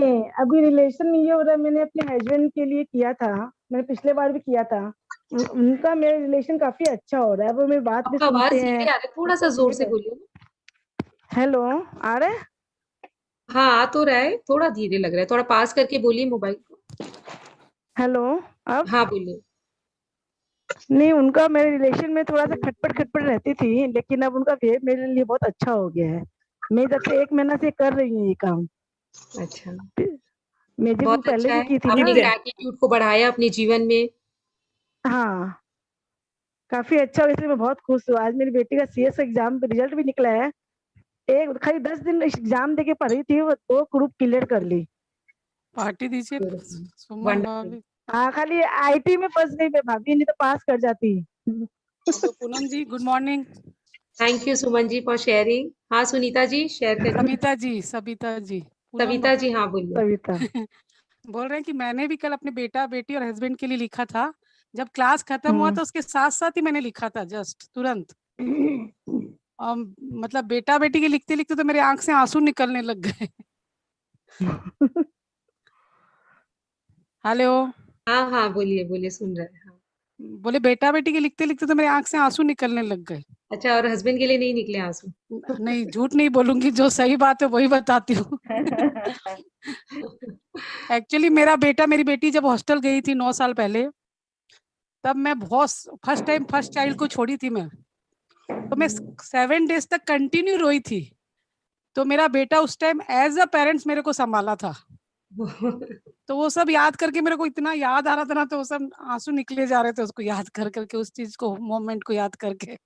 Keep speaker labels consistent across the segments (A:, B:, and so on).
A: अभी रिलेशन में ये हो रहा है, मैंने अपने हस्बैंड के लिए किया था, मैंने पिछले बार भी किया था। उनका मेरा रिलेशन काफी अच्छा हो रहा है, वो मेरी बात भी
B: आपका आवाज
A: सुनते
B: धीरे
A: हैं।
B: आ रहा है, थोड़ा सा जोर से बोलिए।
A: हेलो, आ रहा है?
B: हाँ, आ तो रहा है, थोड़ा धीरे लग रहा है, थोड़ा पास करके बोलिए मोबाइल को।
A: हेलो, अब?
B: हाँ, बोलिए।
A: नहीं, उनका मेरे रिलेशन में थोड़ा सा खटपट खटपट रहती थी, लेकिन अब उनका बिहेव मेरे लिए बहुत अच्छा हो गया है। मैं जब से 1 महीना से कर रही हूँ ये काम।
B: अच्छा,
A: मैं जिस
B: बहुत
A: पहले
B: अच्छा
A: भी
B: है।
A: की थी ना।
B: आपने ग्रैटिट्यूड को बढ़ाया अपने जीवन में।
A: हाँ, काफी अच्छा, इसलिए मैं बहुत खुश हूँ। आज मेरी बेटी का सीएस एग्जाम रिजल्ट भी निकला है। एक खाली 10 दिन एग्जाम देके पढ़ी थी, वो 2 ग्रुप क्लियर कर ली।
C: पार्टी दीजिए सुमन
B: वंडरफुल।
C: भाभी।
A: हाँ, खाली आईटी में फंस गई मैं भाभी, नहीं तो पास कर जाती।
C: तो Poonam ji good morning.
B: Thank you Suman ji for sharing. हाँ, सुनीता जी शेयर करिए।
C: सविता जी पूनम
B: सविता जी, हाँ बोलिए।
A: सविता।
C: बोल रहे हैं कि मैंने भी कल अपने बेटा बेटी और हस्बैंड के लिए लिखा था। जब क्लास खत्म हुआ
A: हम्म।
C: तो उसके साथ साथ ही मैंने लिखा था, जस्ट तुरंत। मतलब बेटा बेटी के लिखते लिखते तो मेरे आंख से आंसू निकलने लग गए। हेलो।
B: हाँ हाँ, बोलिए बोलिए, सुन रहे हैं। हाँ।
C: बोले बेटा बेटी के लिखते लिखते तो मेरे आंख से आंसू निकलने लग गए।
B: अच्छा, और हस्बैंड के लिए नहीं निकले आंसू?
C: नहीं, झूठ नहीं बोलूंगी, जो सही बात है वही बताती हूँ। एक्चुअली मेरा बेटा मेरी बेटी जब हॉस्टल गई थी 9 साल पहले, तब मैं बहुत फर्स्ट टाइम फर्स्ट चाइल्ड को छोड़ी थी मैं। तो मैं 7 डेज तक कंटिन्यू रोई थी। तो मेरा बेटा उस टाइम एज अ पेरेंट्स मेरे को संभाला था। तो वो सब याद करके मेरे को इतना याद आ रहा था ना, तो वो सब आंसू निकले जा रहे थे उसको याद कर करके, उस चीज को, मोमेंट को याद करके।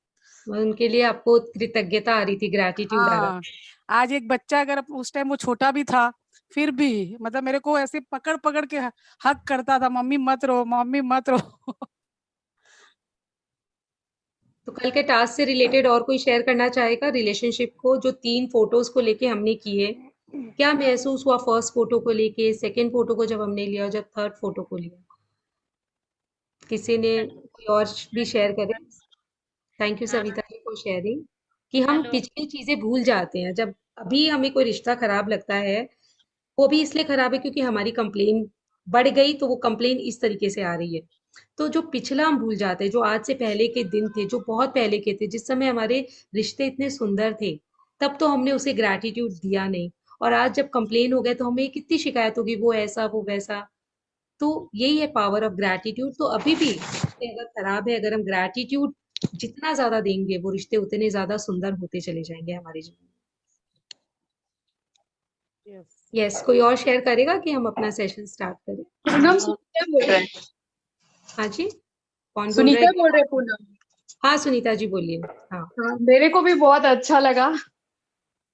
B: उनके लिए आपको कृतज्ञता आ रही थी, ग्रैटिट्यूड आ रहा
C: हाँ, आज एक बच्चा अगर उस टाइम वो छोटा भी था, फिर भी मतलब मेरे को ऐसे पकड़ पकड़ के हक करता था, मम्मी मत रो, मम्मी मत रो।
B: तो कल के टास्क से रिलेटेड और कोई शेयर करना चाहेगा रिलेशनशिप को, जो 3 फोटोज को लेके हमने किए? क्या महसूस हुआ फर्स्ट फोटो को लेके, सेकंड फोटो को जब हमने लिया, और जब थर्ड फोटो को लिया? किसी ने कोई और भी शेयर करे? Thank you Savita ji for sharing. कि हम पिछली चीजें भूल जाते हैं जब अभी हमें कोई रिश्ता खराब लगता है। वो भी इसलिए खराब है क्योंकि हमारी कंप्लेन बढ़ गई, तो वो कंप्लेन इस तरीके से आ रही है। तो जो पिछला हम भूल जाते हैं, जो आज से पहले के दिन थे, जो बहुत पहले के थे, जिस समय हमारे रिश्ते इतने सुंदर थे, तब तो हमने उसे ग्रैटिट्यूड दिया नहीं। और आज जब कंप्लेन हो गए तो हमें कितनी शिकायत होगी, वो ऐसा वो वैसा। तो यही है पावर ऑफ ग्रैटिट्यूड। तो अभी भी रिश्ते अगर खराब है, अगर हम ग्रैटिट्यूड जितना ज्यादा देंगे, वो रिश्ते उतने ज्यादा सुंदर होते चले जाएंगे हमारे जीवन में। यस, कोई और शेयर करेगा कि हम अपना सेशन स्टार्ट करें?
D: पूनम सुनीता बोल रहे हैं।
B: हाँ जी, कौन बोल रहा है?
D: सुनीता बोल रहे हैं पूनम।
B: हाँ सुनीता जी बोलिए। हाँ,
D: हाँ, मेरे को भी बहुत अच्छा लगा।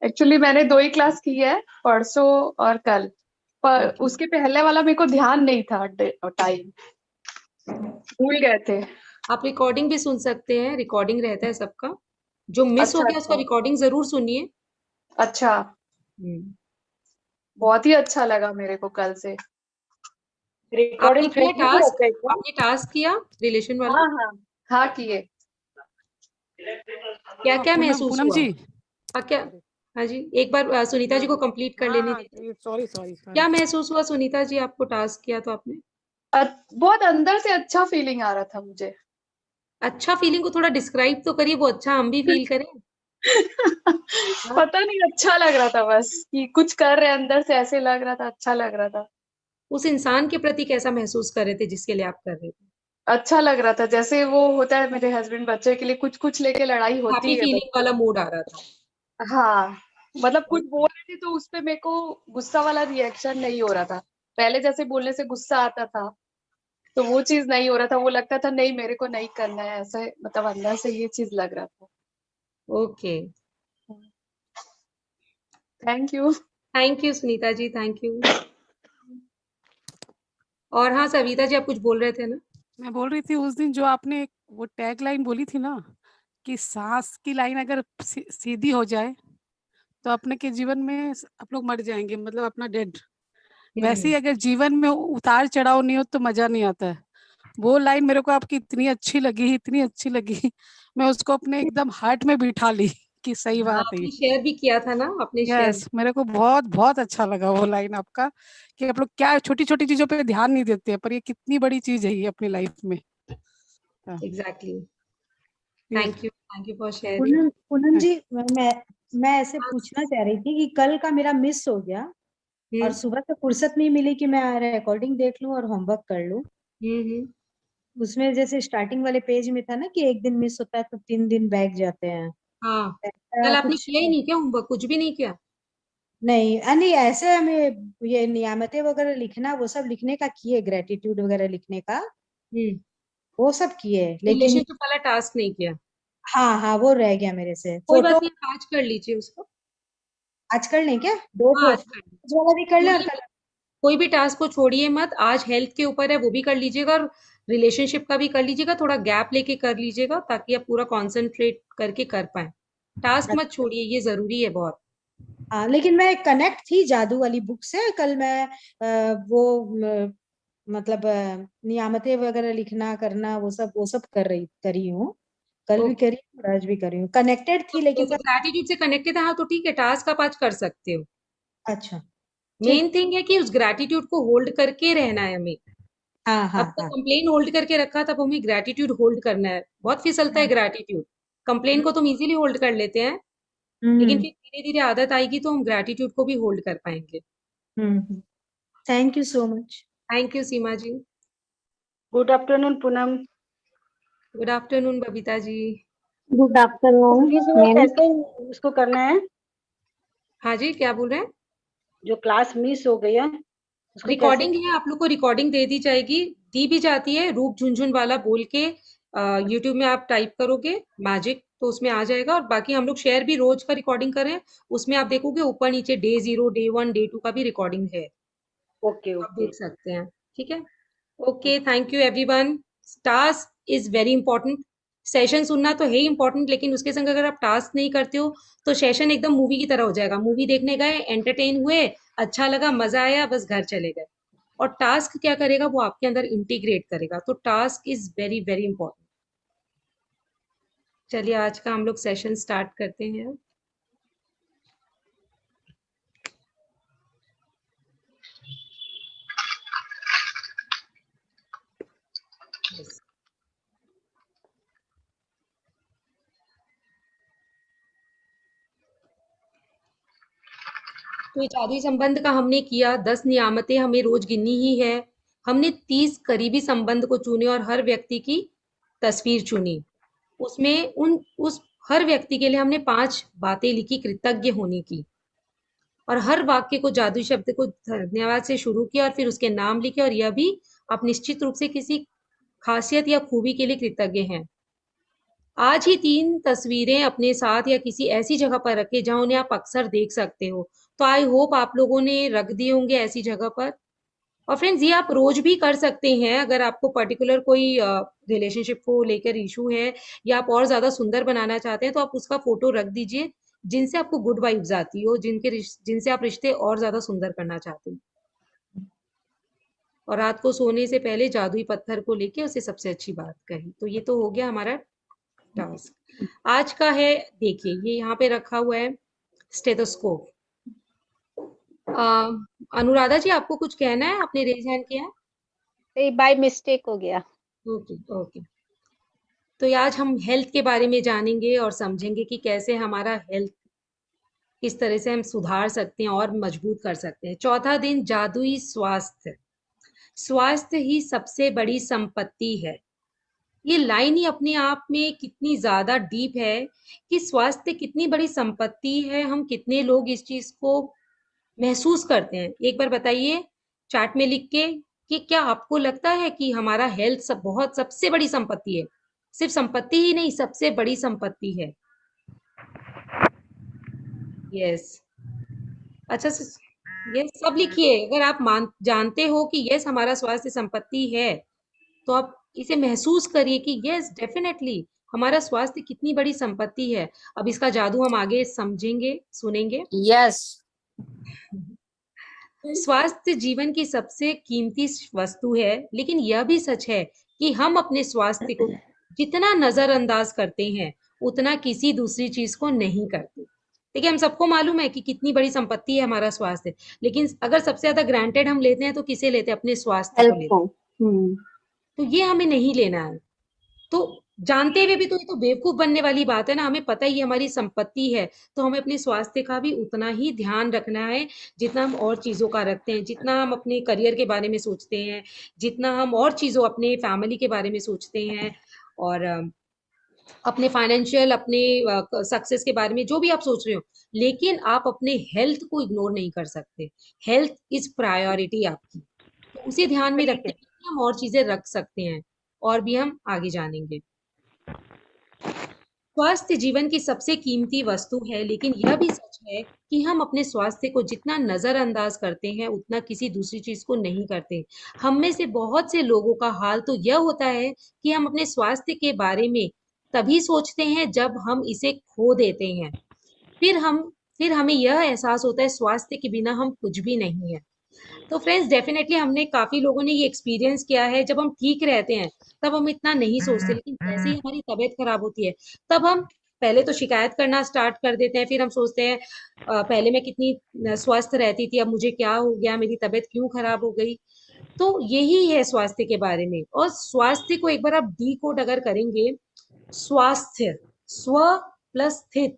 D: एक्चुअली मैंने 2 ही क्लास की है, परसों और कल। पर
B: ओके।
D: उसके पहले वाला मेरे को ध्यान नहीं था, टाइम भूल गए थे।
B: आप रिकॉर्डिंग भी सुन सकते हैं, रिकॉर्डिंग रहता है सबका। जो मिस हो
D: अच्छा
B: गया उसका
D: अच्छा
B: रिकॉर्डिंग जरूर सुनिए।
D: अच्छा।
B: हम्म।
D: बहुत ही अच्छा लगा मेरे को कल से।
B: आपने
D: रिकॉर्डिंग
B: किया
D: फेसबुक पे
B: टास्क?
D: रहता है क्या?
B: आपने टास्क किया रिलेशन वाला?
D: हाँ हाँ हाँ, किए।
B: क्या क्या
C: पूनम
B: महसूस
C: पूनम
B: हुआ?
C: जी।
B: हाँ क्या? हाँ जी, एक बार सुनीता जी को कंप्लीट कर लेने
C: हाँ,
B: दीजिए।
C: Sorry sorry sorry.
B: क्या महसूस हुआ सुनीता जी, आपको टास्क किया तो आपने?
D: बहुत अंदर से अच्छा फीलिंग आ रहा था मुझे।
B: अच्छा फीलिंग को थोड़ा डिस्क्राइब तो करिए, वो अच्छा हम भी फील करें। हाँ?
D: पता नहीं, अच्छा लग रहा था बस, कि कुछ कर रहे हैं अंदर से, ऐसे लग रहा था, अच्छा लग रहा था।
B: उस इंसान के प्रति कैसा महसूस कर रहे थे जिसके लिए आप कर रहे थे?
D: अच्छा लग रहा था, जैसे वो होता है मेरे हस्बैंड बच्चे के लिए कुछ कुछ लेके लड़ाई
B: हैप्पी
D: होती है
B: फीलिंग
D: बच्चे।
B: वाला मूड आ रहा था?
D: हाँ, मतलब कुछ
B: ओके।
D: बोल रहे थे तो उस पे मेरे को गुस्सा वाला रिएक्शन नहीं हो रहा था। पहले जैसे बोलने से गुस्सा आता था, तो वो चीज नहीं हो रहा था। वो लगता था नहीं, मेरे को नहीं करना है ऐसा, मतलब अंदर से ये चीज लग रहा था।
B: Okay,
D: thank you.
B: Thank you Sunita ji, thank you. और हाँ सविता जी, आप कुछ बोल रहे थे ना?
C: मैं बोल रही थी उस दिन जो आपने वो टैग लाइन बोली थी ना, कि सांस की लाइन अगर सीधी हो जाए तो अपने के जीवन में आप लोग मर जाएंगे, मतलब अपना डेड। वैसे ही अगर जीवन में उतार चढ़ाव नहीं हो तो मजा नहीं आता है। वो लाइन मेरे को आपकी इतनी अच्छी लगी, इतनी अच्छी लगी, मैं उसको अपने एकदम हार्ट में बिठा ली। आपकी, सही
B: हाँ,
C: बात है।
B: आपने शेयर भी किया था ना, आपने शेयर।
C: यस, मेरे को बहुत बहुत अच्छा लगा वो लाइन आपका, कि आप लोग क्या छोटी छोटी चीजों पे ध्यान नहीं देते हैं, पर ये कितनी बड़ी चीज है ये अपनी लाइफ में। हाँ,
B: एग्जैक्टली।
C: ये-
B: thank you for sharing.
E: Poonam Poonam
C: हाँ,
E: जी, मैं ऐसे पूछना चाह रही थी कि कल का मेरा मिस हो गया और सुबह से फुर्सत नहीं मिली कि मैं रिकॉर्डिंग देख लूं और होमवर्क कर लूं।
B: हम्म।
E: उसमें जैसे स्टार्टिंग वाले पेज में था ना कि एक दिन मिस होता है तो 3 दिन बैठ जाते हैं,
B: हाँ,
E: ऐसा
B: कल आपने
E: कुछ
B: किया ही नहीं क्या होमवर्क, कुछ भी नहीं किया?
E: नहीं। नहीं, ऐसे हमें ये नियामतें वगैरह लिखना वो सब लिखने का किए, ग्रेटिट्यूड वगैरह लिखने का
B: हम्म।
E: वो सब किए, लेकिन
B: रिलेशनशिप वाला टास्क नहीं किया?
E: हाँ हाँ वो रह गया मेरे से।
B: कोई
E: फोटो
B: बात नहीं, आप आज कर लीजिए उसको।
E: आज कर लें क्या? दो
B: हाँ, आज कर लीजिए।
E: वाला भी कर लें और
B: छोड़िए
E: कल।
B: मत, कोई भी टास्क को छोड़िए मत। आज हेल्थ के ऊपर है, वो भी कर लीजिएगा, और रिलेशनशिप का भी कर लीजिएगा। थोड़ा गैप लेके कर लीजिएगा ताकि आप पूरा कंसंट्रेट करके कर पाए। टास्क मत छोड़िए, ये जरूरी है बहुत।
E: हाँ, लेकिन मैं कनेक्ट थी जादू वाली बुक से। कल मैं मतलब नियामतें वगैरह लिखना करना वो सब करी हूँ। कल भी
B: ओके,
E: करी और आज भी करी हूँ, कनेक्टेड थी लेकिन
B: तो ग्रैटिट्यूड से कनेक्टेड है, हाँ तो ठीक है, टास्क आप आज कर सकते हो।
E: अच्छा
B: मेन
E: ठीक।
B: थिंग है कि उस ग्रैटिट्यूड को होल्ड करके रहना है हमें।
E: हाँ हाँ
B: अब तक
E: हाँ
B: कंप्लेन होल्ड करके रखा, तब हमें ग्रैटिट्यूड होल्ड करना है। बहुत फिसलता है
E: हाँ।
B: ग्रैटिट्यूड। कंप्लेन को तुम इजीली होल्ड कर लेते हैं, लेकिन
E: हम्म
B: फिर धीरे धीरे आदत आएगी तो हम ग्रैटिट्यूड को भी होल्ड कर पाएंगे।
E: Thank you so much.
B: Thank you Seema ji.
A: Good afternoon Poonam.
B: Good afternoon Babita ji.
F: Good afternoon
A: please वो
F: मैम।
A: कैसे उसको करना है,
B: हाँ जी, क्या बोल रहे हैं?
A: जो क्लास मिस हो गई है उसको कैसे?
B: रिकॉर्डिंग है, आप लोग को रिकॉर्डिंग दे दी जाएगी, दी भी जाती है। रूप झुनझुन वाला बोल के यूट्यूब में आप टाइप करोगे मैजिक, तो उसमें आ जाएगा। और बाकी हम लोग शेयर भी रोज का रिकॉर्डिंग कर रहे हैं, उसमें आप देखोगे ऊपर नीचे डे 0, डे 1, डे 2 का भी रिकॉर्डिंग है,
A: ओके
B: आप
A: ओके।
B: देख सकते हैं। ठीक है, okay, thank you everyone. Task is very important. Session सुनना तो है ही इंपॉर्टेंट, लेकिन उसके संग अगर आप टास्क नहीं करते हो तो सेशन एकदम मूवी की तरह हो जाएगा। मूवी देखने गए, एंटरटेन हुए, अच्छा लगा, मजा आया, बस घर चले गए। और टास्क क्या करेगा, वो आपके अंदर इंटीग्रेट करेगा। तो task is very very important. चलिए आज का हम लोग सेशन स्टार्ट करते हैं। Yes. तो ये जादुई संबंध का हमने किया, 10 नियामतें हमें रोज गिननी ही है। हमने 30 करीबी संबंध को चुने और हर व्यक्ति की तस्वीर चुनी। उसमें उस हर व्यक्ति के लिए हमने 5 बातें लिखी कृतज्ञ होने की। और हर वाक्य को जादुई शब्द को धन्यवाद से शुरू किया और फिर उसके नाम लिखे, और यह भी आप निश्चित रूप से किसी खासियत या खूबी के लिए कृतज्ञ हैं। आज ही 3 तस्वीरें अपने साथ या किसी ऐसी जगह पर रखें जहां उन्हें आप अक्सर देख सकते हो। तो आई होप आप लोगों ने रख दिए होंगे ऐसी जगह पर। और फ्रेंड्स, ये आप रोज भी कर सकते हैं। अगर आपको पर्टिकुलर कोई रिलेशनशिप को लेकर इशू है या आप और ज्यादा सुंदर बनाना चाहते हैं, तो आप उसका फोटो रख दीजिए जिनसे आपको गुड वाइब्स आती हो, जिनसे आप रिश्ते और ज्यादा सुंदर करना चाहते हैं। और रात को सोने से पहले जादुई पत्थर को लेके उसे सबसे अच्छी बात कही। तो ये तो हो गया हमारा टास्क आज का है। देखिए ये यहाँ पे रखा हुआ है स्टेथोस्कोप। अनुराधा जी, आपको कुछ कहना है? आपने रेज हैंड किया है।
F: बाय मिस्टेक हो गया।
B: Okay okay. तो ये आज हम हेल्थ के बारे में जानेंगे और समझेंगे कि कैसे हमारा हेल्थ किस तरह से हम सुधार सकते हैं और मजबूत कर सकते हैं। चौथा दिन, जादुई स्वास्थ्य। स्वास्थ्य ही सबसे बड़ी संपत्ति है। ये लाइन ही अपने आप में कितनी ज्यादा डीप है कि स्वास्थ्य कितनी बड़ी संपत्ति है। हम कितने लोग इस चीज को महसूस करते हैं? एक बार बताइए चैट में लिख के कि क्या आपको लगता है कि हमारा हेल्थ बहुत सबसे बड़ी संपत्ति है? सिर्फ संपत्ति ही नहीं, सबसे बड़ी संपत्ति है। यस, अच्छा यस सब लिखिए। अगर आप जानते हो कि यस हमारा स्वास्थ्य संपत्ति है, तो आप इसे महसूस करिए कि यस डेफिनेटली हमारा स्वास्थ्य कितनी बड़ी संपत्ति है। अब इसका जादू हम आगे समझेंगे, सुनेंगे।
E: यस।
B: स्वास्थ्य जीवन की सबसे कीमती वस्तु है, लेकिन यह भी सच है कि हम अपने स्वास्थ्य को जितना नजरअंदाज करते हैं, उतना किसी दूसरी चीज को नहीं करते। देखिए, हम सबको मालूम है कि कितनी बड़ी संपत्ति है हमारा स्वास्थ्य, लेकिन अगर सबसे ज्यादा ग्रांटेड हम लेते हैं तो किसे लेते हैं? अपने स्वास्थ्य को
F: हेल्थ
B: लेते
F: को।
B: हैं। तो ये हमें नहीं लेना है। तो जानते हुए भी तो ये तो बेवकूफ बनने वाली बात है ना। हमें पता ही हमारी संपत्ति है, तो हमें अपने स्वास्थ्य का भी उतना ही ध्यान रखना है जितना हम और चीजों का रखते हैं, जितना हम अपने करियर के बारे में सोचते हैं, जितना हम और चीजों अपने फैमिली के बारे में सोचते हैं, और अपने फाइनेंशियल, अपने सक्सेस के बारे में जो भी आप सोच रहे हो। लेकिन आप अपने हेल्थ को इग्नोर नहीं कर सकते। हेल्थ इज प्रायोरिटी आपकी। तो उसे ध्यान में रखते हुए हम और चीजें रख सकते हैं, और भी हम आगे जानेंगे। स्वास्थ्य जीवन की सबसे कीमती वस्तु है, लेकिन यह भी सच है कि हम अपने स्वास्थ्य को जितना नजरअंदाज करते हैं उतना किसी दूसरी चीज को नहीं करते। हम में से बहुत से लोगों का हाल तो यह होता है कि हम अपने स्वास्थ्य के बारे में तभी सोचते हैं जब हम इसे खो देते हैं। फिर हम फिर हमें यह एहसास होता है स्वास्थ्य के बिना हम कुछ भी नहीं है। तो फ्रेंड्स, डेफिनेटली हमने काफी लोगों ने ये एक्सपीरियंस किया है, जब हम ठीक रहते हैं तब हम इतना नहीं सोचते, लेकिन जैसे ही हमारी तबीयत खराब होती है तब हम पहले तो शिकायत करना स्टार्ट कर देते हैं। फिर हम सोचते हैं पहले मैं कितनी स्वस्थ रहती थी, अब मुझे क्या हो गया, मेरी तबीयत क्यों खराब हो गई। तो यही है स्वास्थ्य के बारे में। और स्वास्थ्य को एक बार आप डी कोड अगर करेंगे, स्वास्थ्य, स्व प्लस स्थित,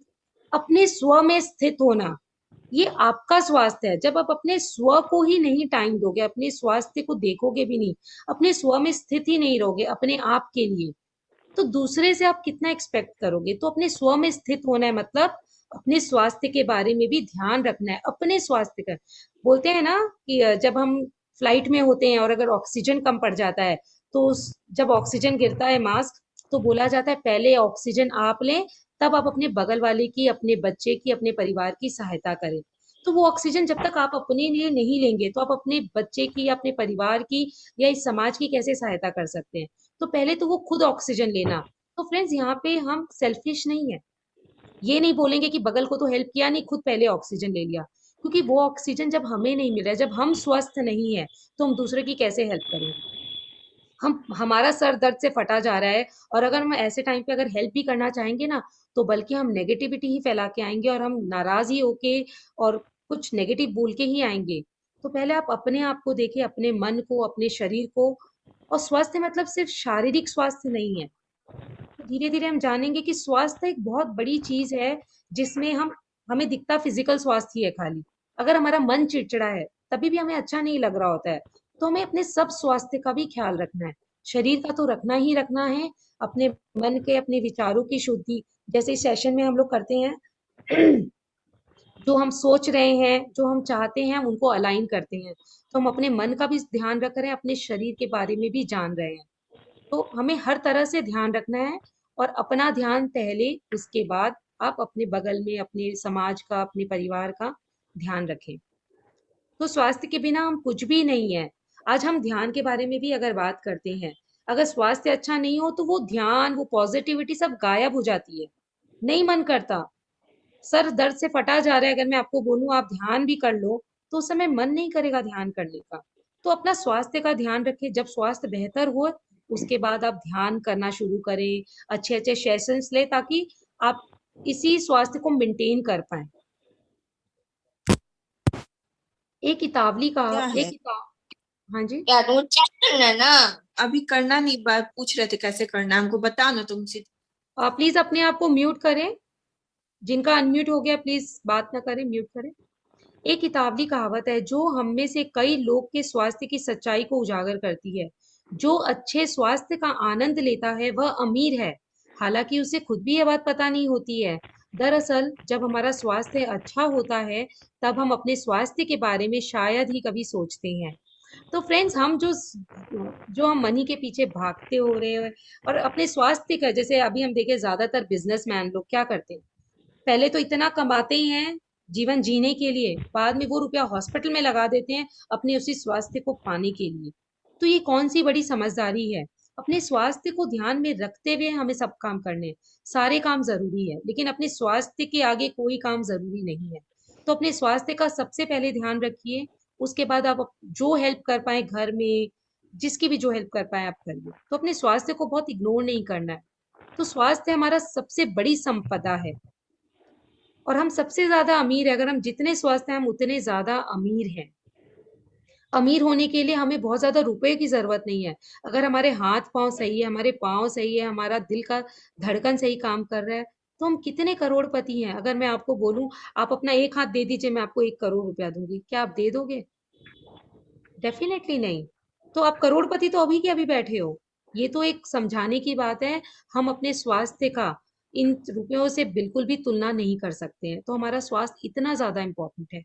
B: अपने स्व में स्थित होना, ये आपका स्वास्थ्य है। जब आप अपने स्व को ही नहीं टाइम दोगे, अपने स्वास्थ्य को देखोगे भी नहीं, अपने स्व में स्थित ही नहीं रहोगे अपने आप के लिए, तो दूसरे से आप कितना एक्सपेक्ट करोगे। तो अपने स्व में स्थित होना है, मतलब अपने स्वास्थ्य के बारे में भी ध्यान रखना है। अपने स्वास्थ्य का बोलते हैं ना कि जब हम फ्लाइट में होते हैं और अगर ऑक्सीजन कम पड़ जाता है, तो जब ऑक्सीजन गिरता है मास्क, तो बोला जाता है पहले ऑक्सीजन आप लें, तब आप अपने बगल वाले की, अपने बच्चे की, अपने परिवार की सहायता करें। तो वो ऑक्सीजन जब तक आप अपने लिए नहीं लेंगे तो आप अपने बच्चे की या अपने परिवार की या इस समाज की कैसे सहायता कर सकते हैं। तो पहले तो वो खुद ऑक्सीजन लेना। तो फ्रेंड्स, यहाँ पे हम सेल्फिश नहीं है। ये नहीं बोलेंगे कि बगल को तो हेल्प किया नहीं, खुद पहले ऑक्सीजन ले लिया। क्योंकि वो ऑक्सीजन जब हमें नहीं मिल रहा है, जब हम स्वस्थ नहीं है, तो हम दूसरे की कैसे हेल्प करेंगे। हमारा सर दर्द से फटा जा रहा है, और अगर हम ऐसे टाइम पे अगर हेल्प भी करना चाहेंगे ना, तो बल्कि हम नेगेटिविटी ही फैला के आएंगे, और हम नाराज ही होके और कुछ नेगेटिव बोल के ही आएंगे। तो पहले आप अपने आप को देखिए, अपने मन को, अपने शरीर को। और स्वास्थ्य मतलब सिर्फ शारीरिक स्वास्थ्य नहीं है। तो धीरे धीरे हम जानेंगे कि स्वास्थ्य एक बहुत बड़ी चीज है, जिसमें हमें दिखता फिजिकल स्वास्थ्य ही है खाली। अगर हमारा मन चिड़चिड़ा है तभी भी हमें अच्छा नहीं लग रहा होता है, तो हमें अपने सब स्वास्थ्य का भी ख्याल रखना है। शरीर का तो रखना ही रखना है, अपने मन के, अपने विचारों की शुद्धि, जैसे इस सेशन में हम लोग करते हैं। जो हम सोच रहे हैं, जो हम चाहते हैं, हम उनको अलाइन करते हैं। तो हम अपने मन का भी ध्यान रख रहे हैं, अपने शरीर के बारे में भी जान रहे हैं। तो हमें हर तरह से ध्यान रखना है, और अपना ध्यान पहले, उसके बाद आप अपने बगल में, अपने समाज का, अपने परिवार का ध्यान रखें। तो स्वास्थ्य के बिना हम कुछ भी नहीं है। आज हम ध्यान के बारे में भी अगर बात करते हैं, अगर स्वास्थ्य अच्छा नहीं हो तो वो ध्यान, वो पॉजिटिविटी सब गायब हो जाती है, नहीं मन करता। सर दर्द से फटा जा रहा है, अगर मैं आपको बोलूं आप ध्यान भी कर लो, तो उस समय मन नहीं करेगा ध्यान करने का। तो अपना स्वास्थ्य का ध्यान रखें। जब स्वास्थ्य बेहतर हो, उसके बाद आप ध्यान करना शुरू करें, अच्छे अच्छे सेशंस ले, ताकि आप इसी स्वास्थ्य को मेंटेन कर पाए। एक इतावली का
G: क्या
B: एक
G: है
B: किताब, हाँ जी,
F: यार वो चेक करना है ना।
G: अभी करना नहीं, बात पूछ रहे थे कैसे करना है, हमको बताओ ना तुमसे।
B: प्लीज अपने आप को म्यूट करें। जिनका अनम्यूट हो गया प्लीज बात ना करें, म्यूट करें। एक इतावली कहावत है जो हम में से कई लोग के स्वास्थ्य की सच्चाई को उजागर करती है। जो अच्छे स्वास्थ्य का आनंद लेता है वह अमीर है, हालांकि उसे खुद भी यह बात पता नहीं होती है। दरअसल जब हमारा स्वास्थ्य अच्छा होता है, तब हम अपने स्वास्थ्य के बारे में शायद ही कभी सोचते हैं। तो फ्रेंड्स, हम जो हम मनी के पीछे भागते हो रहे हैं, और अपने स्वास्थ्य का, जैसे अभी हम देखें ज्यादातर बिजनेसमैन लोग क्या करते हैं, पहले तो इतना कमाते ही हैं जीवन जीने के लिए, बाद में वो रुपया हॉस्पिटल में लगा देते हैं अपने उसी स्वास्थ्य को पाने के लिए। तो ये कौन सी बड़ी समझदारी है। अपने स्वास्थ्य को ध्यान में रखते हुए हमें सब काम करने हैं। सारे काम जरूरी है, लेकिन अपने स्वास्थ्य के आगे कोई काम जरूरी नहीं है। तो अपने स्वास्थ्य का सबसे पहले ध्यान रखिए, उसके बाद आप जो हेल्प कर पाए घर में, जिसकी भी जो हेल्प कर पाए आप करिए। तो अपने स्वास्थ्य को बहुत इग्नोर नहीं करना है। तो स्वास्थ्य हमारा सबसे बड़ी संपदा है और हम सबसे ज्यादा अमीर है। अगर हम जितने स्वस्थ हैं हम उतने ज्यादा अमीर हैं। अमीर होने के लिए हमें बहुत ज्यादा रुपए की जरूरत नहीं है। अगर हमारे हाथ पांव सही है, हमारे पांव सही है, हमारा दिल का धड़कन सही काम कर रहा है, तो हम कितने करोड़पति हैं। अगर मैं आपको बोलूं आप अपना एक हाथ दे दीजिए, मैं आपको 1 करोड़ रुपया दूंगी, क्या आप दे दोगे? डेफिनेटली नहीं। तो आप करोड़पति तो अभी के अभी बैठे हो। ये तो एक समझाने की बात है। हम अपने स्वास्थ्य का इन रुपयों से बिल्कुल भी तुलना नहीं कर सकते हैं। तो हमारा स्वास्थ्य इतना ज्यादा इंपॉर्टेंट है।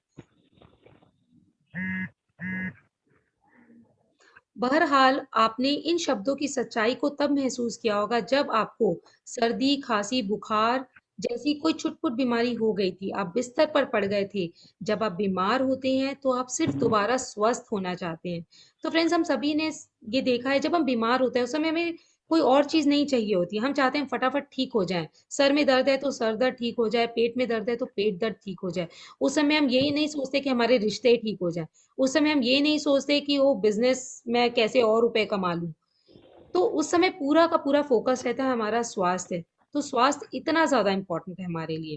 B: बहरहाल आपने इन शब्दों की सच्चाई को तब महसूस किया होगा जब आपको सर्दी, खांसी, बुखार जैसी कोई छुटपुट बीमारी हो गई थी, आप बिस्तर पर पड़ गए थे। जब आप बीमार होते हैं तो आप सिर्फ दोबारा स्वस्थ होना चाहते हैं। तो फ्रेंड्स, हम सभी ने ये देखा है, जब हम बीमार होते हैं उस समय हमें कोई और चीज नहीं चाहिए होती, हम चाहते हैं फटाफट ठीक हो जाए। सर में दर्द है तो सर दर्द ठीक हो जाए, पेट में दर्द है तो पेट दर्द ठीक हो जाए। उस समय हम यही नहीं सोचते कि हमारे रिश्ते ठीक हो जाए। उस समय हम ये नहीं सोचते कि वो बिजनेस में कैसे और रुपए कमा लूं। तो उस समय पूरा का पूरा फोकस रहता है हमारा स्वास्थ्य। तो स्वास्थ्य इतना ज्यादा इंपॉर्टेंट है हमारे लिए,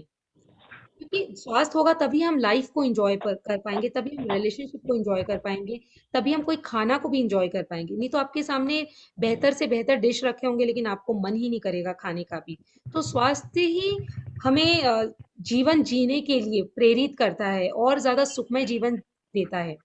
B: क्योंकि स्वास्थ्य होगा तभी हम लाइफ को एंजॉय कर पाएंगे, तभी हम रिलेशनशिप को एंजॉय कर पाएंगे, तभी हम कोई खाना को भी एंजॉय कर पाएंगे। नहीं तो आपके सामने बेहतर से बेहतर डिश रखे होंगे लेकिन आपको मन ही नहीं करेगा खाने का भी। तो स्वास्थ्य ही हमें जीवन जीने के लिए प्रेरित करता है और ज्यादा सुखमय जीवन देता है।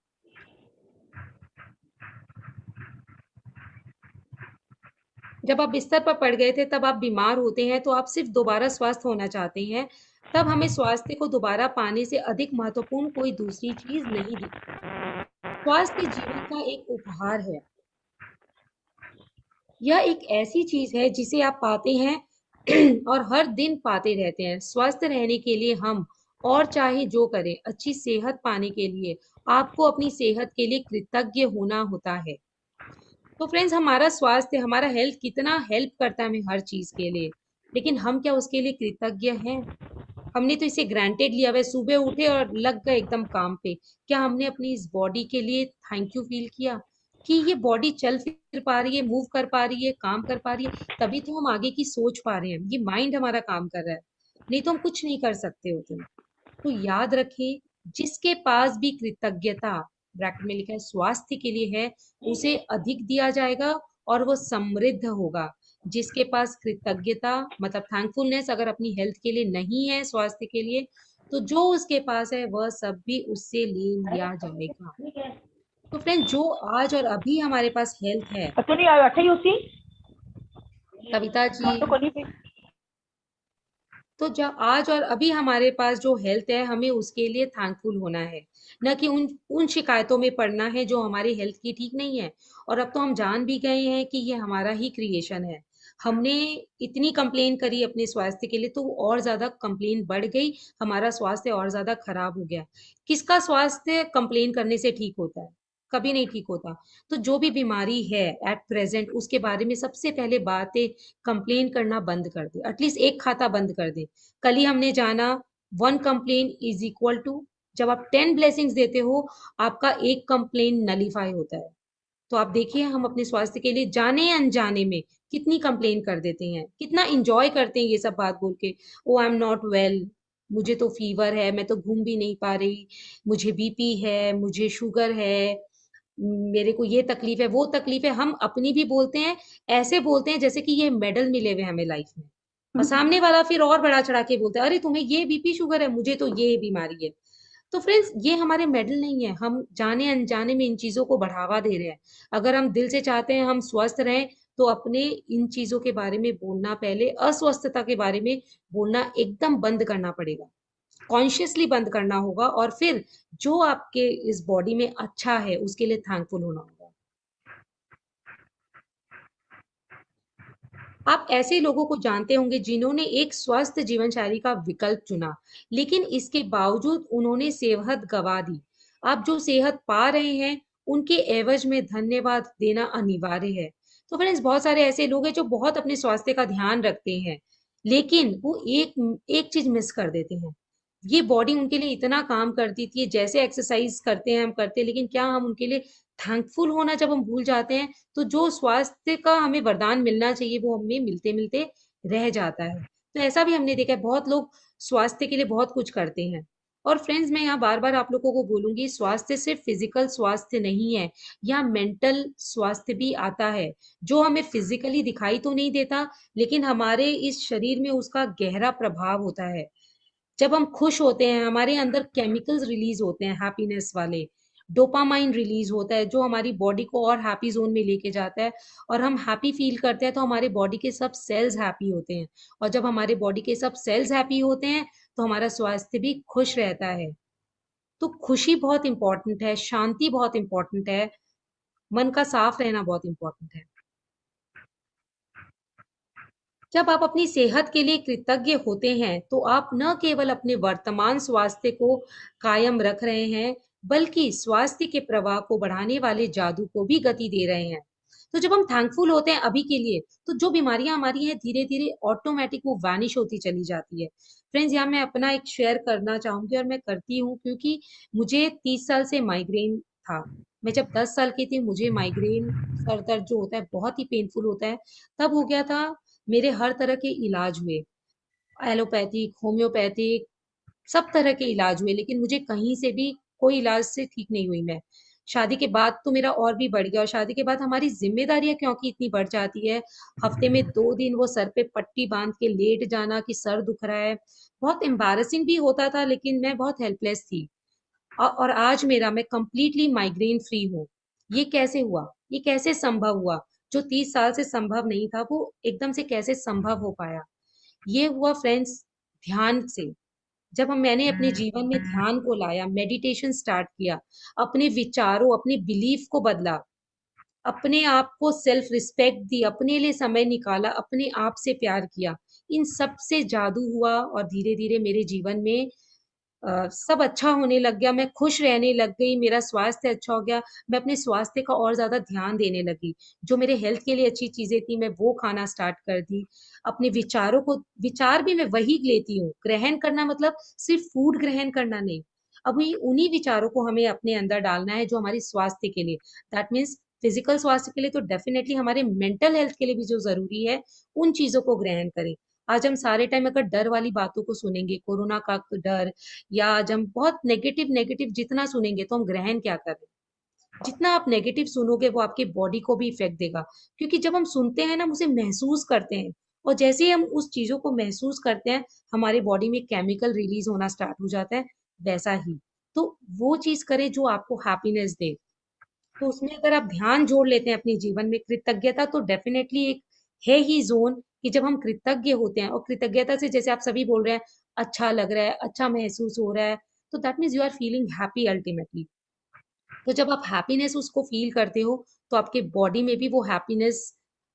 B: जब आप बिस्तर पर पड़ गए थे, तब आप बीमार होते हैं तो आप सिर्फ दोबारा स्वस्थ होना चाहते हैं। तब हमें स्वास्थ्य को दोबारा पाने से अधिक महत्वपूर्ण कोई दूसरी चीज नहीं दिखती। स्वास्थ्य जीवन का एक उपहार है। यह एक ऐसी चीज है जिसे आप पाते हैं और हर दिन पाते रहते हैं। स्वस्थ रहने के लिए हम और चाहे जो करें, अच्छी सेहत पाने के लिए आपको अपनी सेहत के लिए कृतज्ञ होना होता है। तो फ्रेंड्स, हमारा स्वास्थ्य, हमारा हेल्थ कितना हेल्प करता है हमें हर चीज के लिए, लेकिन हम क्या उसके लिए कृतज्ञ हैं? हमने तो इसे ग्रांटेड लिया हुआ है। सुबह उठे और लग गए एकदम काम पे। क्या हमने अपनी इस बॉडी के लिए थैंक यू फील किया कि ये बॉडी चल फिर पा रही है, मूव कर पा रही है, काम कर पा रही है? तभी तो हम आगे की सोच पा रहे हैं, ये माइंड हमारा काम कर रहा है। नहीं तो हम कुछ नहीं कर सकते होते। तो याद रखें, जिसके पास भी कृतज्ञता ब्रैकेट में लिखा है स्वास्थ्य के लिए है, उसे अधिक दिया जाएगा और वो समृद्ध होगा। जिसके पास कृतज्ञता मतलब थैंकफुलनेस अगर अपनी हेल्थ के लिए नहीं है, स्वास्थ्य के लिए, तो जो उसके पास है वह सब भी उससे ले लिया जाएगा। तो फ्रेंड, जो आज और अभी हमारे पास हेल्थ है, कविता जी, तो जब आज और अभी हमारे पास जो हेल्थ है, हमें उसके लिए थैंकफुल होना है, न कि उन उन शिकायतों में पड़ना है जो हमारी हेल्थ की ठीक नहीं है। और अब तो हम जान भी गए हैं कि ये हमारा ही क्रिएशन है। हमने इतनी कंप्लेन करी अपने स्वास्थ्य के लिए तो और ज्यादा कंप्लेन बढ़ गई, हमारा स्वास्थ्य और ज्यादा खराब हो गया। किसका स्वास्थ्य कंप्लेन करने से ठीक होता है? कभी नहीं ठीक होता। तो जो भी बीमारी है एट प्रेजेंट, उसके बारे में सबसे पहले बातें कंप्लेन करना बंद कर दे, एटलीस्ट एक खाता बंद कर दे। कल ही हमने जाना 1 कंप्लेन इज इक्वल टू, जब आप 10 ब्लेसिंग्स देते हो, आपका एक कंप्लेन नलीफाई होता है। तो आप देखिए, हम अपने स्वास्थ्य के लिए जाने अनजाने में कितनी कंप्लेन कर देते हैं, कितना इंजॉय करते हैं ये सब बात बोल के। ओ आई एम नॉट वेल, मुझे तो फीवर है, मैं तो घूम भी नहीं पा रही, मुझे बीपी है, मुझे शुगर है, मेरे को ये तकलीफ है, वो तकलीफ है। हम अपनी भी बोलते हैं, ऐसे बोलते हैं जैसे कि ये मेडल मिले हुए हमें लाइफ में। और सामने वाला फिर और बढ़ा चढ़ा के बोलता है, अरे तुम्हें ये बीपी शुगर है, मुझे तो ये बीमारी है। तो फ्रेंड्स, ये हमारे मेडल नहीं है, हम जाने अनजाने में इन चीजों को बढ़ावा दे रहे हैं। अगर हम दिल से चाहते हैं हम स्वस्थ रहें, तो अपने इन चीजों के बारे में बोलना, पहले अस्वस्थता के बारे में बोलना एकदम बंद करना पड़ेगा, कॉन्शियसली बंद करना होगा। और फिर जो आपके इस बॉडी में अच्छा है उसके लिए थैंकफुल होना होगा। आप ऐसे लोगों को जानते होंगे जिन्होंने एक स्वस्थ जीवन शैली का विकल्प चुना, लेकिन इसके बावजूद उन्होंने सेहत गंवा दी। आप जो सेहत पा रहे हैं, उनके एवज में धन्यवाद देना अनिवार्य है। तो फ्रेंड्स, बहुत सारे ऐसे लोग हैं जो बहुत अपने स्वास्थ्य का ध्यान रखते हैं, लेकिन वो एक एक चीज मिस कर देते हैं। ये बॉडी उनके लिए इतना काम करती थी, जैसे एक्सरसाइज करते हैं हम करते हैं, लेकिन क्या हम उनके लिए थैंकफुल होना जब हम भूल जाते हैं, तो जो स्वास्थ्य का हमें वरदान मिलना चाहिए वो हमें मिलते मिलते रह जाता है। तो ऐसा भी हमने देखा है, बहुत लोग स्वास्थ्य के लिए बहुत कुछ करते हैं। और फ्रेंड्स, मैं यहाँ बार बार आप लोगों को बोलूंगी, स्वास्थ्य सिर्फ फिजिकल स्वास्थ्य नहीं है, यहाँ मेंटल स्वास्थ्य भी आता है, जो हमें फिजिकली दिखाई तो नहीं देता, लेकिन हमारे इस शरीर में उसका गहरा प्रभाव होता है। जब हम खुश होते हैं, हमारे अंदर केमिकल्स रिलीज होते हैं हैप्पीनेस वाले, डोपामाइन रिलीज होता है, जो हमारी बॉडी को और हैप्पी जोन में लेके जाता है, और हम हैप्पी फील करते हैं तो हमारे बॉडी के सब सेल्स हैप्पी होते हैं, और जब हमारे बॉडी के सब सेल्स हैप्पी होते हैं तो हमारा स्वास्थ्य भी खुश रहता है। तो खुशी बहुत इंपॉर्टेंट है, शांति बहुत इंपॉर्टेंट है, मन का साफ रहना बहुत इंपॉर्टेंट है। जब आप अपनी सेहत के लिए कृतज्ञ होते हैं तो आप न केवल अपने वर्तमान स्वास्थ्य को कायम रख रहे हैं, बल्कि स्वास्थ्य के प्रवाह को बढ़ाने वाले जादू को भी गति दे रहे हैं। तो जब हम थैंकफुल होते हैं अभी के लिए, तो जो बीमारियां हमारी हैं धीरे धीरे ऑटोमेटिक वो वैनिश होती चली जाती है। फ्रेंड्स, यहाँ मैं अपना एक शेयर करना चाहूंगी, और मैं करती हूँ, क्योंकि मुझे 30 साल से माइग्रेन था। मैं जब 10 साल की थी, मुझे माइग्रेन, सर दर्द जो होता है बहुत ही पेनफुल होता है, तब हो गया था। मेरे हर तरह के इलाज हुए, एलोपैथिक, होम्योपैथिक, सब तरह के इलाज हुए, लेकिन मुझे कहीं से भी कोई इलाज से ठीक नहीं हुई मैं। शादी के बाद तो मेरा और भी बढ़ गया, और शादी के बाद हमारी जिम्मेदारियां क्योंकि इतनी बढ़ जाती है, हफ्ते में 2 दिन वो सर पे पट्टी बांध के लेट जाना कि सर दुख रहा है, बहुत एम्बारसिंग भी होता था, लेकिन मैं बहुत हेल्पलेस थी। और आज मैं कंप्लीटली माइग्रेन फ्री हूँ। ये कैसे हुआ? ये कैसे संभव हुआ? जो 30 साल से संभव नहीं था, वो एकदम से कैसे संभव हो पाया? ये हुआ फ्रेंड्स, ध्यान से। जब मैंने अपने जीवन में ध्यान को लाया, मेडिटेशन स्टार्ट किया, अपने विचारों, अपने बिलीफ को बदला, अपने आप को सेल्फ रिस्पेक्ट दी, अपने लिए समय निकाला, अपने आप से प्यार किया, इन सब से जादू हुआ, और धीरे धीरे मेरे जीवन में सब अच्छा होने लग गया, मैं खुश रहने लग गई, मेरा स्वास्थ्य अच्छा हो गया, मैं अपने स्वास्थ्य का और ज्यादा ध्यान देने लगी, जो मेरे हेल्थ के लिए अच्छी चीजें थी मैं वो खाना स्टार्ट कर दी। अपने विचारों को, विचार भी मैं वही लेती हूँ, ग्रहण करना मतलब सिर्फ फूड ग्रहण करना नहीं, अभी उन्हीं विचारों को हमें अपने अंदर डालना है जो हमारी स्वास्थ्य के लिए, दैट मीन्स फिजिकल स्वास्थ्य के लिए तो डेफिनेटली, हमारे मेंटल हेल्थ के लिए भी जो जरूरी है, उन चीजों को ग्रहण करें। आज हम सारे टाइम अगर डर वाली बातों को सुनेंगे, कोरोना का डर, या आज हम बहुत नेगेटिव नेगेटिव जितना सुनेंगे, तो हम ग्रहण क्या कर रहे हैं? जितना आप नेगेटिव सुनोगे वो आपके बॉडी को भी इफेक्ट देगा, क्योंकि जब हम सुनते हैं ना, हम उसे महसूस करते हैं, और जैसे ही हम उस चीजों को महसूस करते हैं, हमारे बॉडी में केमिकल रिलीज होना स्टार्ट हो जाता है, वैसा ही। तो वो चीज करें जो आपको हैप्पीनेस दे। तो उसमें अगर आप ध्यान जोड़ लेते हैं अपने जीवन में, कृतज्ञता तो डेफिनेटली एक है ही जोन, कि जब हम कृतज्ञ होते हैं, और कृतज्ञता से जैसे आप सभी बोल रहे हैं, अच्छा लग रहा है, अच्छा महसूस हो रहा है, तो that means you are feeling happy ultimately. तो जब आप हैप्पीनेस उसको फील करते हो, तो आपके बॉडी में भी वो हैप्पीनेस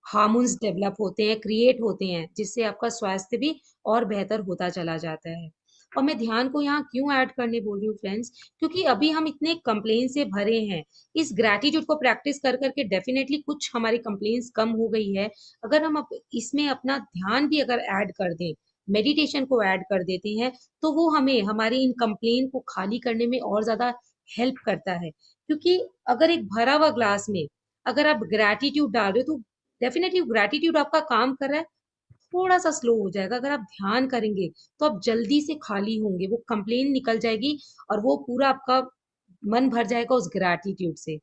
B: हार्मोन्स डेवलप होते हैं, क्रिएट होते हैं, जिससे आपका स्वास्थ्य भी और बेहतर होता चला जाता है। और मैं ध्यान को यहाँ क्यों ऐड करने बोल रही हूँ फ्रेंड्स, क्योंकि अभी हम इतने कंप्लेन से भरे हैं, इस ग्रैटिट्यूड को प्रैक्टिस कर करके डेफिनेटली कुछ हमारी कंप्लेन्स कम हो गई है। अगर हम इसमें अपना ध्यान भी अगर ऐड कर दें, मेडिटेशन को ऐड कर देते हैं, तो वो हमें हमारी इन कंप्लेन को खाली करने में और ज्यादा हेल्प करता है। क्योंकि अगर एक भरा हुआ ग्लास में अगर आप ग्रैटिट्यूड डाल रहे हो, तो डेफिनेटली ग्रैटिट्यूड आपका काम कर रहा है, थोड़ा सा स्लो हो जाएगा। अगर आप ध्यान करेंगे तो आप जल्दी से खाली होंगे, वो कंप्लेन निकल जाएगी, और वो पूरा आपका मन भर जाएगा उस ग्रैटिट्यूड से।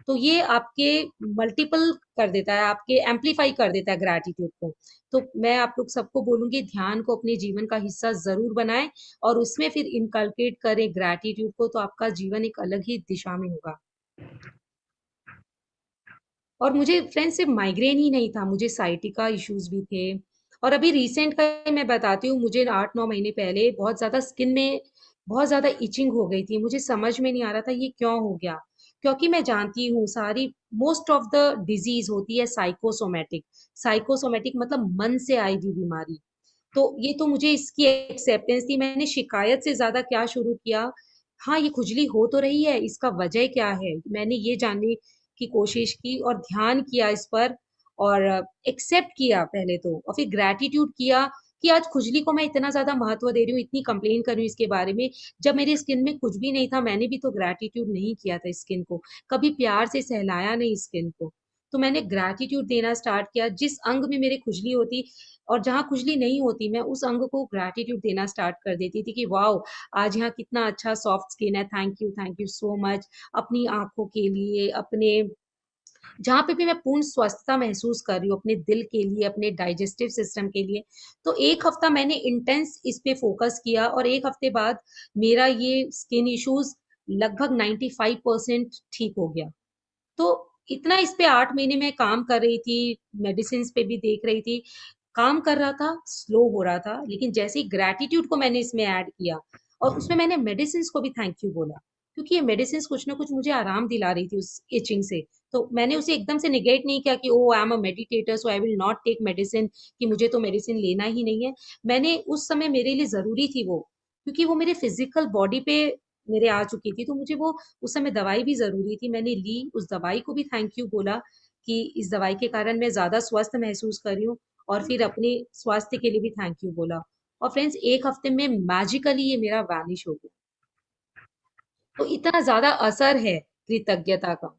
B: तो ये आपके मल्टीपल कर देता है, आपके एम्पलीफाई कर देता है ग्रैटिट्यूड को। तो मैं आप लोग सबको बोलूंगी, ध्यान को अपने जीवन का हिस्सा जरूर बनाएं, और उसमें फिर इनकलकेट करें ग्रैटिट्यूड को, तो आपका जीवन एक अलग ही दिशा में होगा। और मुझे फ्रेंड्स सिर्फ माइग्रेन ही नहीं था, मुझे साइटिका इश्यूज भी थे। और अभी रिसेंट का ही मैं बताती हूँ, मुझे 8-9 महीने पहले बहुत ज्यादा स्किन में बहुत ज्यादा इचिंग हो गई थी, मुझे समझ में नहीं आ रहा था ये क्यों हो गया। क्योंकि मैं जानती हूँ सारी मोस्ट ऑफ द डिजीज होती है साइकोसोमेटिक। साइकोसोमेटिक मतलब मन से आई हुई बीमारी। तो ये तो मुझे इसकी एक्सेप्टेंस थी, मैंने शिकायत से ज्यादा क्या शुरू किया, हाँ ये खुजली हो तो रही है, इसका वजह क्या है, मैंने ये जानने की कोशिश की और ध्यान किया इस पर, और एक्सेप्ट किया पहले तो, और फिर ग्रैटिट्यूड किया कि आज खुजली को मैं इतना ज्यादा महत्व दे रही हूँ, इतनी कंप्लेन कर रही हूँ इसके बारे में। जब मेरी स्किन में कुछ भी नहीं था, मैंने भी तो ग्रैटिट्यूड नहीं किया था स्किन को, कभी प्यार से सहलाया नहीं स्किन को। तो मैंने ग्रैटिट्यूड देना स्टार्ट किया। जिस अंग में मेरे खुजली होती और जहाँ खुजली नहीं होती, मैं उस अंग को ग्रैटिट्यूड देना स्टार्ट कर देती थी कि वाओ, आज यहाँ कितना अच्छा सॉफ्ट स्किन है, थैंक यू सो मच। अपनी आंखों के लिए, अपने जहाँ पे भी मैं पूर्ण स्वस्थता महसूस कर रही हूँ, अपने दिल के लिए, अपने डाइजेस्टिव सिस्टम के लिए। तो एक हफ्ता मैंने इंटेंस इस पे फोकस किया और एक हफ्ते बाद मेरा ये स्किन इश्यूज लगभग 95% ठीक हो गया। तो इतना इस पे 8 महीने में काम कर रही थी, मेडिसिन पे भी देख रही थी, काम कर रहा था, स्लो हो रहा था। लेकिन जैसे ही ग्रेटिट्यूड को मैंने इसमें ऐड किया और उसमें मैंने मेडिसिन को भी थैंक यू बोला, क्योंकि ये मेडिसिन कुछ ना कुछ मुझे आराम दिला रही थी उस इचिंग से। तो मैंने उसे एकदम से निगेट नहीं किया कि oh I am a meditator so I will not take medicine, कि मुझे तो मेडिसिन लेना ही नहीं है। मैंने उस समय मेरे लिए जरूरी थी वो, क्योंकि वो मेरे फिजिकल बॉडी पे मेरे आ चुकी थी, तो मुझे वो उस समय दवाई भी जरूरी थी। मैंने ली, उस दवाई को भी थैंक यू बोला कि इस दवाई के कारण मैं ज्यादा स्वस्थ महसूस कर रही हूँ, और फिर अपने स्वास्थ्य के लिए भी थैंक यू बोला। और फ्रेंड्स, एक हफ्ते में मैजिकली ये मेरा वैनिश हो गया। तो इतना ज्यादा असर है कृतज्ञता का।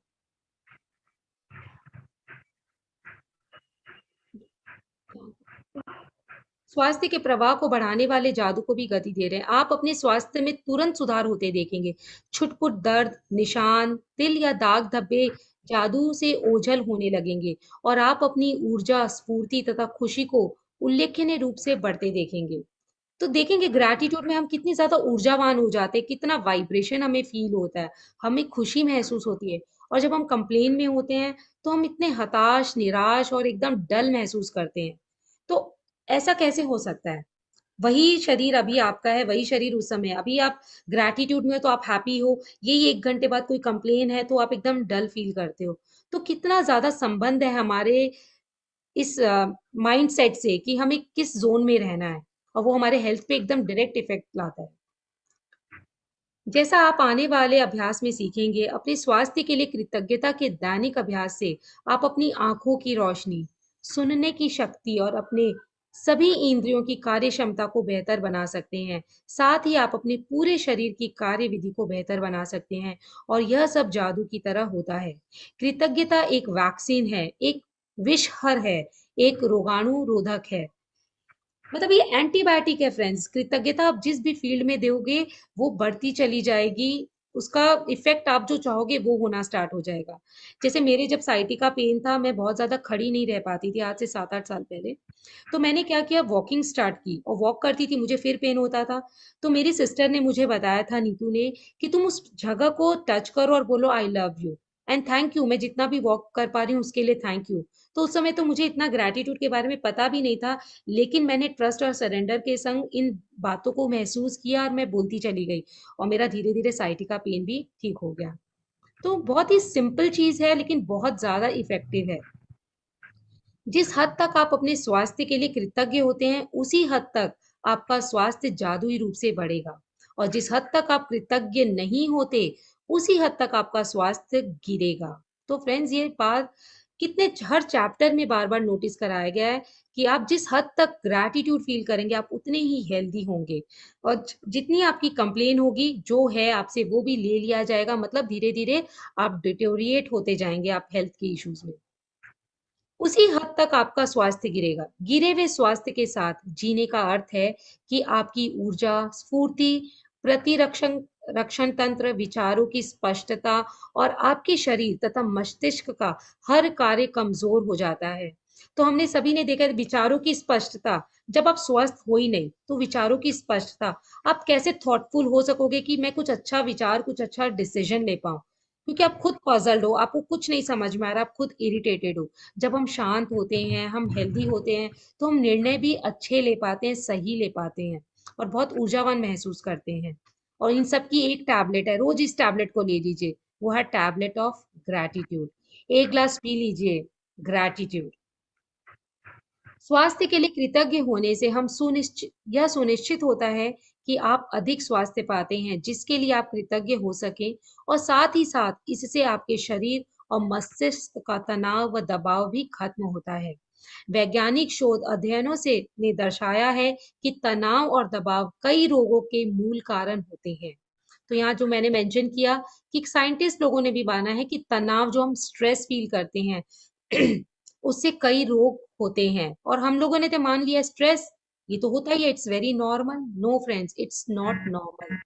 B: स्वास्थ्य के प्रवाह को बढ़ाने वाले जादू को भी गति दे रहे हैं। आप अपने स्वास्थ्य में तुरंत सुधार होते देखेंगे। छुटपुट दर्द, निशान, तिल या दाग धब्बे जादू से ओझल होने लगेंगे, और आप अपनी ऊर्जा, स्फूर्ति तथा खुशी को उल्लेखनीय रूप से बढ़ते देखेंगे। तो देखेंगे ग्रैटिट्यूड में हम कितनी ज्यादा ऊर्जावान हो जाते हैं, कितना वाइब्रेशन हमें फील होता है, हमें खुशी महसूस होती है। और जब हम कंप्लेन में होते हैं तो हम इतने हताश, निराश और एकदम डल महसूस करते हैं। तो ऐसा कैसे हो सकता है? वही शरीर अभी आपका है, वही शरीर उस समय, अभी आप ग्रैटिट्यूड में हो तो आप हैप्पी हो, यही 1 घंटे बाद कोई कंप्लेन है तो आप एकदम डल फील करते हो। तो कितना ज्यादा संबंध है हमारे इस माइंडसेट से कि हमें किस जोन में रहना है, और वो हमारे हेल्थ पे एकदम डायरेक्ट इफेक्ट लाता है। जैसा आप आने वाले अभ्यास में सीखेंगे, अपने स्वास्थ्य के लिए कृतज्ञता के दैनिक अभ्यास से आप अपनी आंखों की रोशनी, सुनने की शक्ति और अपने सभी इंद्रियों की कार्य क्षमता को बेहतर बना सकते हैं। साथ ही आप अपने पूरे शरीर की कार्य विधि को बेहतर बना सकते हैं, और यह सब जादू की तरह होता है। कृतज्ञता एक वैक्सीन है, एक विषहर है, एक रोगाणु रोधक है। मतलब ये एंटीबायोटिक है फ्रेंड्स। कृतज्ञता आप जिस भी फील्ड में दोगे वो बढ़ती चली जाएगी, उसका इफेक्ट आप जो चाहोगे वो होना स्टार्ट हो जाएगा। जैसे मेरे जब साइटिका पेन था, मैं बहुत ज्यादा खड़ी नहीं रह पाती थी, आज से 7-8 साल पहले। तो मैंने क्या किया, वॉकिंग स्टार्ट की, और वॉक करती थी, मुझे फिर पेन होता था। तो मेरी सिस्टर ने मुझे बताया था, नीतू ने, कि तुम उस जगह को टच करो और बोलो I love you and thank you, मैं जितना भी वॉक कर पा रही हूँ उसके लिए थैंक यू। तो उस समय तो मुझे इतना ग्रेटिट्यूड के बारे में पता भी नहीं था, लेकिन मैंने ट्रस्ट और सरेंडर के संग इन बातों को महसूस किया और मैं बोलती चली गई, और मेरा धीरे धीरे साइटिका पेन भी ठीक हो गया। तो बहुत ही सिंपल चीज है, लेकिन बहुत ज्यादा इफेक्टिव है। जिस हद तक आप अपने स्वास्थ्य के लिए कृतज्ञ होते हैं, उसी हद तक आपका स्वास्थ्य जादुई रूप से बढ़ेगा, और जिस हद तक आप कृतज्ञ नहीं होते, उसी हद तक आपका स्वास्थ्य गिरेगा। तो फ्रेंड्स, ये बात कितने हर चैप्टर में बार बार नोटिस कराया गया है कि आप जिस हद तक ग्रैटिट्यूड फील करेंगे, आप उतने ही हेल्दी होंगे, और जितनी आपकी कंप्लेन होगी, जो है आपसे वो भी ले लिया जाएगा। मतलब धीरे धीरे आप डिटोरिएट होते जाएंगे आप हेल्थ के इश्यूज में, उसी हद तक आपका स्वास्थ्य गिरेगा। गिरे हुए स्वास्थ्य के साथ जीने का अर्थ है कि आपकी ऊर्जा, स्फूर्ति, प्रतिरक्षण रक्षण तंत्र, विचारों की स्पष्टता और आपके शरीर तथा मस्तिष्क का हर कार्य कमजोर हो जाता है। तो हमने सभी ने देखा है, विचारों की स्पष्टता, जब आप स्वस्थ हो ही नहीं तो विचारों की स्पष्टता, आप कैसे थॉटफुल हो सकोगे कि मैं कुछ अच्छा विचार, कुछ अच्छा डिसीजन ले पाऊं, क्योंकि आप खुद पजल्ड हो, आपको कुछ नहीं समझ में आ रहा, आप खुद इरिटेटेड हो। जब हम शांत होते हैं, हम हेल्दी होते हैं, तो हम निर्णय भी अच्छे ले पाते हैं, सही ले पाते हैं, और बहुत ऊर्जावान महसूस करते हैं। और इन सब की एक टैबलेट है, रोज इस टैबलेट को ले लीजिए, वो है tablet of gratitude. 1 glass P लीजिए ग्रैटिट्यूड। स्वास्थ्य के लिए कृतज्ञ होने से हम सुनिश्चित होता है कि आप अधिक स्वास्थ्य पाते हैं, जिसके लिए आप कृतज्ञ हो सके, और साथ ही साथ इससे आपके शरीर और मस्तिष्क का तनाव व दबाव भी खत्म होता है। वैज्ञानिक शोध अध्ययनों से ने दर्शाया है कि तनाव और दबाव कई रोगों के मूल कारण होते हैं। तो यहाँ जो मैंने मेंशन किया कि साइंटिस्ट लोगों ने भी माना है कि तनाव, जो हम स्ट्रेस फील करते हैं, उससे कई रोग होते हैं और हम लोगों ने तो मान लिया स्ट्रेस ये तो होता ही है, it's very normal. No friends, it's not normal.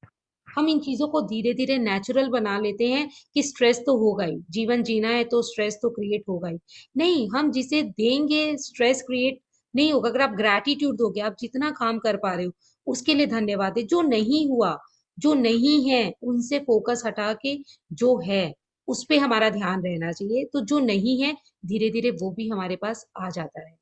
B: हम इन चीजों को धीरे धीरे नेचुरल बना लेते हैं कि स्ट्रेस तो होगा ही, जीवन जीना है तो स्ट्रेस तो क्रिएट होगा ही। नहीं, हम जिसे देंगे स्ट्रेस क्रिएट नहीं होगा। अगर आप ग्रैटिट्यूड दोगे, आप जितना काम कर पा रहे हो उसके लिए धन्यवाद है। जो नहीं हुआ, जो नहीं है, उनसे फोकस हटा के जो है उस पे हमारा ध्यान रहना चाहिए। तो जो नहीं है धीरे धीरे वो भी हमारे पास आ जाता है।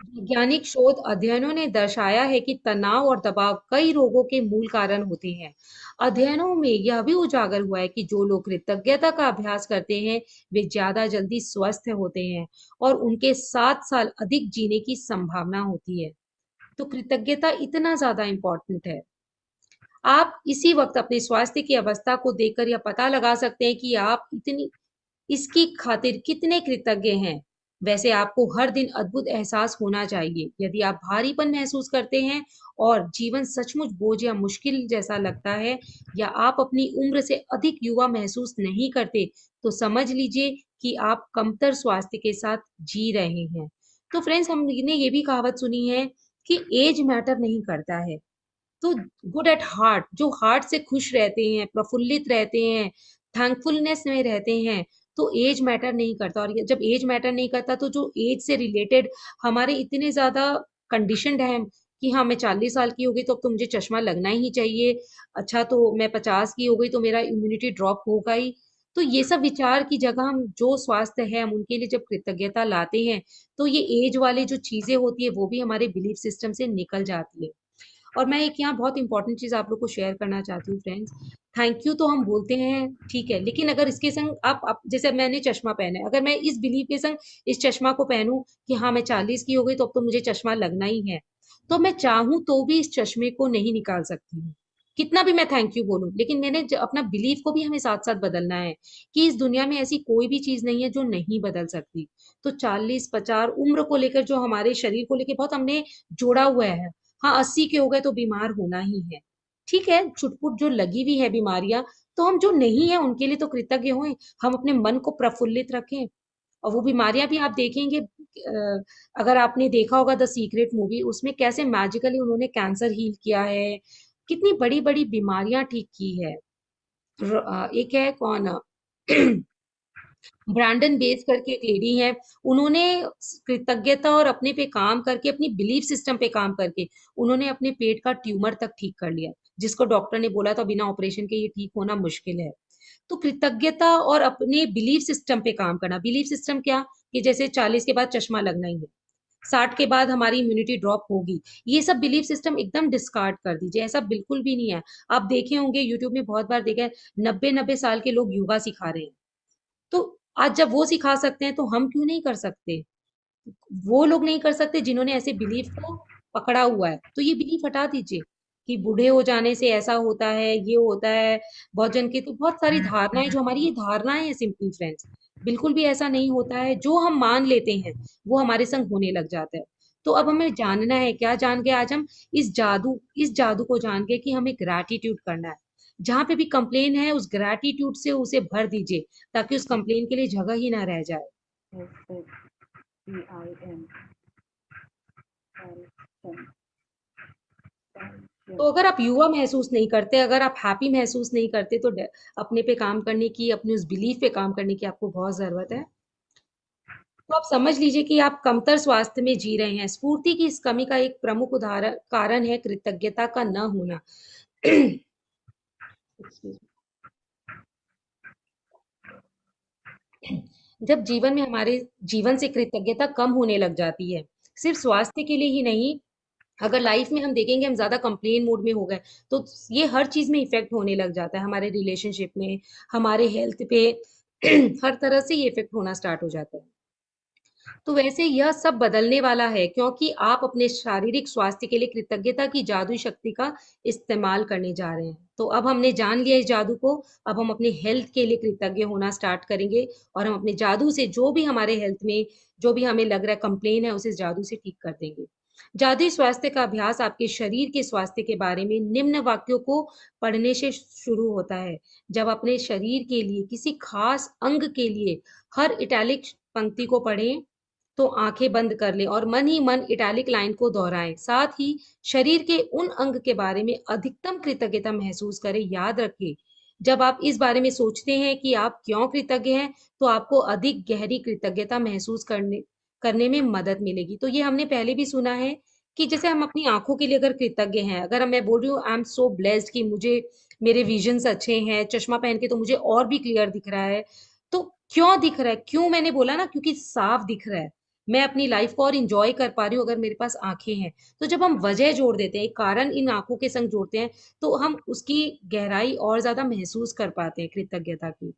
B: वैज्ञानिक शोध अध्ययनों ने दर्शाया है कि तनाव और दबाव कई रोगों के मूल कारण होते हैं। अध्ययनों में यह भी उजागर हुआ है कि जो लोग कृतज्ञता का अभ्यास करते हैं वे ज्यादा जल्दी स्वस्थ होते हैं और उनके 7 साल अधिक जीने की संभावना होती है। तो कृतज्ञता इतना ज्यादा इंपॉर्टेंट है। आप इसी वक्त अपने स्वास्थ्य की अवस्था को देखकर यह पता लगा सकते हैं कि आप इतनी इसकी खातिर कितने कृतज्ञ हैं। वैसे आपको हर दिन अद्भुत एहसास होना चाहिए। यदि आप भारीपन महसूस करते हैं और जीवन सचमुच बोझ या मुश्किल जैसा लगता है या आप अपनी उम्र से अधिक युवा महसूस नहीं करते तो समझ लीजिए कि आप कमतर स्वास्थ्य के साथ जी रहे हैं। तो फ्रेंड्स, हमने ये भी कहावत सुनी है कि एज मैटर नहीं करता है। तो गुड एट हार्ट, जो हार्ट से खुश रहते हैं, प्रफुल्लित रहते हैं, थैंकफुलनेस में रहते हैं, तो एज मैटर नहीं करता। और जब एज मैटर नहीं करता तो जो एज से रिलेटेड हमारे इतने ज्यादा कंडीशनड है कि हाँ मैं 40 साल की हो गई तो अब तो मुझे चश्मा लगना ही चाहिए, अच्छा तो मैं 50 की हो गई तो मेरा इम्यूनिटी ड्रॉप होगा ही। तो ये सब विचार की जगह हम जो स्वास्थ्य है हम उनके लिए जब कृतज्ञता लाते हैं तो ये एज वाले जो चीजें होती है वो भी हमारे बिलीफ सिस्टम से निकल जाती है। और मैं एक यहाँ बहुत इंपॉर्टेंट चीज आप लोग को शेयर करना चाहती हूँ फ्रेंड्स। थैंक यू तो हम बोलते हैं, ठीक है, लेकिन अगर इसके संग आप जैसे मैंने चश्मा पहना है, अगर मैं इस बिलीव के संग इस चश्मा को पहनूं कि हाँ मैं 40 की हो गई तो अब तो मुझे चश्मा लगना ही है, तो मैं चाहूं तो भी इस चश्मे को नहीं निकाल सकती हूँ। कितना भी मैं थैंक यू बोलूं, लेकिन मैंने अपना बिलीफ को भी हमें साथ साथ बदलना है कि इस दुनिया में ऐसी कोई भी चीज नहीं है जो नहीं बदल सकती। तो 40 50 उम्र को लेकर जो हमारे शरीर को लेकर बहुत हमने जोड़ा हुआ है, हाँ 80 के हो गए तो बीमार होना ही है, ठीक है, छुटपुट जो लगी हुई है बीमारियां, तो हम जो नहीं है उनके लिए तो कृतज्ञ हों। हम अपने मन को प्रफुल्लित रखें। और वो बीमारियां भी आप देखेंगे, अगर आपने देखा होगा द सीक्रेट मूवी, उसमें कैसे मैजिकली उन्होंने कैंसर हील किया है, कितनी बड़ी बड़ी बीमारियां ठीक की है। एक है कौन ब्रैंडन बेस करके एक लेडी है, उन्होंने कृतज्ञता और अपने पे काम करके, अपनी बिलीफ सिस्टम पे काम करके उन्होंने अपने पेट का ट्यूमर तक ठीक कर लिया, जिसको डॉक्टर ने बोला था बिना ऑपरेशन के ये ठीक होना मुश्किल है। तो कृतज्ञता और अपने बिलीफ सिस्टम पे काम करना। बिलीफ सिस्टम क्या, कि जैसे 40 के बाद चश्मा लगना ही है, 60 के बाद हमारी इम्यूनिटी ड्रॉप होगी, ये सब बिलीफ सिस्टम एकदम डिस्कार्ड कर दीजिए, ऐसा बिल्कुल भी नहीं है। आप देखे होंगे यूट्यूब में बहुत बार देखा है, 90 90 साल के लोग योगा सिखा रहे हैं। तो आज जब वो सिखा सकते हैं तो हम क्यों नहीं कर सकते? वो लोग नहीं कर सकते जिन्होंने ऐसे बिलीफ को पकड़ा हुआ है। तो ये बिलीफ हटा दीजिए कि बूढ़े हो जाने से ऐसा होता है, ये होता है। बहुत जन की तो बहुत सारी धारणाएं, जो हमारी ये धारणाएं हैं सिंपली फ्रेंड्स, बिल्कुल भी ऐसा नहीं होता है। जो हम मान लेते हैं वो हमारे संग होने लग जाता है। तो अब हमें जानना है, क्या जान गए आज हम? इस जादू को जान गए कि हमें ग्रैटिट्यूड करना है। जहां पे भी कंप्लेन है उस ग्रैटिट्यूड से उसे भर दीजिए, ताकि उस कंप्लेन के लिए जगह ही ना रह जाए। तो अगर आप युवा महसूस नहीं करते, अगर आप हैप्पी महसूस नहीं करते, तो अपने पे काम करने की, अपने उस बिलीफ पे काम करने की आपको बहुत जरूरत है। तो आप समझ लीजिए कि आप कमतर स्वास्थ्य में जी रहे हैं। स्फूर्ति की इस कमी का एक प्रमुख उदाहरण कारण है कृतज्ञता का न होना। जब जीवन में हमारे जीवन से कृतज्ञता कम होने लग जाती है, सिर्फ स्वास्थ्य के लिए ही नहीं, अगर लाइफ में हम देखेंगे हम ज्यादा कंप्लेन मोड में हो गए तो ये हर चीज में इफेक्ट होने लग जाता है, हमारे रिलेशनशिप में, हमारे हेल्थ पे हर तरह से ये इफेक्ट होना स्टार्ट हो जाता है। तो वैसे यह सब बदलने वाला है, क्योंकि आप अपने शारीरिक स्वास्थ्य के लिए कृतज्ञता की जादुई शक्ति का इस्तेमाल करने जा रहे हैं। तो अब हमने जान लिया इस जादू को, अब हम अपने हेल्थ के लिए कृतज्ञ होना स्टार्ट करेंगे और हम अपने जादू से जो भी हमारे हेल्थ में जो भी हमें लग रहा है कंप्लेन है उसे जादू से ठीक कर देंगे। जादुई स्वास्थ्य का अभ्यास आपके शरीर के स्वास्थ्य के बारे में निम्न वाक्यों को पढ़ने से शुरू होता है। जब अपने शरीर के लिए किसी खास अंग के लिए हर इटैलिक पंक्ति को पढ़ें तो आंखें बंद कर लें और मन ही मन इटैलिक लाइन को दोहराएं। साथ ही शरीर के उन अंग के बारे में अधिकतम कृतज्ञता महसूस करें। याद रखें, जब आप इस बारे में सोचते हैं कि आप क्यों कृतज्ञ हैं, तो आपको अधिक गहरी कृतज्ञता महसूस करने में मदद मिलेगी। तो ये हमने पहले भी सुना है कि जैसे हम अपनी आंखों के लिए अगर कृतज्ञ हैं, अगर मैं बोल रही हूँ आई एम सो ब्लेस्ड कि मुझे मेरे विजन्स अच्छे हैं, चश्मा पहन के तो मुझे और भी क्लियर दिख रहा है। तो क्यों दिख रहा है? क्यों मैंने बोला ना, क्योंकि साफ दिख रहा है, मैं अपनी लाइफ को और इंजॉय कर पा रही हूँ अगर मेरे पास आंखें हैं। तो जब हम वजह जोड़ देते हैं, एक कारण इन आंखों के संग जोड़ते हैं, तो हम उसकी गहराई और ज्यादा महसूस कर पाते हैं कृतज्ञता की।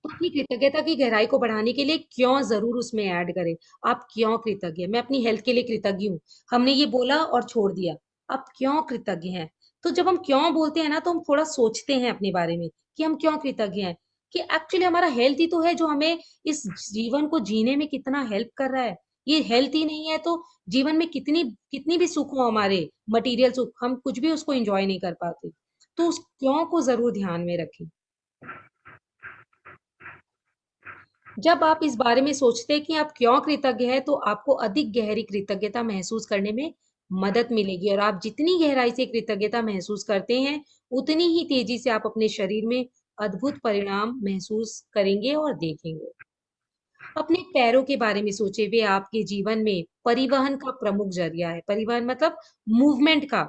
B: तो अपनी कृतज्ञता की गहराई को बढ़ाने के लिए क्यों जरूर उसमें ऐड करें। आप क्यों कृतज्ञ हैं? मैं अपनी हेल्थ के लिए कृतज्ञ हूँ, हमने ये बोला और छोड़ दिया। आप क्यों कृतज्ञ हैं? तो जब हम क्यों बोलते हैं ना, तो हम थोड़ा सोचते हैं अपने बारे में कि हम क्यों कृतज्ञ हैं, कि एक्चुअली हमारा हेल्थ ही तो है जो हमें इस जीवन को जीने में कितना हेल्प कर रहा है। ये हेल्थ ही नहीं है तो जीवन में कितनी कितनी भी सुख हो, हमारे मटेरियल सुख, हम कुछ भी उसको एंजॉय नहीं कर पाते। तो उस क्यों को जरूर ध्यान में रखें। जब आप इस बारे में सोचते हैं कि आप क्यों कृतज्ञ हैं, तो आपको अधिक गहरी कृतज्ञता महसूस करने में मदद मिलेगी। और आप जितनी गहराई से कृतज्ञता महसूस करते हैं, उतनी ही तेजी से आप अपने शरीर में अद्भुत परिणाम महसूस करेंगे और देखेंगे। अपने पैरों के बारे में सोचे, वे आपके जीवन में परिवहन का प्रमुख जरिया है। परिवहन मतलब मूवमेंट का।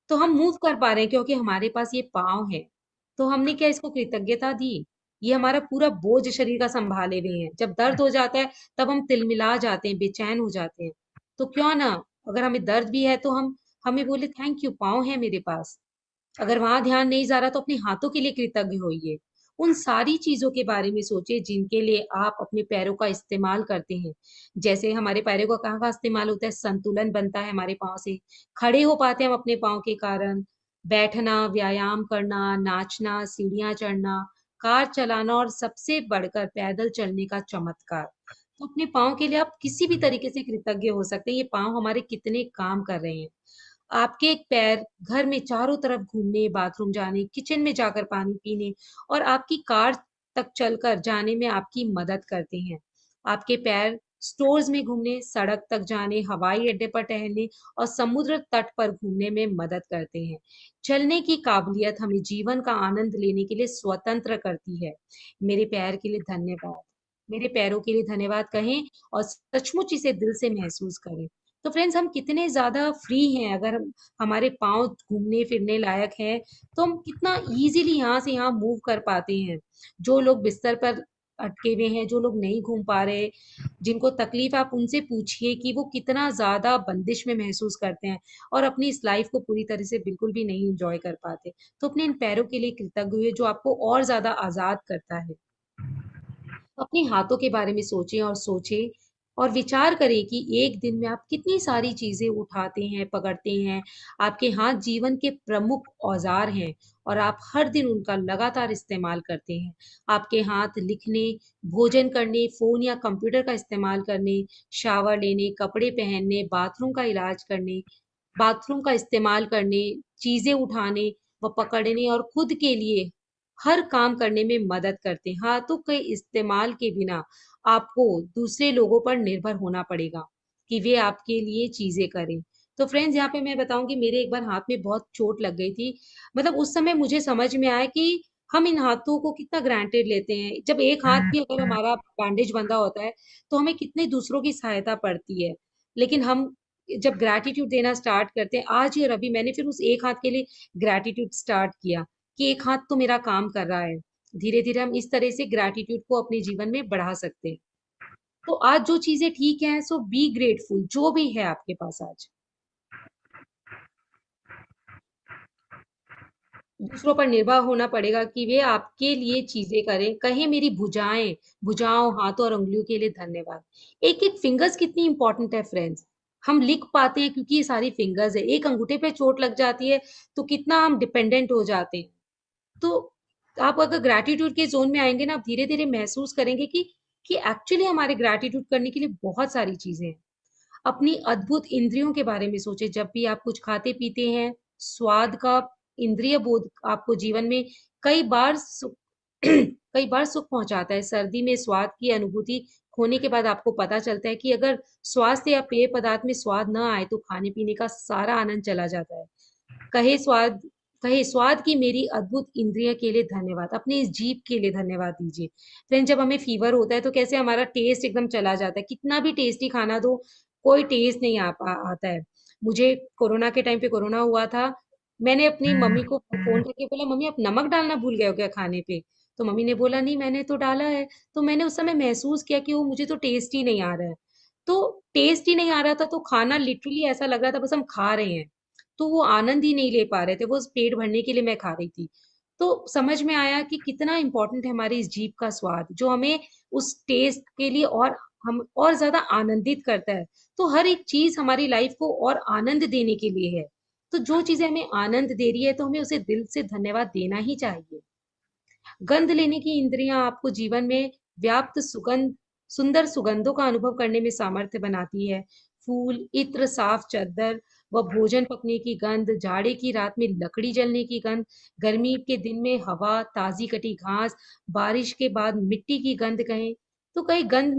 B: तो हम मूव कर पा रहे हैं क्योंकि हमारे पास ये पाँव है। तो हमने क्या इसको कृतज्ञता दी? ये हमारा पूरा बोझ शरीर का संभाले हुए हैं। जब दर्द हो जाता है तब हम तिलमिला जाते हैं, बेचैन हो जाते हैं। तो क्यों ना, अगर हमें दर्द भी है तो हम हमें बोले थैंक यू, पाँव है मेरे पास। अगर वहां ध्यान नहीं जा रहा तो अपने हाथों के लिए कृतज्ञ होइए। उन सारी चीजों के बारे में सोचिए जिनके लिए आप अपने पैरों का इस्तेमाल करते हैं। जैसे हमारे पैरों का कहाँ का इस्तेमाल होता है? संतुलन बनता है हमारे पाँव से, खड़े हो पाते हैं हम अपने पाँव के कारण, बैठना, व्यायाम करना, नाचना, सीढ़ियां चढ़ना, कार चलाना और सबसे बढ़कर पैदल चलने का चमत्कार। तो अपने पाँव के लिए आप किसी भी तरीके से कृतज्ञ हो सकते हैं। ये पाँव हमारे कितने काम कर रहे हैं। आपके एक पैर घर में चारों तरफ घूमने, बाथरूम जाने, किचन में जाकर पानी पीने और आपकी कार तक चलकर जाने में आपकी मदद करते हैं। आपके पैर स्टोर्स में घूमने, सड़क तक जाने, हवाई अड्डे पर टहलने और समुद्र तट पर घूमने में मदद करते हैं। चलने की काबिलियत हमें जीवन का आनंद लेने के लिए स्वतंत्र करती है। मेरे पैर के लिए धन्यवाद, मेरे पैरों के लिए धन्यवाद कहें और सचमुच इसे दिल से महसूस करें। तो फ्रेंड्स, हम कितने ज्यादा फ्री हैं अगर हमारे पाँव घूमने फिरने लायक है, तो हम कितना इजीली यहाँ से यहाँ मूव कर पाते हैं। जो लोग बिस्तर पर अटके हुए हैं, जो लोग नहीं घूम पा रहे, जिनको तकलीफ, आप उनसे पूछिए कि वो कितना ज्यादा बंदिश में महसूस करते हैं और अपनी इस लाइफ को पूरी तरह से बिल्कुल भी नहीं एंजॉय कर पाते। तो अपने इन पैरों के लिए कृतज्ञ हुए जो आपको और ज्यादा आजाद करता है। अपने हाथों के बारे में सोचें और विचार करें कि एक दिन में आप कितनी सारी चीजें उठाते हैं, पकड़ते हैं। आपके हाथ जीवन के प्रमुख औजार हैं और आप हर दिन उनका लगातार इस्तेमाल करते हैं। आपके हाथ लिखने, भोजन करने, फोन या कंप्यूटर का इस्तेमाल करने, शावर लेने, कपड़े पहनने, बाथरूम का इस्तेमाल करने, चीजें उठाने व पकड़ने और खुद के लिए हर काम करने में मदद करते हैं। हाथों के इस्तेमाल के बिना आपको दूसरे लोगों पर निर्भर होना पड़ेगा कि वे आपके लिए चीजें करें। तो फ्रेंड्स, यहाँ पे मैं बताऊंगी, मेरे एक बार हाथ में बहुत चोट लग गई थी। मतलब उस समय मुझे समझ में आया कि हम इन हाथों को कितना ग्रांटेड लेते हैं। जब एक हाथ भी अगर हमारा बैंडेज बंधा होता है तो हमें कितने दूसरों की सहायता पड़ती है। लेकिन हम जब ग्रैटिट्यूड देना स्टार्ट करते हैं, आज ही और अभी मैंने फिर उस एक हाथ के लिए ग्रैटिट्यूड स्टार्ट किया कि एक हाथ तो मेरा काम कर रहा है। धीरे धीरे हम इस तरह से ग्रैटिट्यूड को अपने जीवन में बढ़ा सकते हैं। तो आज जो चीजें ठीक है, सो बी ग्रेटफुल, जो भी है आपके पास आज। दूसरों पर निर्भर होना पड़ेगा कि वे आपके लिए चीजें करें। कहें मेरी भुजाओं, हाथों और उंगलियों के लिए धन्यवाद। एक एक फिंगर्स कितनी इंपॉर्टेंट है फ्रेंड्स। हम लिख पाते हैं क्योंकि ये सारी फिंगर्स है। एक अंगूठे पे चोट लग जाती है तो कितना हम डिपेंडेंट हो जाते हैं। तो आप अगर ग्रैटिट्यूड के जोन में आएंगे ना, आप धीरे धीरे महसूस करेंगे कि एक्चुअली हमारे ग्रैटिट्यूड करने के लिए बहुत सारी चीजें हैं। अपनी अद्भुत इंद्रियों के बारे में सोचे। जब भी आप कुछ खाते पीते हैं, स्वाद का इंद्रिय बोध आपको जीवन में कई बार कई बार सुख पहुंचाता है। सर्दी में स्वाद की अनुभूति खोने के बाद आपको पता चलता है कि अगर स्वास्थ्य या पेय पदार्थ में स्वाद न आए तो खाने पीने का सारा आनंद चला जाता है। कहे स्वाद कहे स्वाद की मेरी अद्भुत इंद्रिय के लिए धन्यवाद, अपनी इस जीभ के लिए धन्यवाद दीजिए। फ्रेंड, जब हमें फीवर होता है तो कैसे हमारा टेस्ट एकदम चला जाता है, कितना भी टेस्टी खाना दो कोई टेस्ट नहीं आता है। मुझे कोरोना के टाइम पे कोरोना हुआ था, मैंने अपनी मम्मी को फोन करके बोला, मम्मी आप नमक डालना भूल गए हो क्या खाने पे? तो मम्मी ने बोला नहीं मैंने तो डाला है। तो मैंने उस समय महसूस किया कि वो मुझे तो टेस्ट ही नहीं आ रहा है। तो टेस्ट ही नहीं आ रहा था तो खाना लिटरली ऐसा लग रहा था बस हम खा रहे हैं, तो वो आनंद ही नहीं ले पा रहे थे, वो पेट भरने के लिए मैं खा रही थी। तो समझ में आया कि कितना इंपॉर्टेंट है हमारी इस जीभ का स्वाद, जो हमें उस टेस्ट के लिए और हम और ज्यादा आनंदित करता है। तो हर एक चीज हमारी लाइफ को और आनंद देने के लिए है। तो जो चीजें हमें आनंद दे रही है तो हमें उसे दिल से धन्यवाद देना ही चाहिए। गंध लेने की इंद्रियां आपको जीवन में व्याप्त सुंदर सुगंधों का अनुभव करने में सामर्थ्य बनाती है। फूल, इत्र, साफ चादर व भोजन पकने की गंध, जाड़े की रात में लकड़ी जलने की गंध, गर्मी के दिन में हवा, ताजी कटी घास, बारिश के बाद मिट्टी की गंध तो कहें गंध